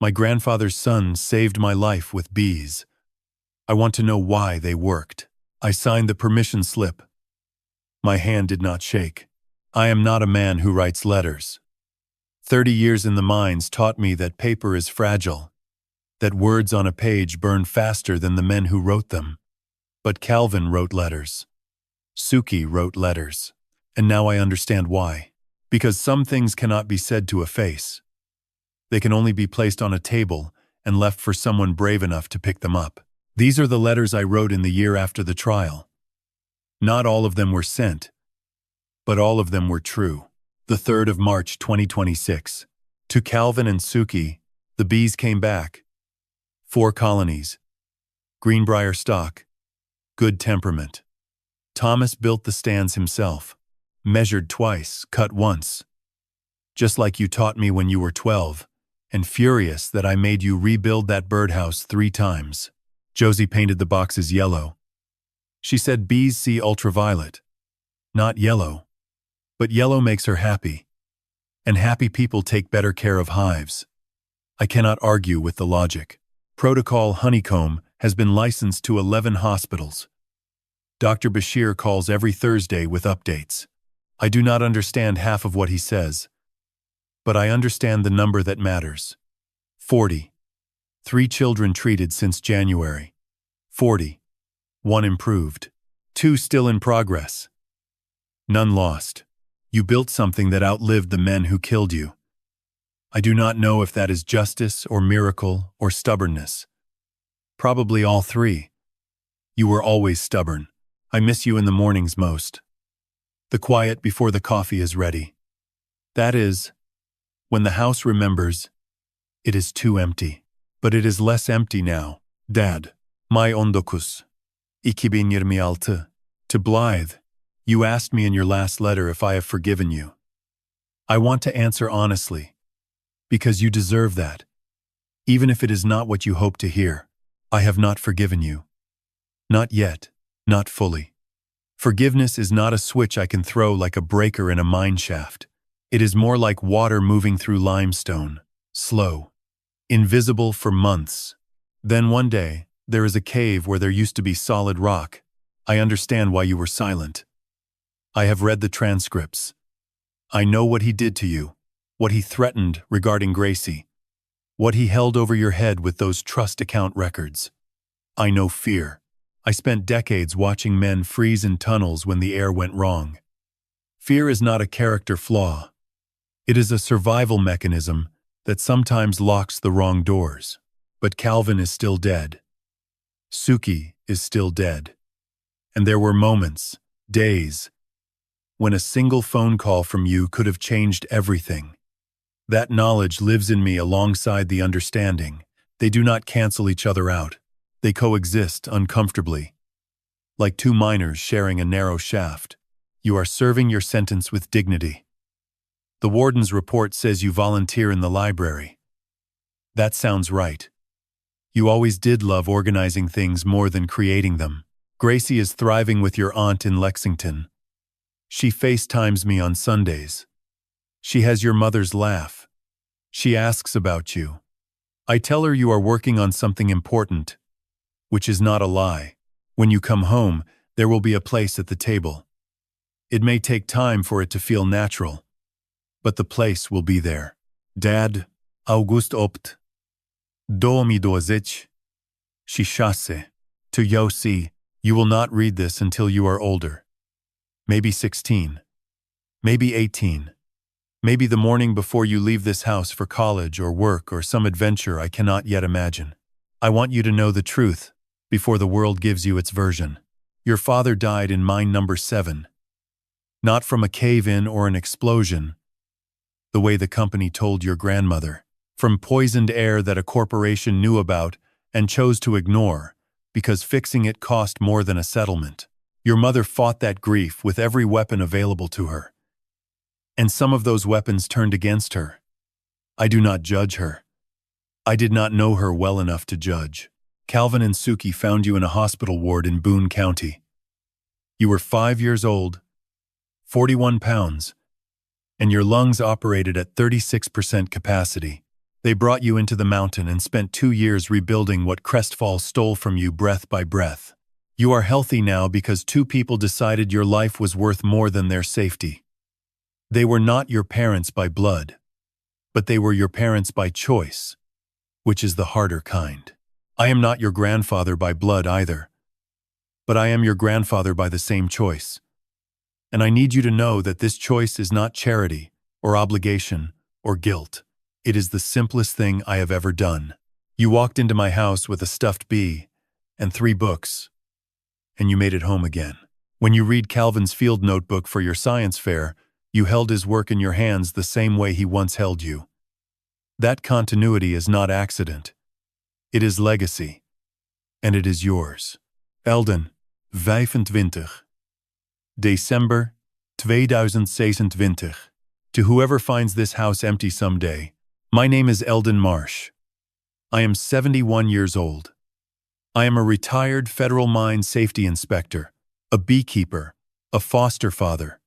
my grandfather's son saved my life with bees. I want to know why they worked. I signed the permission slip. My hand did not shake. I am not a man who writes letters. 30 years in the mines taught me that paper is fragile, that words on a page burn faster than the men who wrote them. But Calvin wrote letters. Suki wrote letters. And now I understand why. Because some things cannot be said to a face. They can only be placed on a table and left for someone brave enough to pick them up. These are the letters I wrote in the year after the trial. Not all of them were sent, but all of them were true. The 3rd of March 2026. To Calvin and Suki, the bees came back. 4 colonies. Greenbrier stock. Good temperament. Thomas built the stands himself. Measured twice, cut once. Just like you taught me when you were 12, and furious that I made you rebuild that birdhouse 3 times. Josie painted the boxes yellow. She said bees see ultraviolet. Not yellow. But yellow makes her happy. And happy people take better care of hives. I cannot argue with the logic. Protocol Honeycomb has been licensed to 11 hospitals. Dr. Bashir calls every Thursday with updates. I do not understand half of what he says, but I understand the number that matters. 40. 3 children treated since January. 40. 1 improved. 2 still in progress. None lost. You built something that outlived the men who killed you. I do not know if that is justice or miracle or stubbornness. Probably all 3. You were always stubborn. I miss you in the mornings most. The quiet before the coffee is ready. That is, when the house remembers, it is too empty. But it is less empty now. Dad. May 19, 2026. To Blythe, you asked me in your last letter if I have forgiven you. I want to answer honestly, because you deserve that. Even if it is not what you hope to hear, I have not forgiven you. Not yet, not fully. Forgiveness is not a switch I can throw like a breaker in a mine shaft. It is more like water moving through limestone, slow, invisible for months. Then one day, there is a cave where there used to be solid rock. I understand why you were silent. I have read the transcripts. I know what he did to you, what he threatened regarding Gracie, what he held over your head with those trust account records. I know fear. I spent decades watching men freeze in tunnels when the air went wrong. Fear is not a character flaw. It is a survival mechanism that sometimes locks the wrong doors. But Calvin is still dead. Suki is still dead. And there were moments, days, when a single phone call from you could have changed everything. That knowledge lives in me alongside the understanding. They do not cancel each other out. They coexist uncomfortably. Like two miners sharing a narrow shaft, you are serving your sentence with dignity. The warden's report says you volunteer in the library. That sounds right. You always did love organizing things more than creating them. Gracie is thriving with your aunt in Lexington. She FaceTimes me on Sundays. She has your mother's laugh. She asks about you. I tell her you are working on something important, which is not a lie. When you come home, there will be a place at the table. It may take time for it to feel natural, but the place will be there. Dad, August opt. 2012. She chasse. To Yossi, you will not read this until you are older. Maybe 16. Maybe 18. Maybe the morning before you leave this house for college or work or some adventure I cannot yet imagine. I want you to know the truth before the world gives you its version. Your father died in mine number 7. Not from a cave-in or an explosion, the way the company told your grandmother. From poisoned air that a corporation knew about and chose to ignore because fixing it cost more than a settlement. Your mother fought that grief with every weapon available to her. And some of those weapons turned against her. I do not judge her. I did not know her well enough to judge. Calvin and Suki found you in a hospital ward in Boone County. You were 5 years old, 41 pounds, and your lungs operated at 36% capacity. They brought you into the mountain and spent 2 years rebuilding what Crestfall stole from you breath by breath. You are healthy now because 2 people decided your life was worth more than their safety. They were not your parents by blood, but they were your parents by choice, which is the harder kind. I am not your grandfather by blood either, but I am your grandfather by the same choice. And I need you to know that this choice is not charity or obligation or guilt. It is the simplest thing I have ever done. You walked into my house with a stuffed bee and 3 books, and you made it home again. When you read Calvin's field notebook for your science fair, you held his work in your hands the same way he once held you. That continuity is not accident. It is legacy, and it is yours. Elden, 25. December 2026. To whoever finds this house empty someday, my name is Eldon Marsh. I am 71 years old. I am a retired federal mine safety inspector, a beekeeper, a foster father,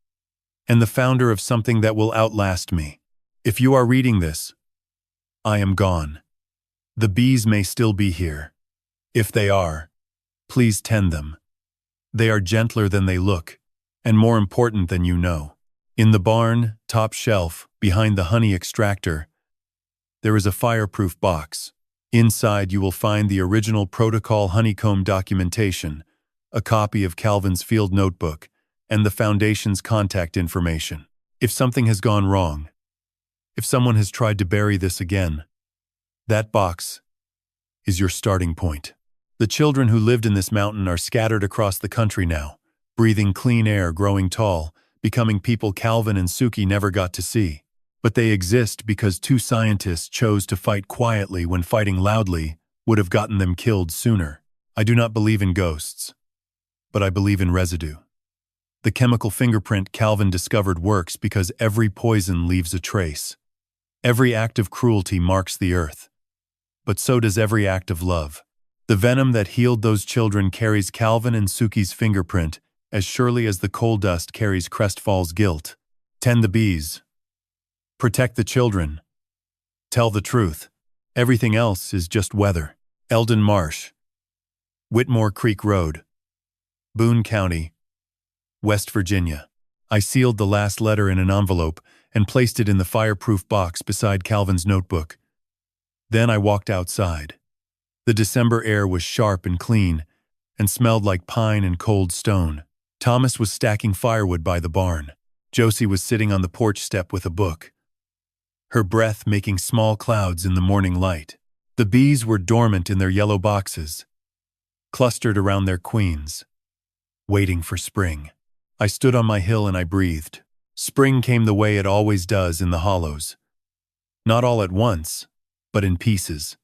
and the founder of something that will outlast me. If you are reading this, I am gone. The bees may still be here. If they are, please tend them. They are gentler than they look, and more important than you know. In the barn, top shelf, behind the honey extractor, there is a fireproof box. Inside you will find the original protocol honeycomb documentation, a copy of Calvin's field notebook, and the Foundation's contact information. If something has gone wrong, if someone has tried to bury this again, that box is your starting point. The children who lived in this mountain are scattered across the country now, breathing clean air, growing tall, becoming people Calvin and Suki never got to see. But they exist because 2 scientists chose to fight quietly when fighting loudly would have gotten them killed sooner. I do not believe in ghosts, but I believe in residue. The chemical fingerprint Calvin discovered works because every poison leaves a trace. Every act of cruelty marks the earth, but so does every act of love. The venom that healed those children carries Calvin and Suki's fingerprint as surely as the coal dust carries Crestfall's guilt. Tend the bees. Protect the children. Tell the truth. Everything else is just weather. Eldon Marsh, Whitmore Creek Road, Boone County, West Virginia. I sealed the last letter in an envelope and placed it in the fireproof box beside Calvin's notebook. Then I walked outside. The December air was sharp and clean and smelled like pine and cold stone. Thomas was stacking firewood by the barn. Josie was sitting on the porch step with a book, her breath making small clouds in the morning light. The bees were dormant in their yellow boxes, clustered around their queens, waiting for spring. I stood on my hill and I breathed. Spring came the way it always does in the hollows. Not all at once, but in pieces.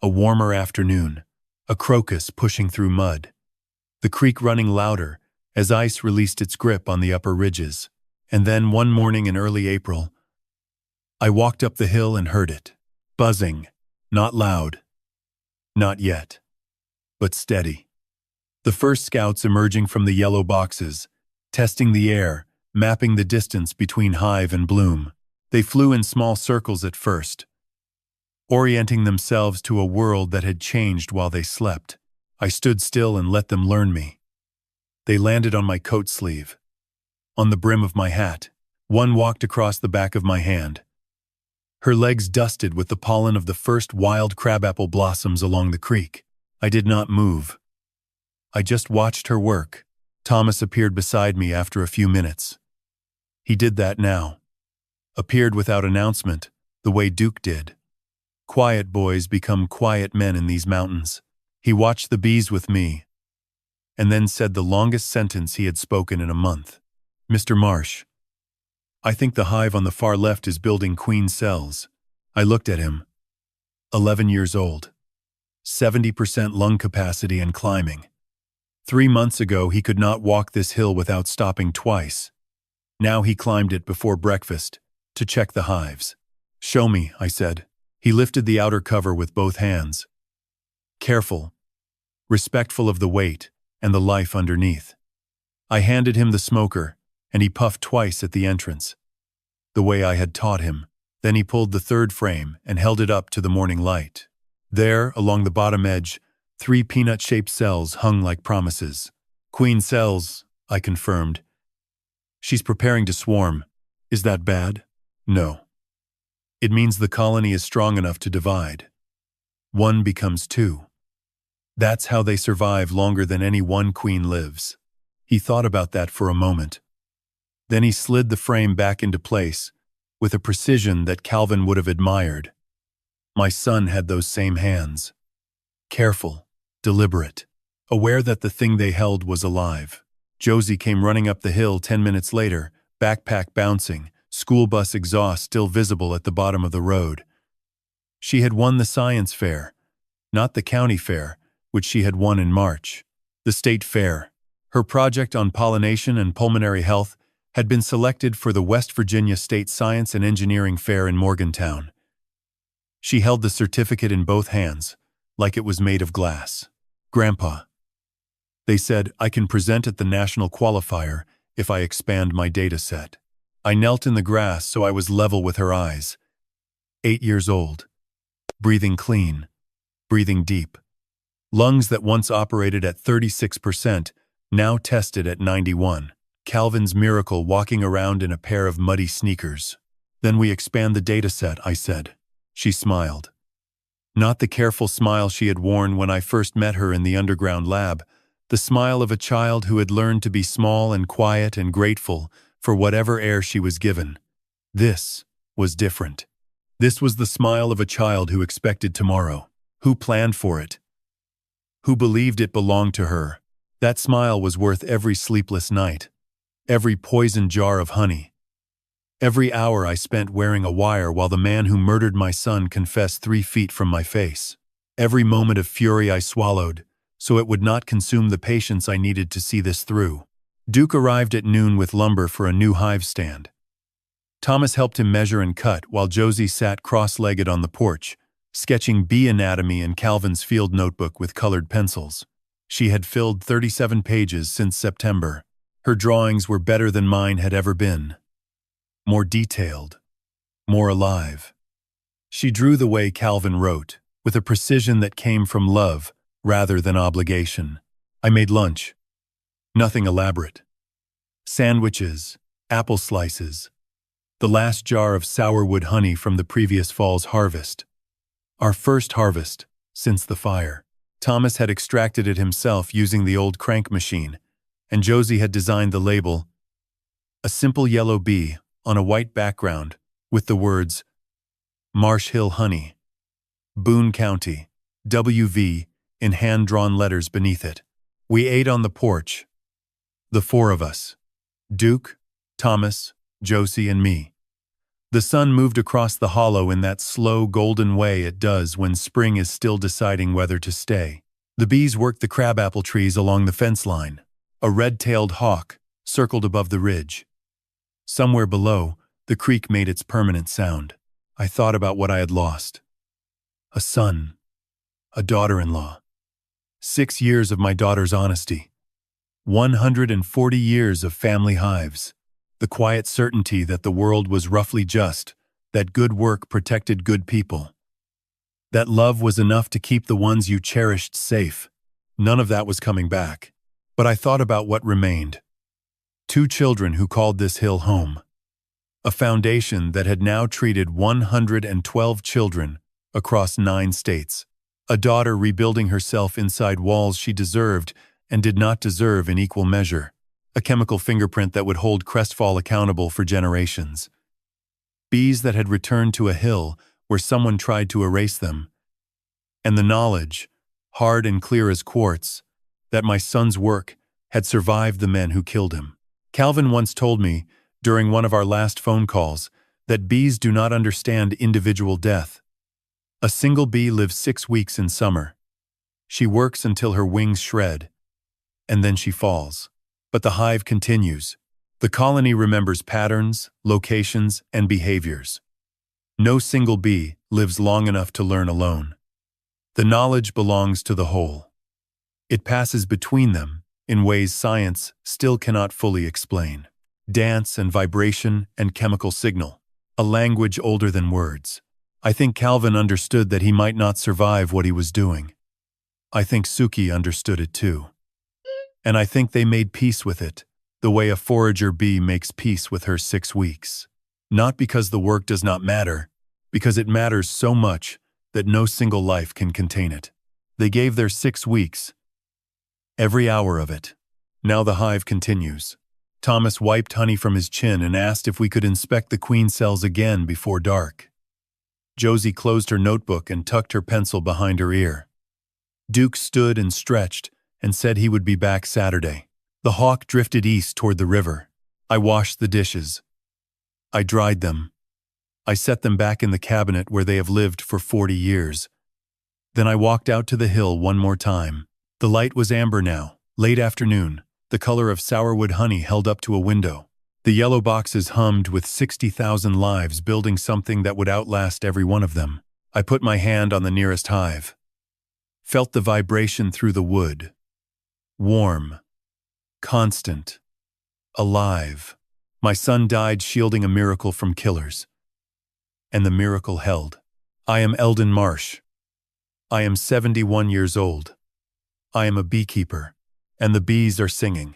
A warmer afternoon, a crocus pushing through mud, the creek running louder as ice released its grip on the upper ridges. And then one morning in early April, I walked up the hill and heard it, buzzing, not loud, not yet, but steady. The first scouts emerging from the yellow boxes, testing the air, mapping the distance between hive and bloom. They flew in small circles at first, orienting themselves to a world that had changed while they slept. I stood still and let them learn me. They landed on my coat sleeve, on the brim of my hat. One walked across the back of my hand, her legs dusted with the pollen of the first wild crabapple blossoms along the creek. I did not move. I just watched her work. Thomas appeared beside me after a few minutes. He did that now. Appeared without announcement, the way Duke did. Quiet boys become quiet men in these mountains. He watched the bees with me, and then said the longest sentence he had spoken in a month. "Mr. Marsh, I think the hive on the far left is building queen cells." I looked at him. 11 years old. 70% lung capacity and climbing. 3 months ago he could not walk this hill without stopping twice. Now he climbed it before breakfast, to check the hives. "Show me," I said. He lifted the outer cover with both hands. Careful, respectful of the weight and the life underneath. I handed him the smoker, and he puffed twice at the entrance, the way I had taught him. Then he pulled the third frame and held it up to the morning light. There, along the bottom edge, 3 peanut-shaped cells hung like promises. "Queen cells," I confirmed. "She's preparing to swarm. Is that bad?" "No. It means the colony is strong enough to divide. 1 becomes 2. That's how they survive longer than any one queen lives." He thought about that for a moment. Then he slid the frame back into place, with a precision that Calvin would have admired. My son had those same hands. Careful, deliberate, aware that the thing they held was alive. Josie came running up the hill 10 minutes later, backpack bouncing, school bus exhaust still visible at the bottom of the road. She had won the science fair, not the county fair, which she had won in March. The state fair. Her project on pollination and pulmonary health had been selected for the West Virginia State Science and Engineering Fair in Morgantown. She held the certificate in both hands, like it was made of glass. "Grandpa," they said, "I can present at the national qualifier if I expand my data set." I knelt in the grass so I was level with her eyes. 8 years old. Breathing clean. Breathing deep. Lungs that once operated at 36%, now tested at 91. Calvin's miracle walking around in a pair of muddy sneakers. "Then we expand the data set," I said. She smiled. Not the careful smile she had worn when I first met her in the underground lab, the smile of a child who had learned to be small and quiet and grateful for whatever air she was given. This was different. This was the smile of a child who expected tomorrow, who planned for it, who believed it belonged to her. That smile was worth every sleepless night, every poisoned jar of honey, every hour I spent wearing a wire while the man who murdered my son confessed 3 feet from my face, every moment of fury I swallowed, so it would not consume the patience I needed to see this through. Duke arrived at noon with lumber for a new hive stand. Thomas helped him measure and cut while Josie sat cross-legged on the porch, sketching bee anatomy in Calvin's field notebook with colored pencils. She had filled 37 pages since September. Her drawings were better than mine had ever been. More detailed, more alive. She drew the way Calvin wrote, with a precision that came from love rather than obligation. I made lunch. Nothing elaborate. Sandwiches, apple slices, the last jar of sourwood honey from the previous fall's harvest. Our first harvest since the fire. Thomas had extracted it himself using the old crank machine, and Josie had designed the label, a simple yellow bee on a white background with the words, Marsh Hill Honey, Boone County, WV, in hand-drawn letters beneath it. We ate on the porch, the 4 of us, Duke, Thomas, Josie, and me. The sun moved across the hollow in that slow, golden way it does when spring is still deciding whether to stay. The bees worked the crabapple trees along the fence line. A red-tailed hawk circled above the ridge. Somewhere below, the creek made its permanent sound. I thought about what I had lost. A son. A daughter-in-law. 6 years of my daughter's honesty. 140 years of family hives. The quiet certainty that the world was roughly just, that good work protected good people. That love was enough to keep the ones you cherished safe. None of that was coming back. But I thought about what remained. 2 children who called this hill home. A foundation that had now treated 112 children across 9 states. A daughter rebuilding herself inside walls she deserved and did not deserve in equal measure. A chemical fingerprint that would hold Crestfall accountable for generations. Bees that had returned to a hill where someone tried to erase them. And the knowledge, hard and clear as quartz, that my son's work had survived the men who killed him. Calvin once told me, during one of our last phone calls, that bees do not understand individual death. A single bee lives 6 weeks in summer. She works until her wings shred, and then she falls. But the hive continues. The colony remembers patterns, locations, and behaviors. No single bee lives long enough to learn alone. The knowledge belongs to the whole. It passes between them in ways science still cannot fully explain. Dance and vibration and chemical signal. A language older than words. I think Calvin understood that he might not survive what he was doing. I think Suki understood it too. And I think they made peace with it, the way a forager bee makes peace with her 6 weeks. Not because the work does not matter, because it matters so much that no single life can contain it. They gave their 6 weeks, every hour of it. Now the hive continues. Thomas wiped honey from his chin and asked if we could inspect the queen cells again before dark. Josie closed her notebook and tucked her pencil behind her ear. Duke stood and stretched and said he would be back Saturday. The hawk drifted east toward the river. I washed the dishes. I dried them. I set them back in the cabinet where they have lived for 40 years. Then I walked out to the hill one more time. The light was amber now, late afternoon, the color of sourwood honey held up to a window. The yellow boxes hummed with 60,000 lives building something that would outlast every one of them. I put my hand on the nearest hive. Felt the vibration through the wood. Warm. Constant. Alive. My son died shielding a miracle from killers. And the miracle held. I am Eldon Marsh. I am 71 years old. I am a beekeeper, and the bees are singing.